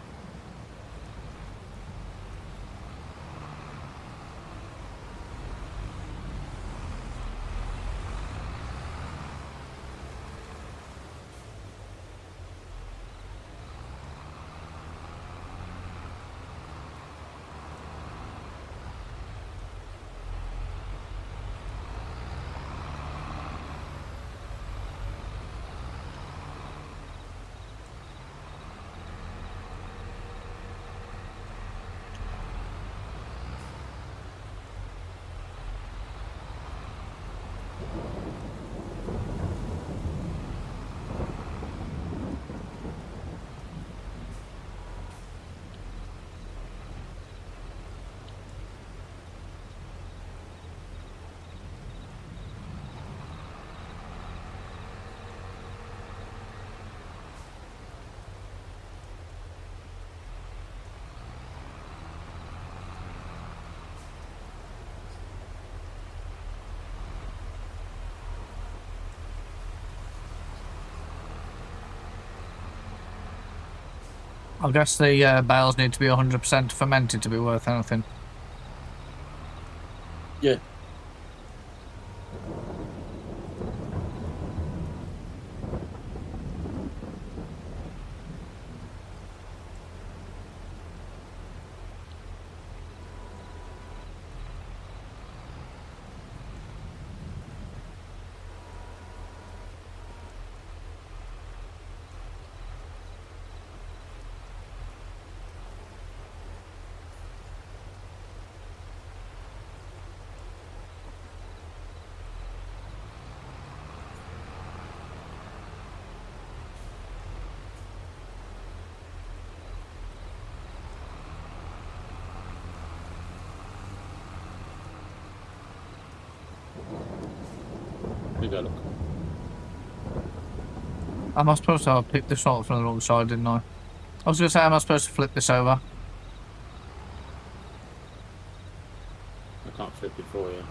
I guess the bales need to be 100% fermented to be worth anything. Yeah. you go, look. Am I supposed to have picked this up from the wrong side, didn't I? I was going to say, am I supposed to flip this over? I can't flip it for you.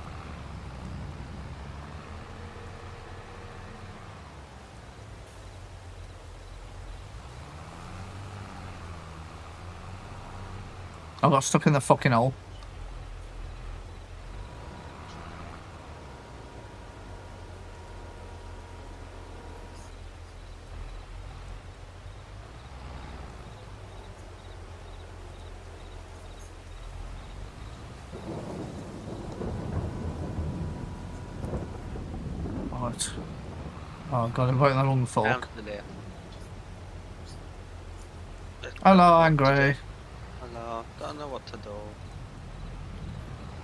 I got stuck in the fucking hole. Right. Oh god, I'm putting that on the fork. Down to there. Hello, Angry. Hello. Don't know what to do.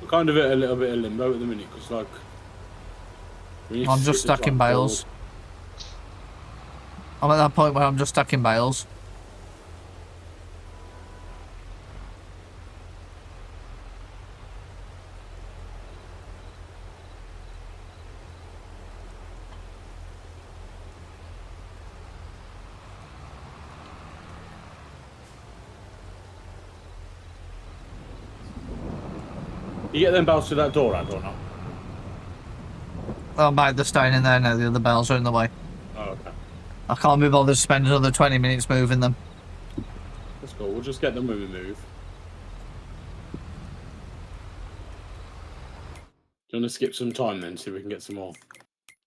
We're kind of at a little bit of limbo at the minute, because, like... I'm just stuck in bales. I'm at that point where I'm just stuck in bales. You get them bales through that door, Ad, or not? Oh mate, they're staying in there now, the other bales are in the way. Oh, okay. I can't be bothered to spend another 20 minutes moving them. That's cool. We'll just get them when we move. Do you want to skip some time then, so we can get some more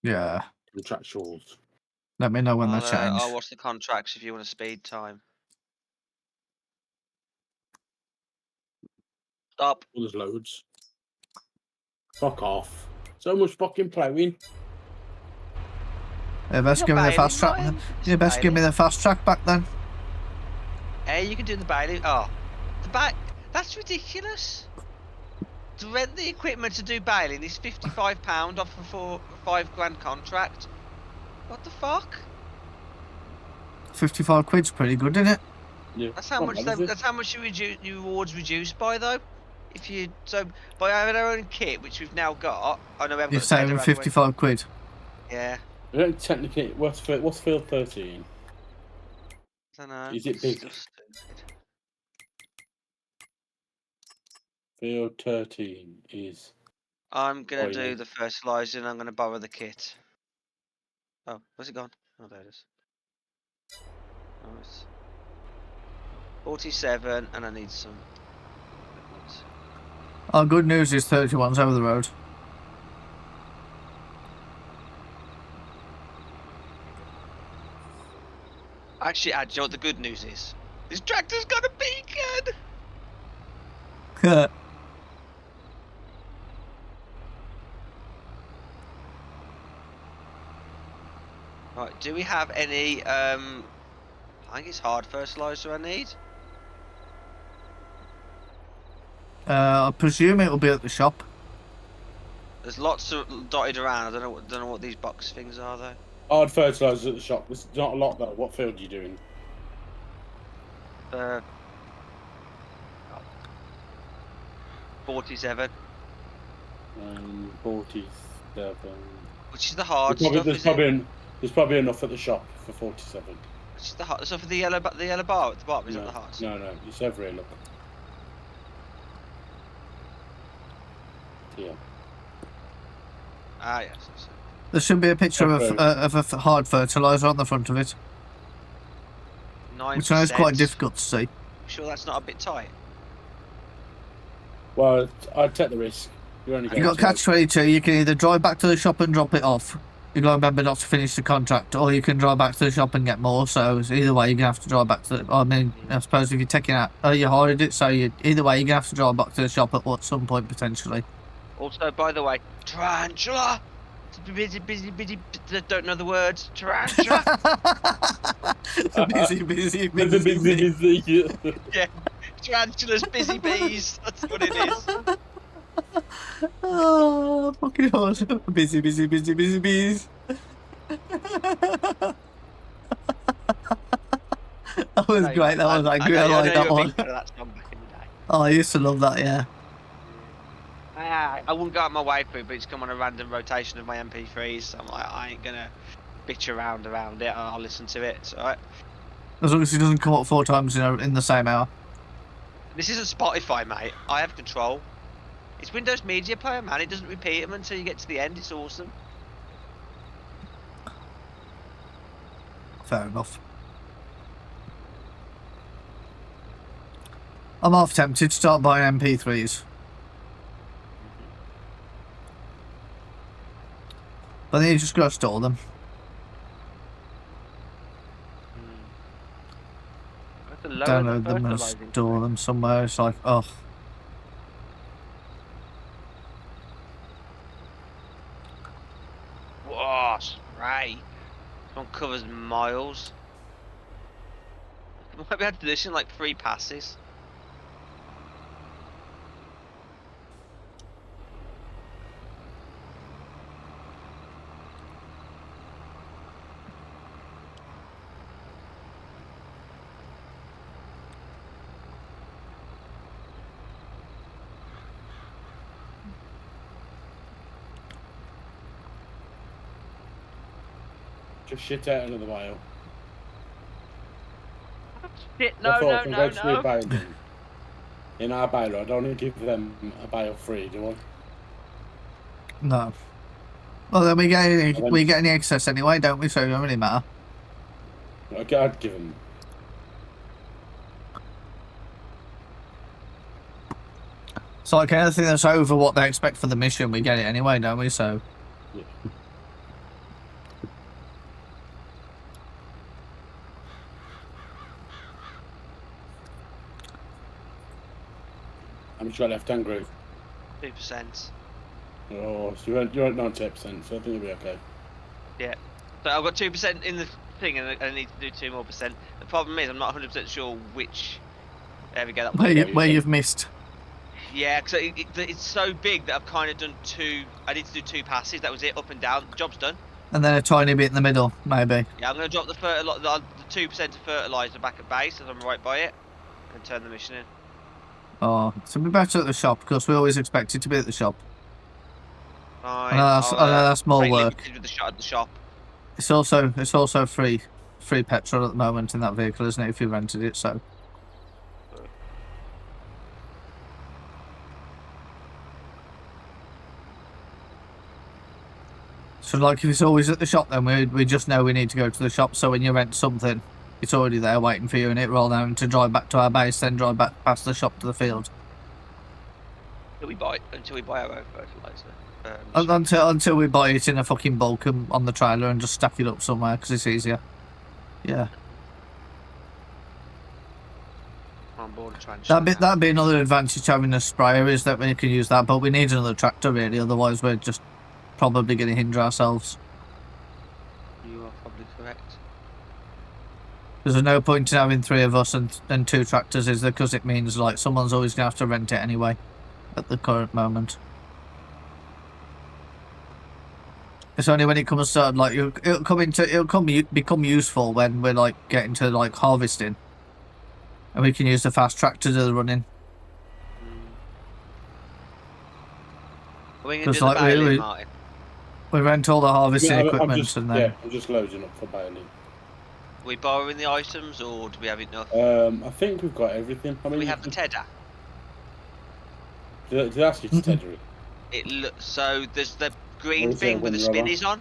Yeah. contractuals? Let me know when they change. I'll watch the contracts if you want a speed time. Stop. Oh, there's loads. Fuck off. So much fucking ploughing. Yeah, best You're give me the bailing, fast track. Ryan. Yeah, It's best give me bailing. the fast track back then. Hey, you can do the bailing. Oh, the that's ridiculous. To rent the equipment to do bailing is £55 off a £5 contract. What the fuck? 55 quid's pretty good, isn't it? Yeah. That's how Not much. bad, is it? That's how much your rewards reduced by though. If you by having our own kit, which we've now got. I know we haven't You're got the saving data 55 quid. Yeah. We don't technically. What's field 13? I don't know. Is it it's big? still stupid. Field 13 is. I'm gonna Oh, yeah. do the fertilizer and I'm gonna borrow the kit. Oh, where's it gone? Oh, there it is. Nice. 47, and I need some equipment. Oh, good news is 31's over the road. Actually, do you know what the good news is? This tractor's got a beacon! Right, do we have any, I think it's hard fertilizer I need. I presume it'll be at the shop. There's lots of dotted around. I don't know what these box things are though. Hard fertiliser at the shop. There's not a lot though. What field are you doing? 47. 47. Which is the hard stuff, is it? There's probably enough at the shop for 47. Which is the hard stuff for the yellow bar at the bottom, is no, that the hard? No, it's over here, look. Yeah. Ah, yes. That's it. There should be a picture Okay. of a hard fertiliser on the front of it, 9%. which I know is quite difficult to see. Sure that's not a bit tight? Well, I'd take the risk. You're only You going got catch 22. You can either drive back to the shop and drop it off. You got to remember not to finish the contract, or you can drive back to the shop and get more. So either way, you're gonna have to drive back to. I mean, I suppose if you're taking out, you hired it, so either way, you're gonna have to drive back to the shop at some point potentially. Also, by the way, tarantula! Busy, don't know the words. Tarantula! busy. busy. Yeah, tarantulas, busy bees. That's what it is. Oh, fucking awesome. Busy bees. That was great. That was angry. I like that one. That song back in the day. Oh, I used to love that, yeah. I wouldn't go out my way for it, but it's come on a random rotation of my MP3s. So I'm like, I ain't gonna bitch around it. I'll listen to it. It's alright. As long as it doesn't come up 4 times in the same hour. This isn't Spotify, mate. I have control. It's Windows Media Player, man. It doesn't repeat them until you get to the end. It's awesome. Fair enough. I'm half tempted to start buying MP3s. But then you just gotta store them. Download them and store them somewhere. It's like, oh. Whoa, spray. One covers miles. I might be able to do this in like 3 passes. Just shit out another bale. Shit, I no. In our bale, I don't want to give them a bale free, do I? No. Well, then we get any excess anyway, don't we? So it doesn't really matter. I'd give them. So like anything that's over what they expect for the mission, we get it anyway, don't we? So. Yeah. How much you got left, Angry? 2%. Oh, so you're at 98%, so I think you'll be okay. Yeah. So I've got 2% in the thing, and I need to do 2 more percent. The problem is I'm not 100% sure which. There we go. That Where you've missed. Yeah, because it's so big that I've kind of done 2. I need to do 2 passes. That was it, up and down. Job's done. And then a tiny bit in the middle, maybe. Yeah, I'm going to drop the 2% of fertiliser back at base, as I'm right by it, and turn the mission in. Oh, so we're better at the shop because we always expect it to be at the shop. Fine. I know that's more very work. limited with the shot at the shop. It's also free petrol at the moment in that vehicle, isn't it? If you rented it, so. So like if it's always at the shop, then we just know we need to go to the shop. So when you rent something, it's already there waiting for you, and it roll down to drive back to our base, then drive back past the shop to the field. Until we buy our own fertiliser. Until we buy it in a fucking bulk and on the trailer and just stack it up somewhere because it's easier. Yeah. On board and try and That'd be another advantage to having a sprayer is that we can use that, but we need another tractor really, otherwise we're just probably going to hinder ourselves. You are probably correct. There's no point in having 3 of us and 2 tractors, is there? Because it means like someone's always going to have to rent it anyway at the current moment. It's only when it comes to like it'll become useful when we're like getting to like harvesting, and we can use the fast tractor to do the running. Because like we rent all the harvesting equipment and then I'm just loading up for baling. Are we borrowing the items or do we have enough? I think we've got everything. I mean, we have the tedder. Did they ask you to tedder it? It looks so. There's the green thing with the spinnies on.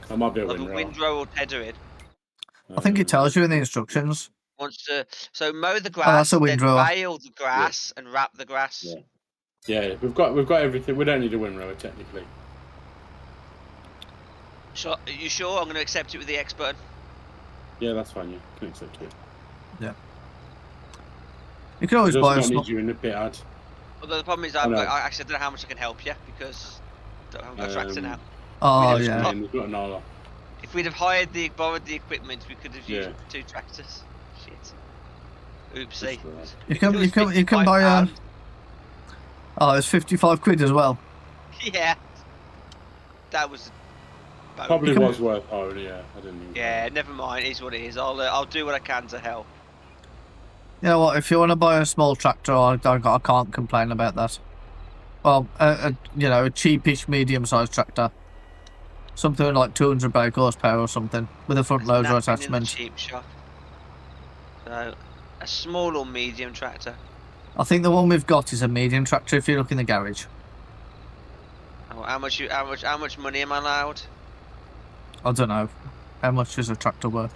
That might be a windrow or tether it. I think it tells you in the instructions. Wants to mow the grass, then bale the grass and wrap the grass. Yeah, we've got everything. We don't need a windrower technically. Are you sure? I'm going to accept it with the X button. Yeah, that's fine. You can accept it. Yeah. You can always buy a small. Need you in a bit ad. Although the problem is, I actually don't know how much I can help you because I haven't got a tractor now. Oh yeah. If we'd have borrowed the equipment, we could have used 2 tractors. Shit. Oopsie. You can buy a. Oh, it's 55 quid as well. Yeah. That was. Probably was worth hiring. Yeah, I didn't. Even yeah, never mind. It is what it is. I'll do what I can to help. You know what? If you want to buy a small tractor, I can't complain about that. Well, you know, a cheapish medium-sized tractor. Something like 200 brake horsepower or something, with a front loader Nothing in the attachment. cheap shop. So, a small or medium tractor. I think the one we've got is a medium tractor if you look in the garage. Oh, how much money am I allowed? I don't know. How much is a tractor worth?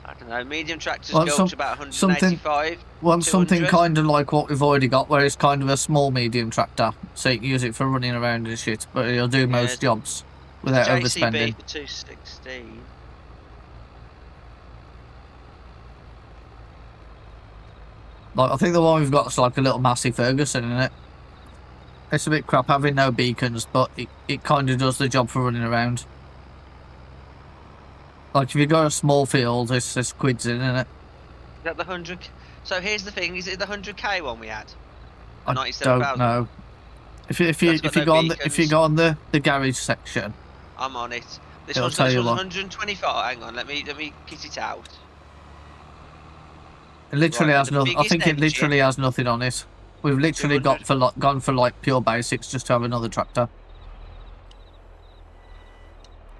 I don't know. Medium tractors Well, go some- up to about 185. Want something 200? kind of like what we've already got, where it's kind of a small medium tractor, so you can use it for running around and shit, but it'll do most jobs without overspending. JCB for 216. Like, I think the one we've got is like a little Massey Ferguson in it. It's a bit crap having no beacons, but it kind of does the job for running around. Like, if you got a small field, there's quids in it. Is that the 100? So here's the thing: is it the 100k one we had? I 97,000? don't know. If you That's got no go on the garage section, I'm on it. This It'll one's tell got you what. 125. Hang on, let me kit it out. it literally Right, has the nothing. I biggest think it engine- literally has nothing on it. We've literally 200. gone for like pure basics just to have another tractor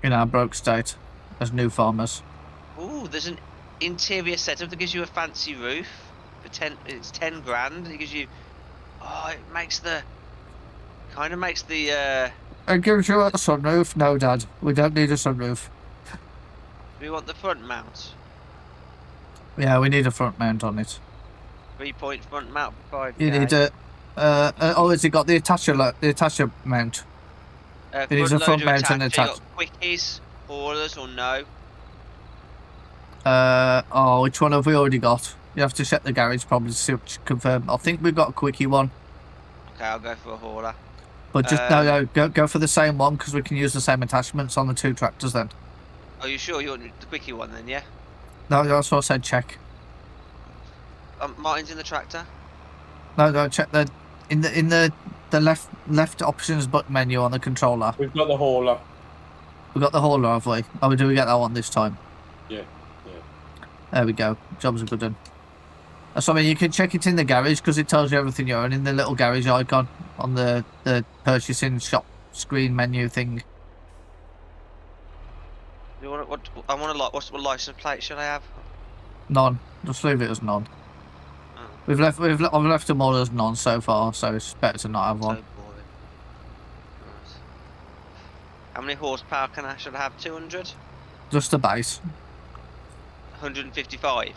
in our broke state as new farmers. Ooh, there's an interior setup that gives you a fancy roof for 10. It's 10 grand. It gives you. Oh, it makes the. Kind of makes the. It gives you a sunroof. No, Dad, we don't need a sunroof. We want the front mount. Yeah, we need a front mount on it. 3-point front mount for 5. You need a. Oh, has it got the attacher mount? It needs a front mount and attach. Quickies, haulers, or no? Oh, which one have we already got? You have to check the garage probably to see which confirm. I think we've got a quickie one. Okay, I'll go for a hauler. But just no, go for the same one because we can use the same attachments on the two tractors then. Are you sure you want the quickie one then? Yeah. No, that's what I said. Check. Martin's in the tractor. No, check the in the left options button menu on the controller. We've got the hauler. We've got the hauler, have we? Oh, do we get that one this time? Yeah. There we go. Job's a good one. That's what I mean. You can check it in the garage because it tells you everything you own in the little garage icon on the purchasing shop screen menu thing. You want what? I want a lot. What license plate should I have? None. Just leave it as none. Oh. I've left them all as none so far, so it's better to not have one. So boring. Right. How many horsepower should I have? 200? Just the base. 155?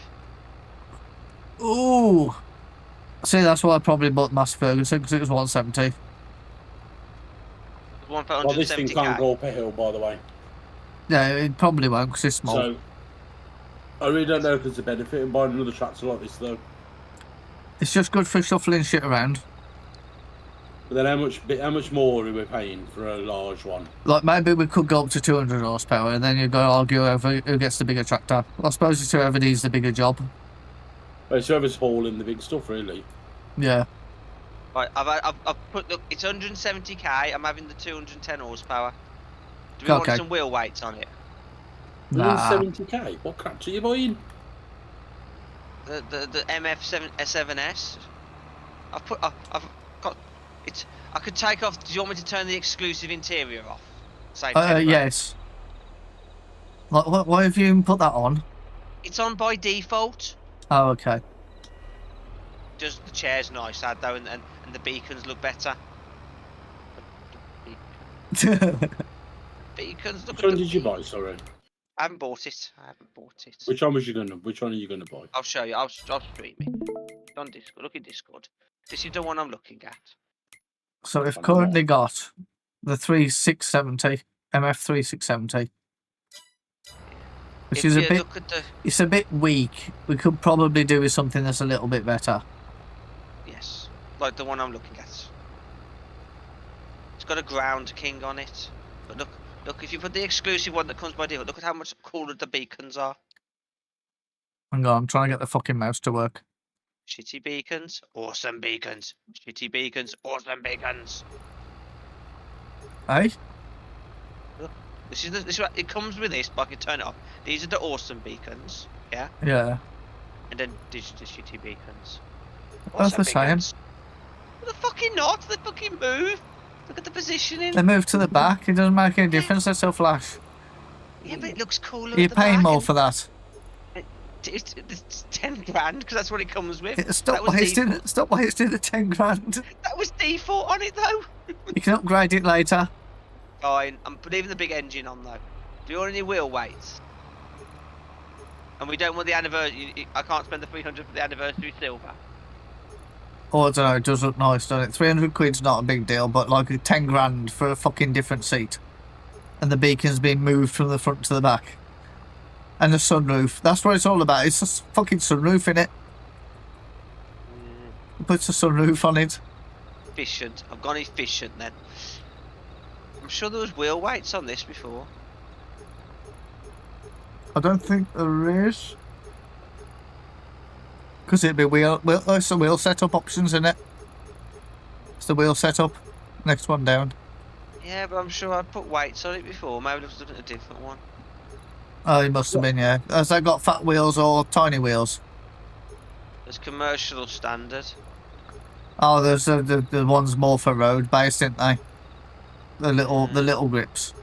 Ooh. See, that's why I probably bought Mass Ferguson because it was 170. One for Well, this thing 170k? can't go up a hill, by the way. Yeah, it probably won't because it's small. So, I really don't know if there's a benefit in buying another tractor like this, though. It's just good for shuffling shit around. But then how much more are we paying for a large one? Like, maybe we could go up to 200 horsepower and then you've got to argue over who gets the bigger tractor. I suppose it's whoever needs the bigger job. Well, it's whoever's hauling the big stuff, really. Yeah. Right, I've put, look, it's 170k, I'm having the 210 horsepower. Do we Okay. want some wheel weights on it? Nah. 70k? What crap are you buying? The MF7S? I've got, it's, I could take off, do you want me to turn the exclusive interior off? Say Yes. Like, why have you even put that on? It's on by default. Oh, okay. Does the chair's nice, though, and the beacons look better. Beacons look. Which one did you buy, sorry? I haven't bought it. Which one are you gonna buy? I'll show you. I'll stream it on Discord. Look at Discord. This is the one I'm looking at. So we've currently got the 3670, MF3670. Which If is a you bit, look at the, it's a bit weak. We could probably do with something that's a little bit better. yes, like the one I'm looking at. It's got a ground king on it. But look, if you put the exclusive one that comes by default, look at how much cooler the beacons are. Hang on, I'm trying to get the fucking mouse to work. Shitty beacons, awesome beacons. Shitty beacons, awesome beacons. Hey? This is it comes with this, but I can turn it off. These are the awesome beacons, yeah, Yeah. and then these are the shitty beacons. That's the same. beacons. The fucking not. They fucking move. Look at the positioning. They move to the back. It doesn't make any difference. They still flash. Yeah, but it looks cooler. You're at the paying back. more for that. It's 10 grand because that's what it comes with. Stop wasting the 10 grand. That was default on it though. You can upgrade it later. Fine. I'm leaving the big engine on though. Do you want any wheel weights? And we don't want the anniversary. I can't spend the 300 for the anniversary silver. Oh, I don't know. It does look nice, doesn't it? 300 quid's not a big deal, but like 10 grand for a fucking different seat. And the beacon's being moved from the front to the back. And the sunroof. That's what it's all about. It's a fucking sunroof in it. It puts a sunroof on it. Efficient. I've gone efficient then. I'm sure there was wheel weights on this before. I don't think there is. Because it'd be there's the wheel setup options in it. It's the wheel setup. Next one down. Yeah, but I'm sure I put weights on it before. Maybe it was a different one. Oh, it must have been, yeah. Has they got fat wheels or tiny wheels? There's commercial or standard. Oh, there's the ones more for road based, aren't they? The little grips.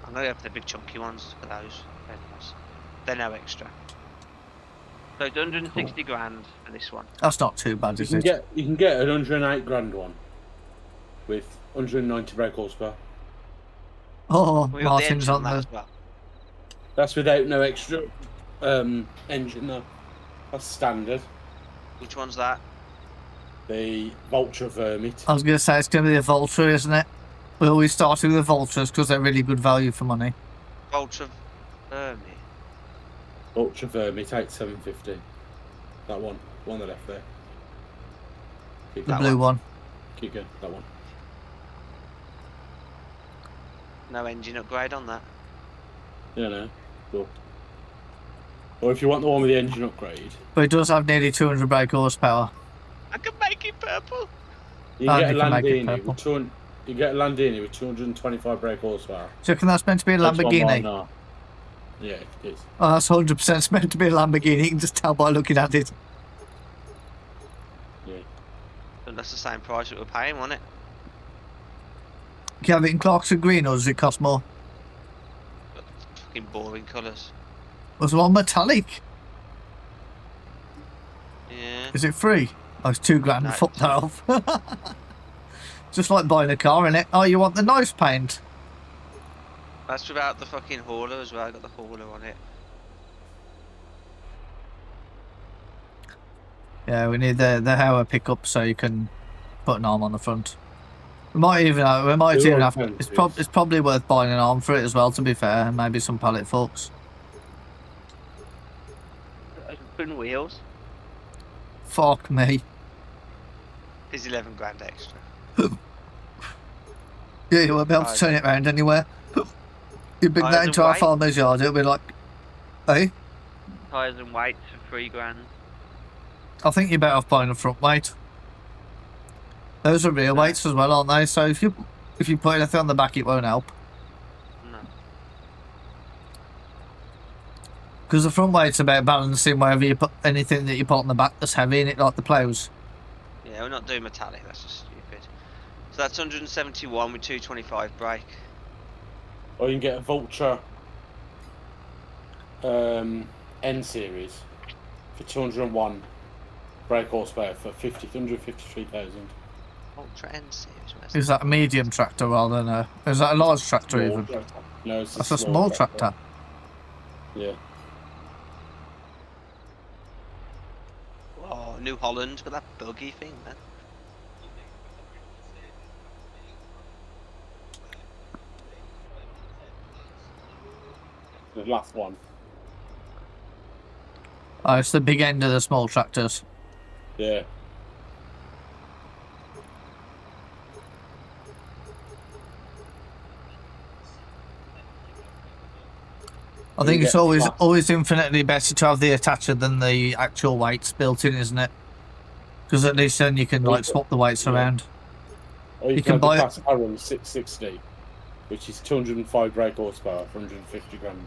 I'm gonna go for the big chunky ones for those. They're no extra. So it's 160 grand for this one. That's not too bad, is it? You can get an 108 grand one with 190 brake horsepower. Oh, We got the Martin's engine on that the. as well. That's without no extra engine though. That's standard. Which one's that? The Vulture Vermit. I was going to say it's going to be a Vulture, isn't it? We always start with the Vultures because they're really good value for money. Ultra Vermi. Vulture Vermit 8750. That one on the left there. Keep The That blue one. Keep going. That one. No engine upgrade on that. Yeah, no. Cool. Or if you want the one with the engine upgrade, But it does have nearly 200 brake horsepower. I can make it purple. you can get a you can make it Landini purple. with 200. You get a Landini with 225 brake horsepower. Do you reckon that's meant to be a That's one Lamborghini? mile an hour. Yeah, it is. Oh, that's 100% meant to be a Lamborghini. You can just tell by looking at it. Yeah. And that's the same price that we're paying, wasn't it? Can you have it in Clarkson green or does it cost more? Fucking boring colours. Was the one metallic? Yeah. Is it free? Oh, it's $2 grand. No, Fuck it's that off. Just like buying a car, innit? Oh, you want the nice paint? That's without the fucking hauler as well. I got the hauler on it. Yeah, we need the Hauer pickup so you can put an arm on the front. We might even have it's probably worth buying an arm for it as well, to be fair, and maybe some pallet forks. Twin wheels Fuck me. is 11 grand extra. Yeah, you won't be able to turn it around anywhere. You bring that Tyres into and our weight? farmer's yard, it'll be like, hey, Tyres and weights for 3 grand. I think you're better off buying a front weight. Those are rear weights as well, aren't they? So if you put anything on the back, it won't help. No. Because the front weight's about balancing wherever you put anything that you put on the back that's heavy in it, like the plows. Yeah, we're not doing metallic. That's just stupid. So that's 171 with 225 brake. Or you can get a Vulture N series for 201 brake horsepower for 153,000. Ultra N series. Where's Is that a medium tractor rather than a... Is that a large tractor Small even? tractor. No, it's That's a small tractor. Yeah. Oh, New Holland, got that buggy thing, man. The last one. Oh, it's the big end of the small tractors. Yeah. I think You it's get always infinitely better to have the attacher than the actual weights built in, isn't it? Because at least then you can like swap the weights around. Or you, You can can buy buy it- the Arum 660, which is 205 brake horsepower for 150 grand.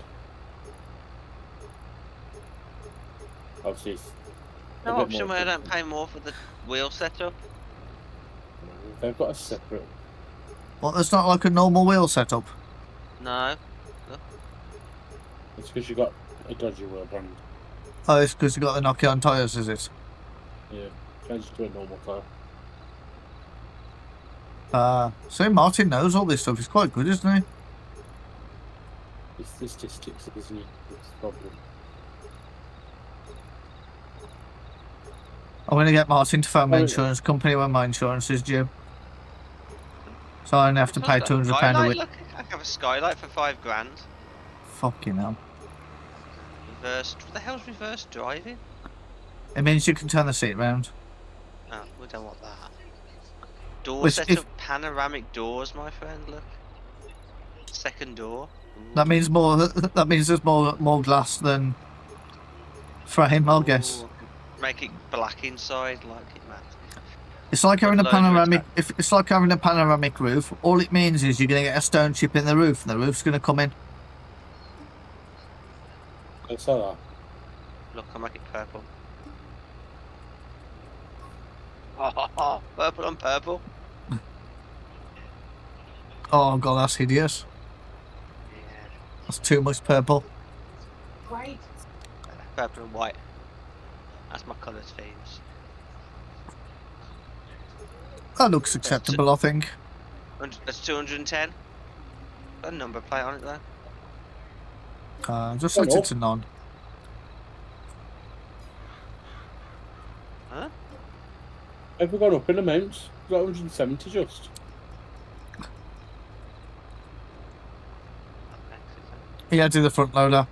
Obviously, it's No bit option more where I don't efficient. pay more for the wheel setup. They've got a separate. Well, there's not like a normal wheel setup. No. It's because you got a dodgy wheel brand. Oh, it's because you got the knock-on tyres, is it? Yeah, change to a normal tyre. So Martin knows all this stuff. He's quite good, isn't he? It's the statistics, isn't it? It's the problem. I'm going to get Martin to phone my Oh, insurance company when my insurance is due. So I only have to pay What's that? £200 a Skylight, week. look, I can have a skylight for £5,000. Fucking hell. Reverse. What the hell's reverse driving? It means you can turn the seat round. Oh, we don't want that. Door Which, setup, panoramic doors, my friend. Look. Second door. Ooh. That means more. That means there's more glass than frame, I guess. Ooh, make it black inside, like it matters. It's like having a Loader panoramic. attack. If it's like having a panoramic roof, all it means is you're going to get a stone chip in the roof, and the roof's going to come in. I saw that. Look, I'll make it purple. Oh, purple on purple. Oh god, that's hideous. Yeah. That's too much purple. Right. Purple and white. That's my colour schemes. That looks acceptable, I think. That's 210. Got a number plate on it though. Just set it to none. Huh? Have we gone up in amounts? We've got 170 just. Yeah, do the front loader.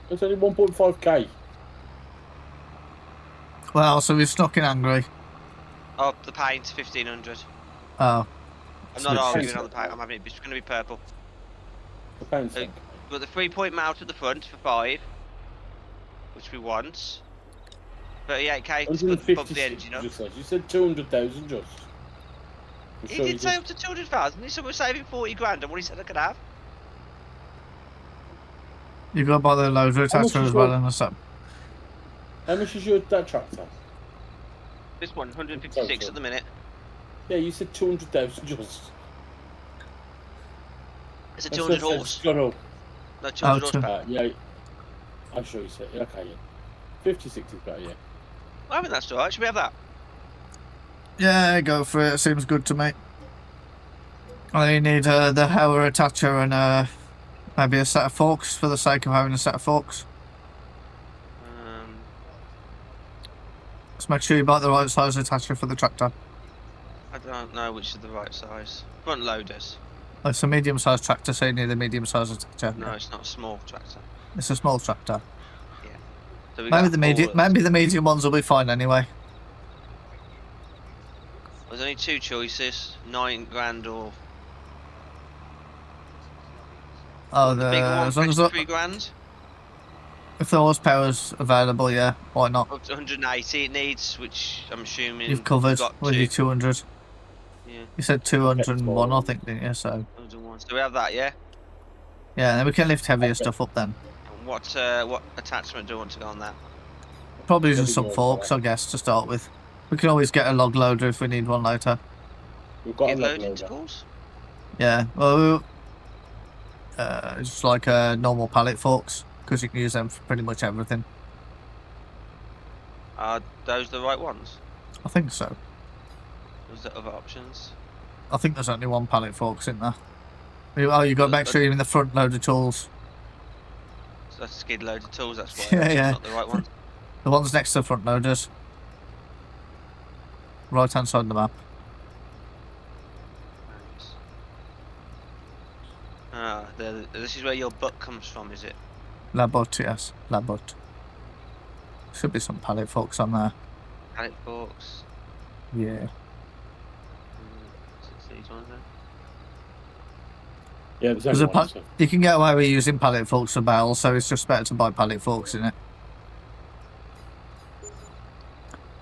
It's only 1.5k. Well, so we've snuck in angry. Oh, the paint, 1500. Oh. I'm So not it's arguing paint. on the paint, I'm having it, it's going to be purple. The pound So, thing. we've got the 3-point mount at the front for 5, which we want. 38k to bump the engine up. Just said. You said 200,000 just. I'm He sure did you say up to 200,000, he said we're saving 40 grand on what he said I could have. You got to buy the loader How much attachment is as well your- and the stuff. How much is that tractor? This one, 156 Total. at the minute. Yeah, you said 200,000 just. It's a That's 200 what I said, horse. it's gone up. No, 200 Oh, horsepower. Yeah. I'm sure you said. Okay, yeah. 56 is better, yeah. I think that's alright, should we have that? Yeah, go for it. Seems good to me. I you need the Hauer attacher and maybe a set of forks for the sake of having a set of forks. Just make sure you buy the right size attacher for the tractor. I don't know which is the right size. Front loaders. Oh, it's a medium-sized tractor, so you need a medium-sized attacher. No, it's not a small tractor. It's a small tractor. So we Maybe got the medium, all- maybe the medium ones will be fine anyway. There's only 2 choices, 9 grand or Oh, the bigger one, as long as 3 grand. if the horsepower's available, yeah, why not? Up to 180 it needs, which I'm assuming You've covered got with 2. your 200. Yeah, You said 201, I think, didn't you? So 101. So we have that, yeah. yeah, then we can lift heavier stuff up then. And what attachment do you want to go on that? Probably Heavy just some loader, forks, yeah. I guess, to start with. We can always get a log loader if we need one later. We've got Get a log loading loader. tools? Yeah, well, just like normal pallet forks, because you can use them for pretty much everything. Are those the right ones? I think so. Or is there other options? I think there's only one pallet forks in there. Oh, you got to make sure you're in the front loader tools. So that's skid loaded tools, that's why Yeah, that's yeah. not the right one. The ones next to the front loaders. Right hand side of the map. Ah, this is where your butt comes from, is it? Labot, yes. Labot. Should be some pallet forks on there. Pallet forks. Yeah. These ones then. Yeah, there's There's only a one. pa- So. You can get away with using pallet forks for bales, so it's just better to buy pallet forks in it.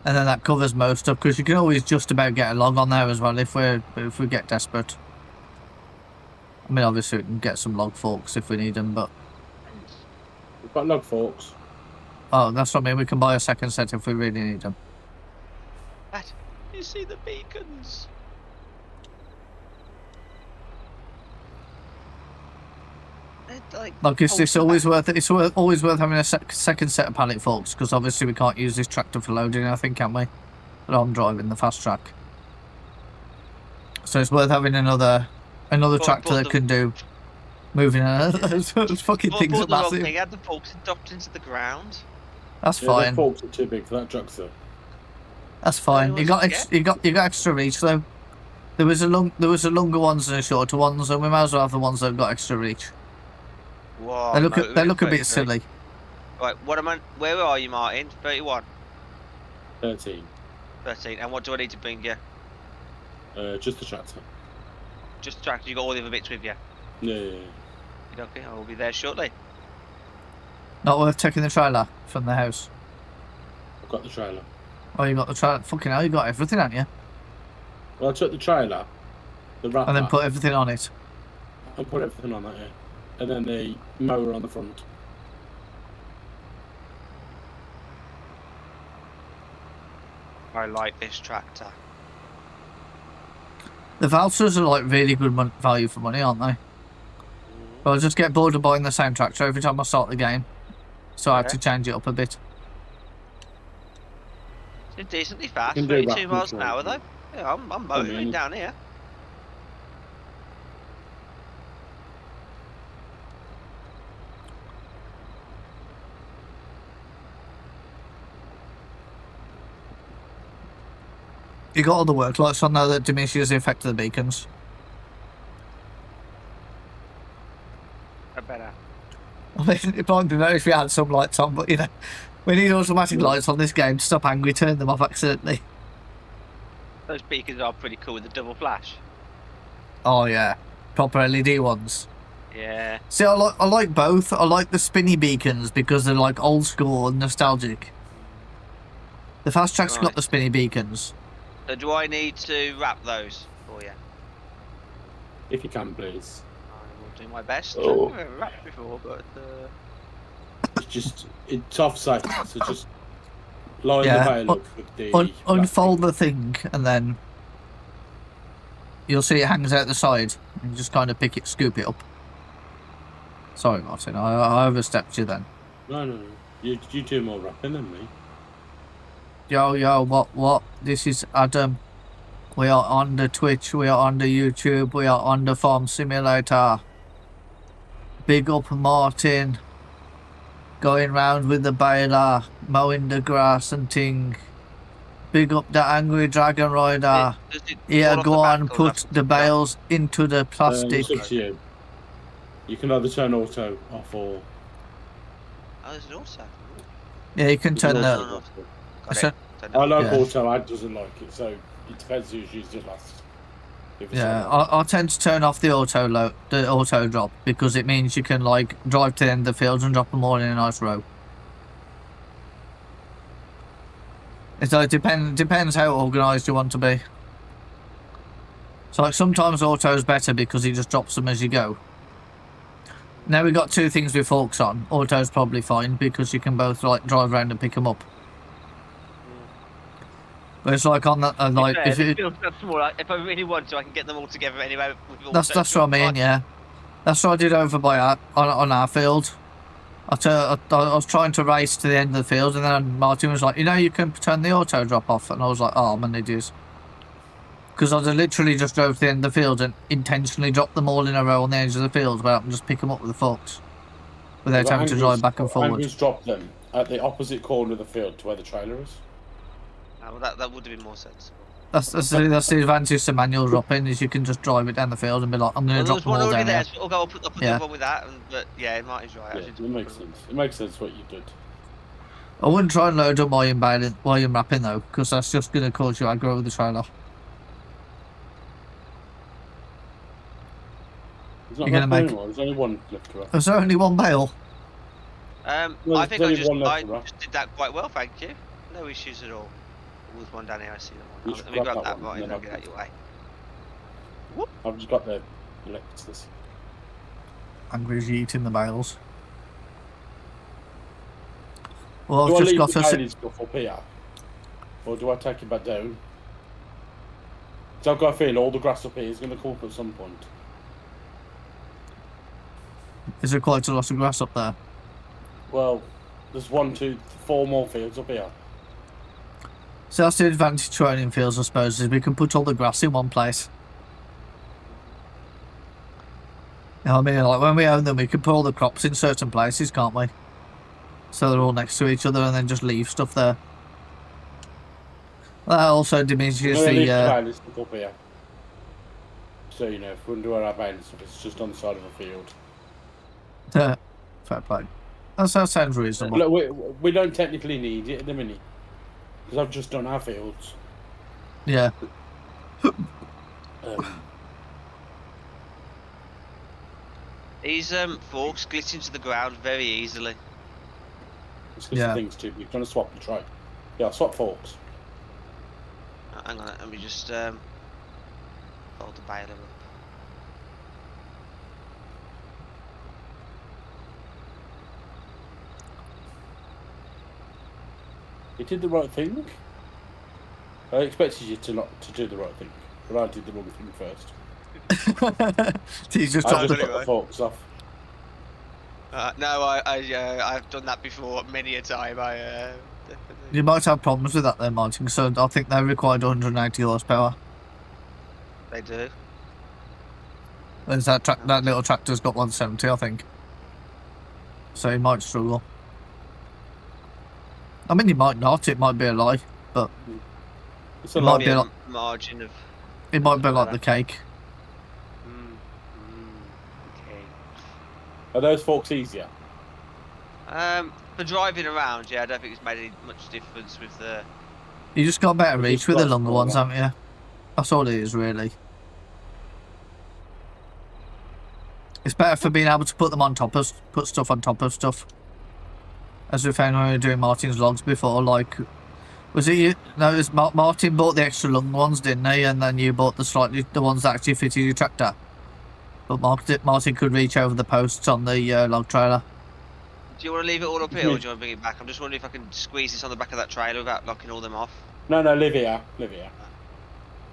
And then that covers most stuff, because you can always just about get a log on there as well if we get desperate. I mean, obviously we can get some log forks if we need them, but We've got log forks. Oh, that's what I mean. We can buy a second set if we really need them. Dad, you see the beacons? Like, it's always worth it. It's always worth having a second set of pallet forks because obviously we can't use this tractor for loading. I think, can we? But I'm driving the fast track, so it's worth having another tractor that can do moving. Those fucking things are massive. They had the forks dropped into the ground. That's Yeah, fine. the forks are too big for that tractor. That's fine. You got extra reach though. There was a longer ones and a shorter ones, and we might as well have the ones that got extra reach. Whoa, They look a bit silly. Right, where are you, Martin? 31. 13. 13. And what do I need to bring you? Just the tractor. Just the tractor. You got all the other bits with you. Yeah. Okay, I will be there shortly. Not worth taking the trailer from the house. I've got the trailer. Oh, you got the trailer. Fucking hell, you got everything, haven't you? Well, I took the trailer, the wrapper, And then put everything on it. and put everything on that, yeah. And then the mower on the front. I like this tractor. The vouchers are like really good value for money, aren't they? But I just get bored of buying the same tractor every time I start the game, so I have to change it up a bit. It's decently fast, You can do 32 miles rapid an hour though. driving. Yeah, I'm motoring down here. You got all the work lights on there that diminishes the effect of the beacons. I better. I mean, it might be better if we had some lights on, but you know, we need automatic lights on this game to stop Angry turning them off accidentally. Those beacons are pretty cool with the double flash. Oh yeah, proper LED ones. Yeah. See, I like both. I like the spinny beacons because they're like old school and nostalgic. The fast track's got the spinny beacons. So do I need to wrap those for you? If you can, please. I will do my best. Oh. I've never wrapped before, but It's off site, so just line Yeah, the veil up with the... Unfold the thing and then you'll see it hangs out the side. And you just kind of pick it, scoop it up. Sorry, Martin, I overstepped you then. No. You do more rapping than me. Yo, what? This is Adam. We are on the Twitch, we are on the YouTube, we are on the Farm Simulator. Big up Martin. Going round with the baler, mowing the grass and ting. Big up the Angry Dragon Rider. Here, go on, put the bales into the plastic. It's up to you. You can either turn auto off or... Oh, there's an auto. Yeah, you can turn no. the... Got it. I like Yeah. auto, Ad doesn't like it, so it depends who's used it last. If it's Yeah, on. I tend to turn off the auto drop because it means you can like drive to the end of the field and drop them all in a nice row. It's like depends how organised you want to be. So like sometimes auto is better because he just drops them as you go. Now we've got two things with forks on. Auto's probably fine because you can both like drive around and pick them up. But it's like on that, like Fair, if this it, feels that's more like, if I really want to, I can get them all together anyway. With that's what I mean, yeah. That's what I did over by on our field. I was trying to race to the end of the field, and then Martin was like, you know, you can turn the auto drop off, and I was like, oh, I'm an idiot. Because I literally just drove to the end of the field and intentionally dropped them all in a row on the edge of the field, where I can just pick them up with the forks without having to drive back and forward. Angry's dropped them at the opposite corner of the field to where the trailer is. Well, that would have been more sense. That's the advantage to manual dropping is you can just drive it down the field and be like, I'm going to drop them all down there, here. so I'll put the one with that. But yeah, Martin's right. Yeah, it makes sense. It makes sense what you did. I wouldn't try and load them while you're wrapping though, because that's just going to cause you aggro with the trailer. There's You're gonna make- There's only one left to wrap. Is there only one bale? Well, I think there's I only one left to wrap. just did that quite well, thank you. No issues at all. There's one down here, I see them. You should Let me grab grab that, that one, Martin, then and I'll get out put your way. I've just got the electrics. Angry's eating the bales. Well, Do I've I just leave got the us. bailey stuff up here? Or do I take it back down? So I've got a feeling all the grass up here is going to come up at some point. Is there quite a lot of grass up there? Well, there's 1, 2, 4 more fields up here. So that's the advantage of training fields, I suppose, is we can put all the grass in one place. You know what I mean? Like when we own them, we can put all the crops in certain places, can't we? So they're all next to each other and then just leave stuff there. That also diminishes We're going to leave the the... bailey stuff up here. So, you know, if we want to do our bailey stuff, it's just on the side of a field. Fair play. That sounds reasonable. Look, we don't technically need it at the minute. Because I've just done our fields. Yeah. These forks glitch into the ground very easily. It's because the thing's too big. Trying to swap the tray. Yeah, I'll swap forks. Hang on, let me just fold the baler up. You did the right thing. I expected you to not to do the right thing, but I did the wrong thing first. He's just I dropped just the... got the forks off. No, I've done that before many a time. Definitely. You might have problems with that then, Martin, so I think they required 180 horsepower. They do. Whereas that little tractor's got 170, I think. So he might struggle. I mean, he might not. It might be a lie, but It's it a might lot. be like, Margin of. it might be like the cake. Okay. Are those forks easier? For driving around, yeah, I don't think it's made any much difference with the. You just got better But reach it's with the got longer ones, smaller. haven't you? That's all it is, really. It's better for being able to put them on top of put stuff on top of stuff. As we found when we were doing Martin's logs before, like, was it you? No, it was Martin bought the extra long ones, didn't he? And then you bought the ones that actually fitted your tractor. But Martin could reach over the posts on the log trailer. Do you want to leave it all up here, or do you want to bring it back? I'm just wondering if I can squeeze this on the back of that trailer without knocking all them off. No, leave it here. Leave it here.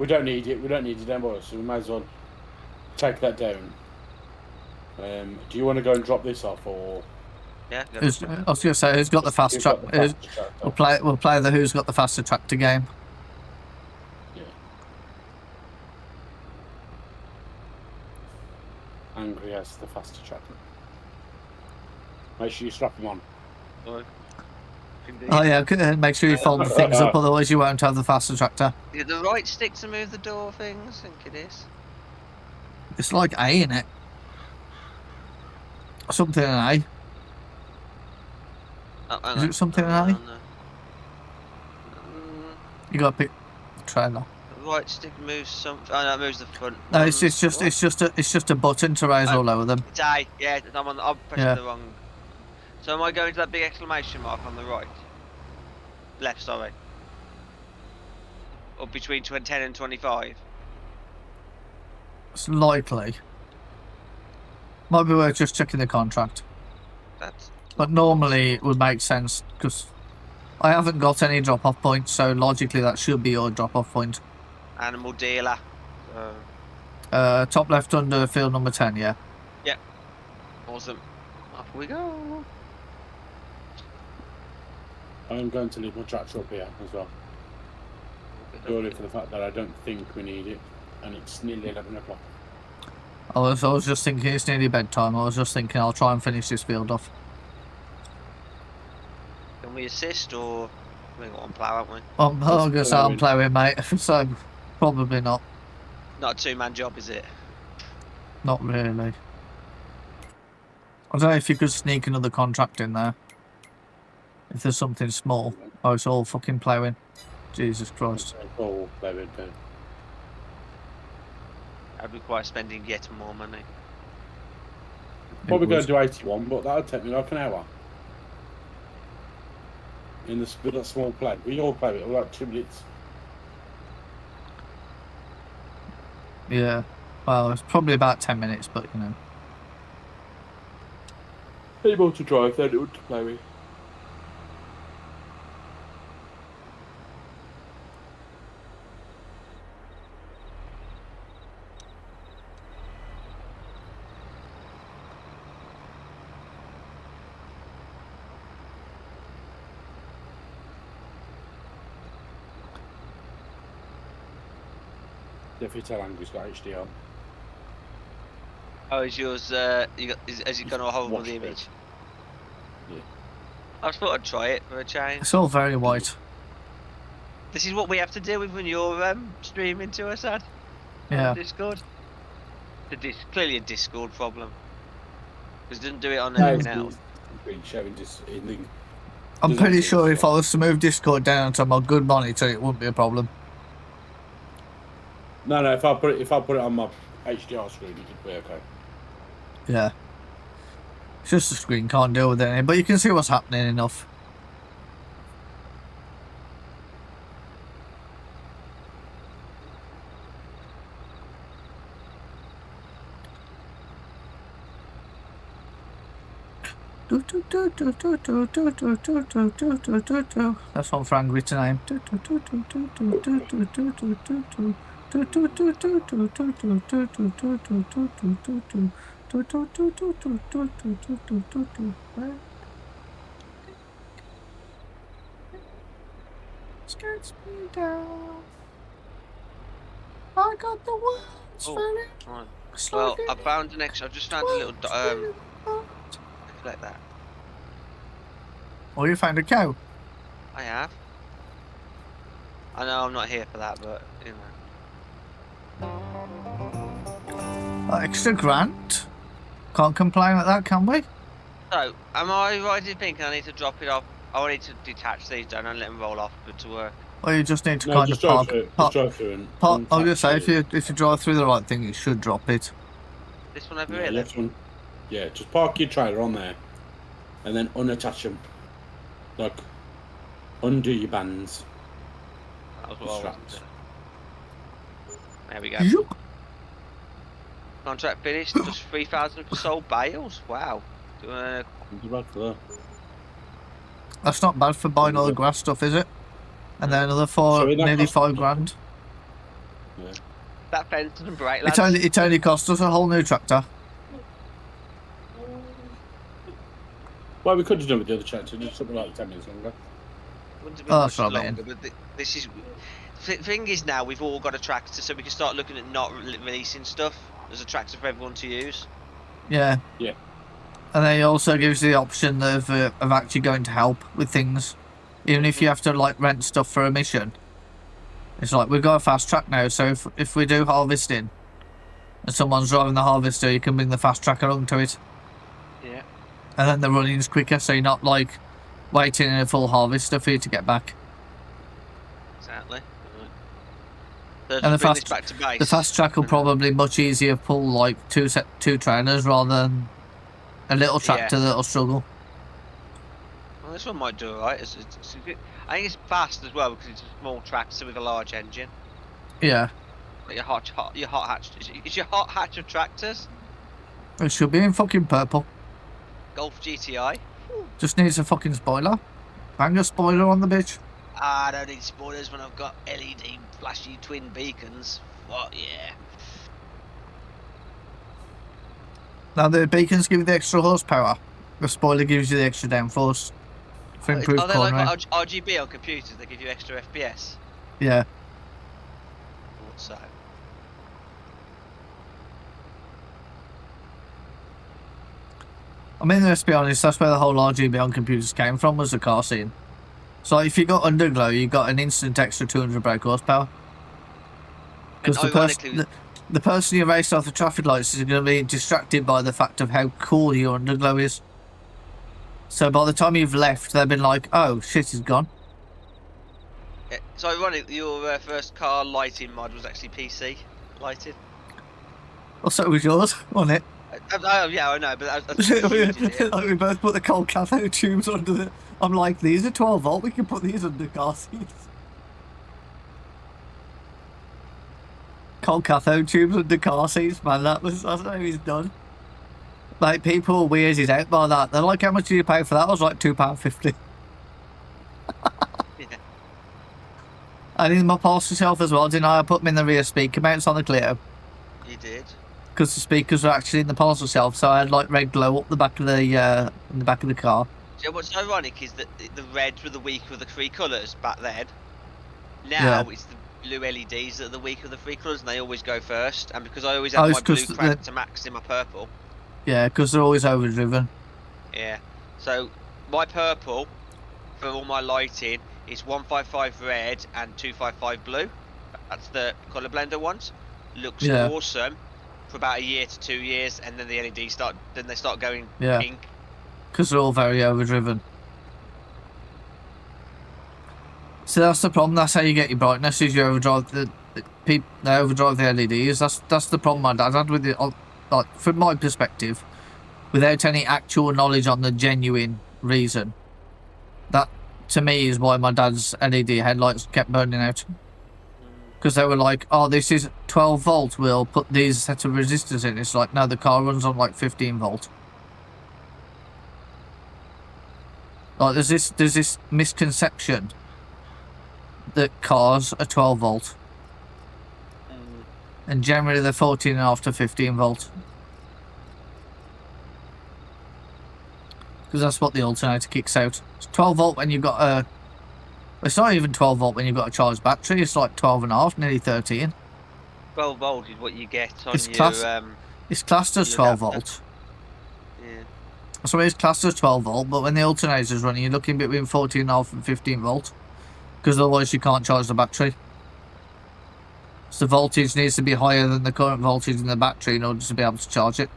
We don't need it. We don't need it anymore, so we might as well take that down. Do you want to go and drop this off, or? Yeah. I was going to say, who's got the fast You've track? got the fast tractor. We'll play the who's got the faster tractor game. Yeah. Angry as the faster tractor. Make sure you strap them on. Oh yeah, make sure you fold the things up, otherwise you won't have the faster tractor. Is it the right stick to move the door things? I think it is. It's like A in it. Something in A. Oh, hang Is on. it something in Hang A? on, You got to pick the trailer. the right stick moves some. Oh no, it moves the front. No, it's What? just a button to raise or lower them. It's A. Yeah, I'm pressing Yeah. the wrong. So am I going to that big exclamation mark on the right? Left, sorry. Up between 10 and 25. It's likely. Might be worth just checking the contract. That's. But normally it would make sense because I haven't got any drop-off points, so logically that should be your drop-off point. Animal dealer. Top left under field number 10, yeah. Awesome. Off we go. I'm going to leave my tractor up here as well. Purely for the fact that I don't think we need it, and it's nearly 11 o'clock. I was just thinking it's nearly bedtime. I was just thinking I'll try and finish this field off. Can we assist or we got one plough, haven't we? I guess I'm playing, mate, so probably not. Not a two-man job, is it? Not really. I don't know if you could sneak another contract in there. If there's something small. Oh, it's all fucking ploughing. Jesus Christ. Oh, they would do. I'd require spending yet more money. Probably going to do 81, but that would take me like an hour. In that small play. We all play it, like 2 minutes. Yeah. Well, it's probably about 10 minutes, but you know. Able to drive, then it would play with. Definitely tell Angry's got HDR. Oh, is yours? Has it gone all horrible Watch the it. image? Yeah. I just thought I'd try it for a change. It's all very white. This is what we have to deal with when you're streaming to us, Ad. Yeah. On Discord. Clearly a Discord problem. Because it doesn't do it on No, anything else. it's been showing just in the. I'm Doesn't pretty do sure it, if so- I was to move Discord down to my good monitor, it wouldn't be a problem. No, if I put it on my HDR screen, it would be okay. Yeah. It's just the screen can't deal with it, but you can see what's happening enough. That's one for Angry to name. Skirts me down. I got the words Oh, for it. right. Well, I found an extra. I just found a little. Like that. Oh, you found a cow? I have. I know I'm not here for that, but you know. Extra grant? Can't complain at that, can we? So, am I right in thinking I need to drop it off? I need to detach these down and let them roll off good to work. Or you just need to No, kind just of park. drive through. Just drive through and. I was gonna say untouch if you drive through the right thing, it should drop it. This one over Yeah, here. Then? left one. Yeah, just park your trailer on there, and then unattach them. Like, undo your bands. That was what I wanted Straps. to do. There we go. Yup. Contract finished. Just 3,000 for sold bales. Wow. Do you wanna... You're right for that. That's not bad for buying all the grass stuff, is it? And then another Sorry, that nearly cost- £5 grand. Yeah. That fence doesn't break, lads. It only cost us a whole new tractor. Well, we could have done with the other tractor, just something like 10 minutes longer. Wouldn't have been Oh, much that's what I mean. longer, but this is... Thing is now, we've all got a tractor, so we can start looking at not releasing stuff as a tractor for everyone to use. Yeah. Yeah. And then it also gives you the option of actually going to help with things. Even if you have to like rent stuff for a mission. It's like we've got a fast track now, so if we do harvesting and someone's driving the harvester, you can bring the fast track along to it. Yeah. And then the running's quicker, so you're not like waiting in a full harvester for you to get back. Exactly. So And the fast track will probably much easier pull like two trailers rather than a little tractor that'll struggle. Well, this one might do alright. I think it's fast as well because it's a small tractor with a large engine. Yeah. Like your hot hatch. Is your hot hatch of tractors? It should be in fucking purple. Golf GTI. Just needs a fucking spoiler. Bang a spoiler on the bitch. I don't need spoilers when I've got LED flashy twin beacons. What? Yeah. Now the beacons give you the extra horsepower. The spoiler gives you the extra downforce. For improved Are they like cornering. RGB on computers? They give you extra FPS. Yeah. Thought so. I mean, let's be honest, that's where the whole RGB on computers came from, was the car scene. So if you got underglow, you got an instant extra 200 brake horsepower. Because the person you raced off the traffic lights is going to be distracted by the fact of how cool your underglow is. So by the time you've left, they've been like, oh, shit, he's gone. It's ironic that your first car lighting mod was actually PC lighted. Well, so was yours, wasn't it? Yeah, I know, but that's it. Like we both put the cold cathode tubes under the... I'm like, these are 12 volt, we can put these under car seats. Cold cathode tubes under car seats, man, that's how he's done. Like, people are weirded out by that. They're like, how much did you pay for that? I was like, £2.50. Yeah. And in my parcel shelf as well, didn't I put them in the rear speaker mounts on the Clio? You did. Because the speakers were actually in the parcel shelf, so I had like red glow up the back of the in the back of the car. So what's ironic is that the reds were the weaker of the three colours back then. Now Yeah. it's blue LEDs that are the weaker of the three colours, and they always go first. And because I always Oh, have it's my blue 'cause cranked to max in my purple. Yeah, because they're always overdriven. Yeah. So my purple for all my lighting is 155 red and 255 blue. That's the colour blender ones. Looks Yeah. awesome for about a year to 2 years, and then the LEDs start going Yeah. pink. Because they're all very overdriven. So that's the problem. That's how you get your brightness. Is you overdrive they overdrive the LEDs. That's the problem my dad had with it. Like from my perspective, without any actual knowledge on the genuine reason, that to me is why my dad's LED headlights kept burning out. Because they were like, oh, this is 12 volt. We'll put these set of resistors in. It's like, no, the car runs on like 15 volt. Like there's this misconception that cars are 12 volt, and generally they're 14.5 to 15 volt, because that's what the alternator kicks out. It's 12 volt when you've got a. It's not even 12 volt when you've got a charged battery. It's like 12.5, nearly 13. 12 volt is what you get on It's your It's classed as 12 volt. Yeah. So it's classed as 12 volt, but when the alternator's running, you're looking between 14.5 and 15 volt, because otherwise you can't charge the battery. So the voltage needs to be higher than the current voltage in the battery in order to be able to charge it.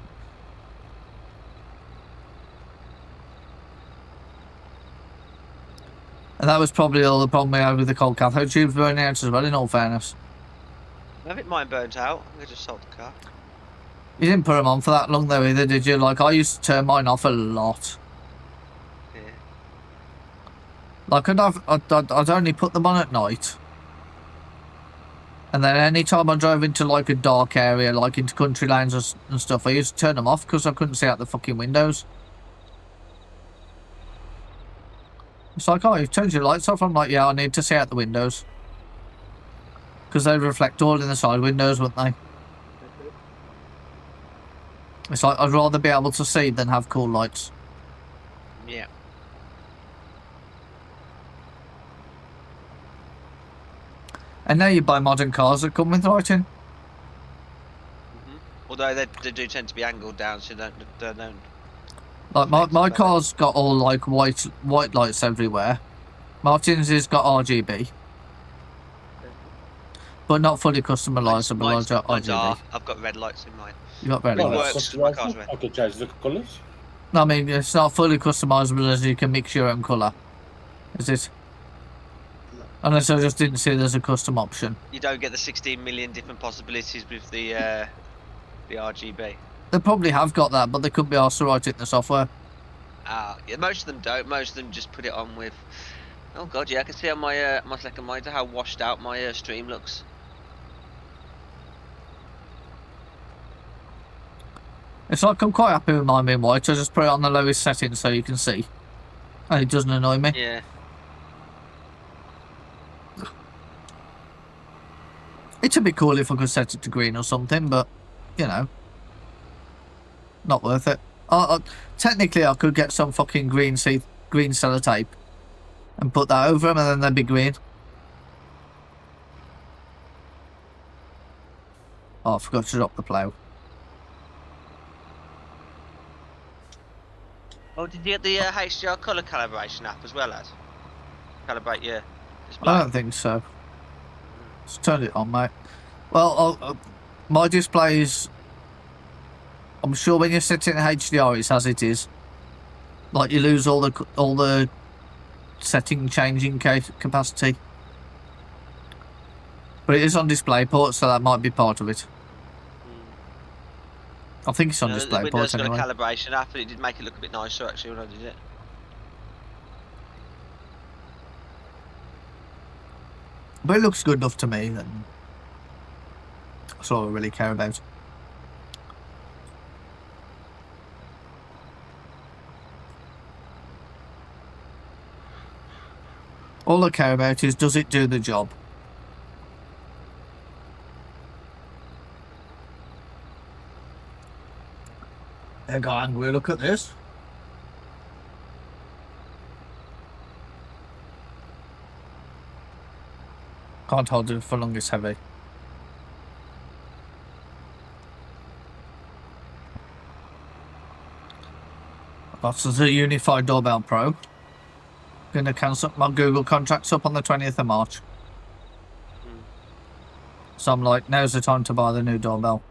And that was probably all the problem we had with the cold cathode tubes burning out as well, in all fairness. I think mine burnt out. I just sold the car. You didn't put them on for that long though either, did you? Like, I used to turn mine off a lot. Yeah. Like, I'd only put them on at night. And then any time I drove into like a dark area, like into country lanes and stuff, I used to turn them off because I couldn't see out the fucking windows. It's like, oh, you've turned your lights off. I'm like, yeah, I need to see out the windows. Because they reflect all in the side windows, wouldn't they? It's like, I'd rather be able to see than have cool lights. Yeah. And now you buy modern cars that come with lighting. Although they do tend to be angled down, so they don't. Like my car's got all like white lights everywhere. Martin's has got RGB, but not fully customizable Mine's RGB. I've got red lights in mine. You got red Well, lights. works, my car's red. I could change the colours. No, I mean it's not fully customizable as you can mix your own colour. Is it? Unless I just didn't see there's a custom option. You don't get the 16 million different possibilities with the RGB. They probably have got that, but they couldn't be asked to write it in the software. Yeah, most of them don't. Most of them just put it on with. Oh god, yeah, I can see on my my second monitor how washed out my stream looks. It's like I'm quite happy with mine being white. I just put it on the lowest setting so you can see, and it doesn't annoy me. Yeah. It'd be cool if I could set it to green or something, but you know, not worth it. Technically, I could get some fucking green sellotape and put that over them, and then they'd be green. Oh, I forgot to drop the plough. Oh, did you get the HDR colour calibration app as well as? Calibrate your display. I don't think so. Just turn it on, mate. Well, my displays. I'm sure when you're setting HDR, it's as it is. Like you lose all the setting changing capacity. But it is on DisplayPort, so that might be part of it. I think it's on DisplayPort Windows anyway. got a calibration app, and it did make it look a bit nicer actually when I did it. But it looks good enough to me, then that's all I really care about. All I care about is, does it do the job? I got angry, look at this. Can't hold it for long, it's heavy. That's the Unified Doorbell Pro. Gonna cancel my Google contracts up on the 20th of March. So I'm like, now's the time to buy the new doorbell.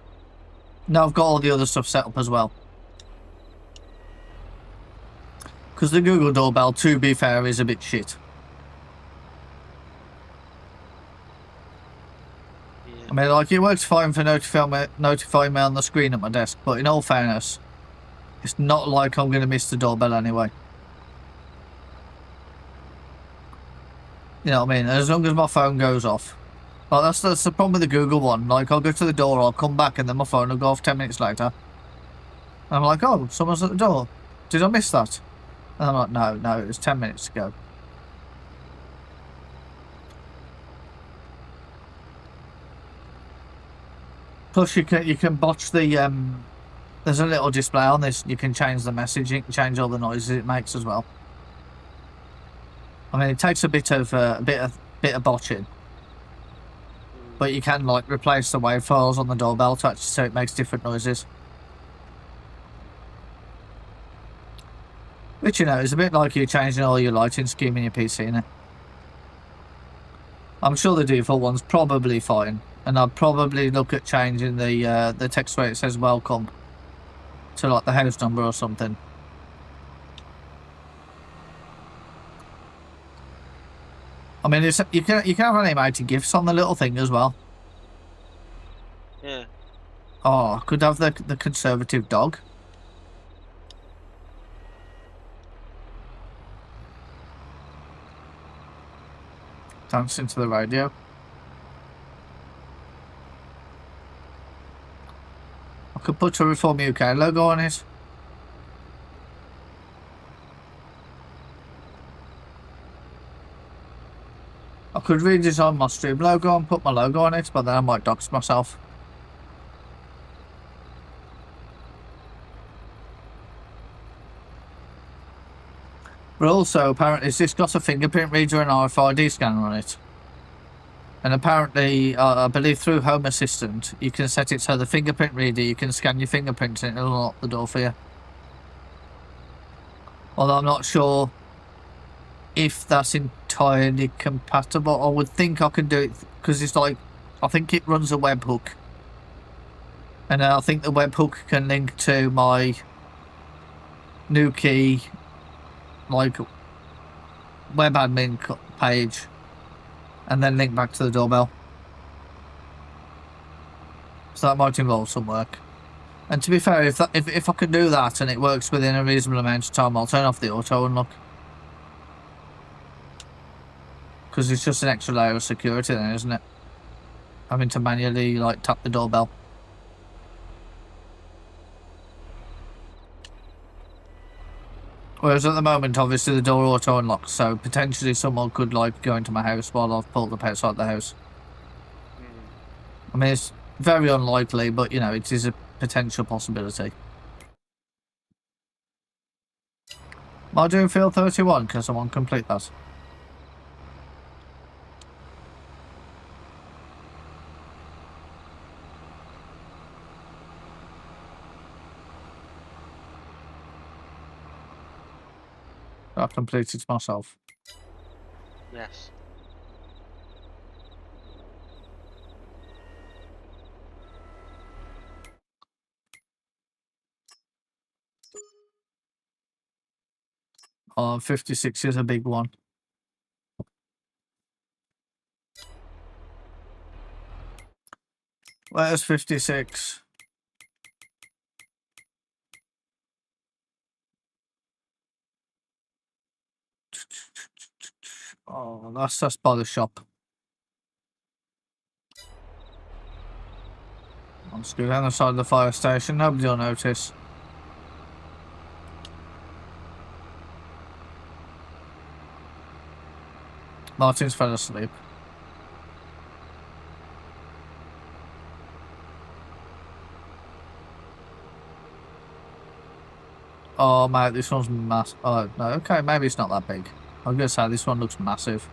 Now I've got all the other stuff set up as well. Because the Google doorbell, to be fair, is a bit shit. Yeah. I mean, like, it works fine for notifying me on the screen at my desk, but in all fairness, it's not like I'm going to miss the doorbell anyway. You know what I mean? As long as my phone goes off. Like, that's the problem with the Google one. Like, I'll go to the door, I'll come back, and then my phone will go off 10 minutes later. And I'm like, oh, someone's at the door. Did I miss that? And I'm like, no, it was 10 minutes to go. Plus, you can botch the there's a little display on this. You can change the message. You can change all the noises it makes as well. I mean, it takes a bit of botching, but you can like replace the wave files on the doorbell touch so it makes different noises. Which, you know, is a bit like you changing all your lighting scheme in your PC, innit? I'm sure the default one's probably fine, and I'd probably look at changing the text where it says welcome to like the house number or something. I mean, you can have animated GIFs on the little thing as well. Yeah. Oh, I could have the conservative dog. Dancing to the radio. I could put a Reform UK logo on it. I could redesign my stream logo and put my logo on it, but then I might dox myself. But also, apparently, it's got a fingerprint reader and RFID scanner on it. And apparently, I believe through Home Assistant, you can set it so the fingerprint reader, you can scan your fingerprint and it'll unlock the door for you. Although I'm not sure if that's entirely compatible. I would think I can do it because it's like, I think it runs a webhook. And I think the webhook can link to my new key, like, web admin page, and then link back to the doorbell. So that might involve some work. And to be fair, if I can do that and it works within a reasonable amount of time, I'll turn off the auto unlock. Because it's just an extra layer of security then, isn't it? Having to manually, like, tap the doorbell. Whereas at the moment, obviously, the door auto unlocks, so potentially someone could, like, go into my house while I've pulled up outside the house. I mean, it's very unlikely, but, you know, it is a potential possibility. Am I doing field 31? Can someone complete that? I've completed myself. Yes. Oh, 56 is a big one. Where's 56? Oh, that's just by the shop. I'll just go down the side of the fire station, nobody will notice. Martin's fell asleep. Oh, mate, this one's massive. Oh, no, okay, maybe it's not that big. I was going to say, this one looks massive.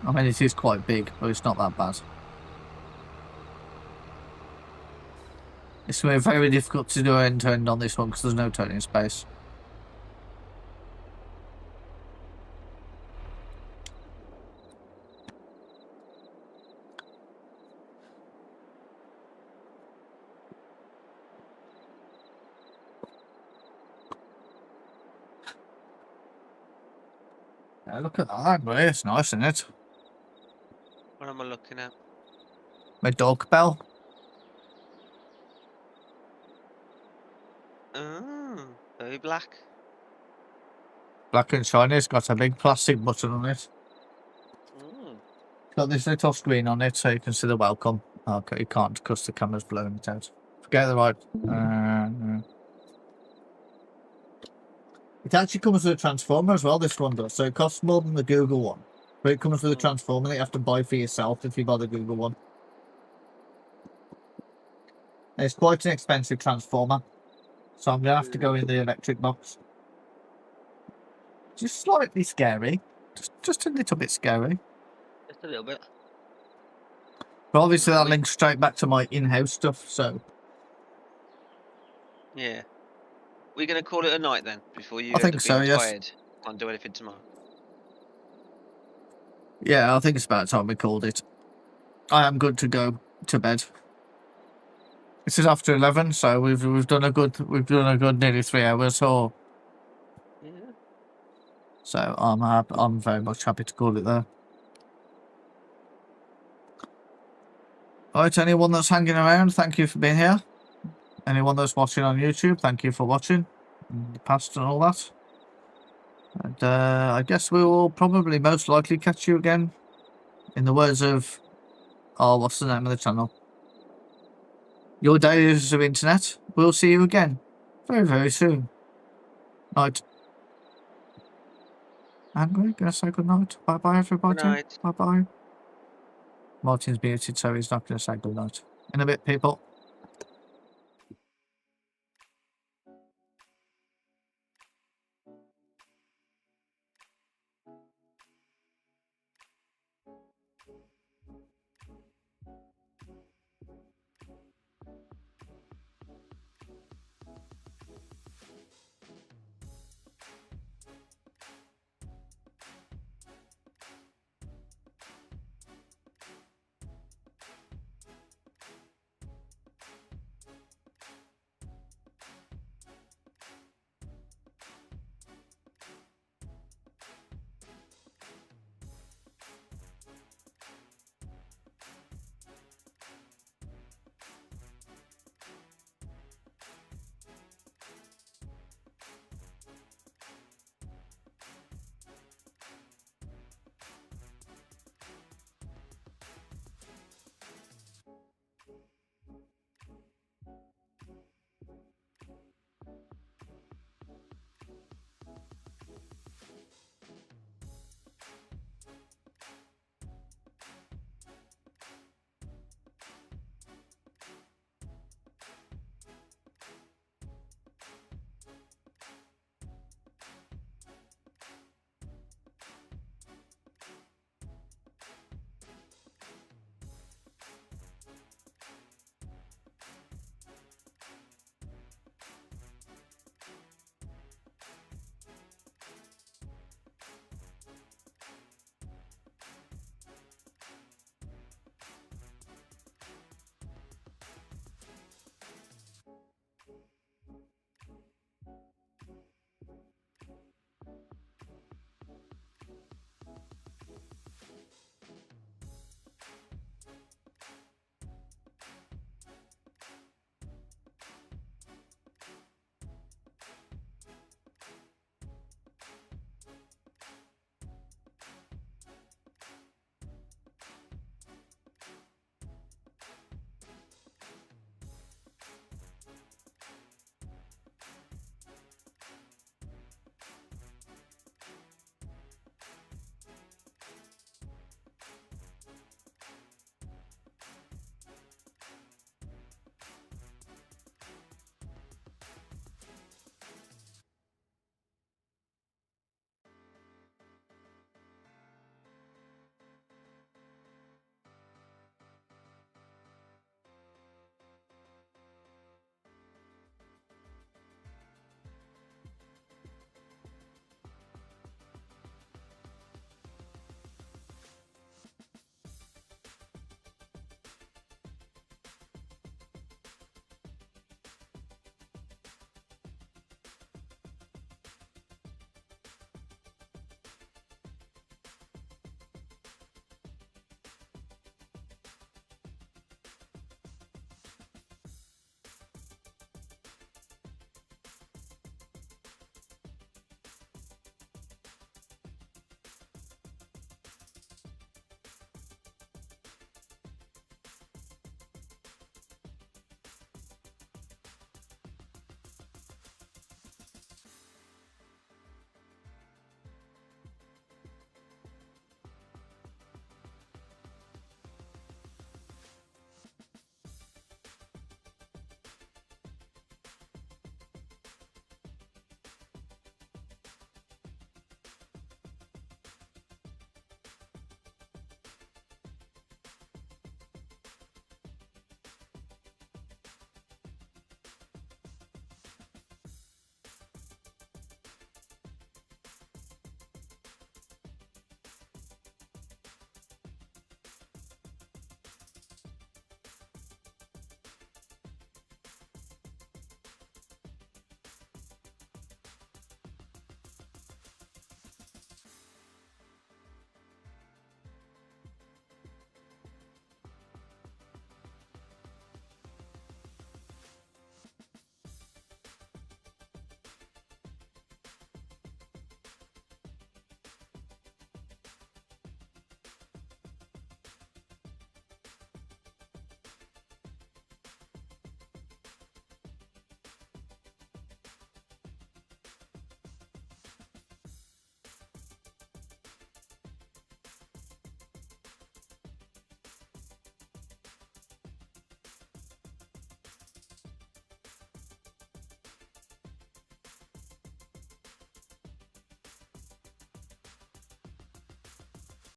I mean, it is quite big, but it's not that bad. It's going to be very difficult to do end-to-end on this one because there's no turning space. Yeah, look at that, boy. It's nice, isn't it? What am I looking at? My dog bell. Oh, very black. Black and shiny. It's got a big plastic button on it. Mm. It's got this little screen on it so you can see the welcome. Okay, you can't because the camera's blowing it out. Forget the right. It actually comes with a transformer as well, this one does. So it costs more than the Google one. But it comes with a transformer that you have to buy for yourself if you buy the Google one. And it's quite an expensive transformer. So I'm going to have to go in the electric box. Just slightly scary. Just a little bit scary. Just a little bit. But obviously that links straight back to my in-house stuff, so... Yeah. We're going to call it a night then, before you I think end up so, being yes. tired. Can't do anything tomorrow. Yeah, I think it's about time we called it. I am good to go to bed. This is after 11, so we've done a good nearly 3 hours or... Yeah. So I'm very much happy to call it there. Alright, anyone that's hanging around, thank you for being here. Anyone that's watching on YouTube, thank you for watching. In the past and all that. And I guess we will probably most likely catch you again. In the words of... Oh, what's the name of the channel? Your Days of Internet. We'll see you again. Very, very soon. Night. And we're going to say good night. Bye-bye, everybody. Good night. Bye-bye. Martin's muted, so he's not going to say good night. In a bit, people.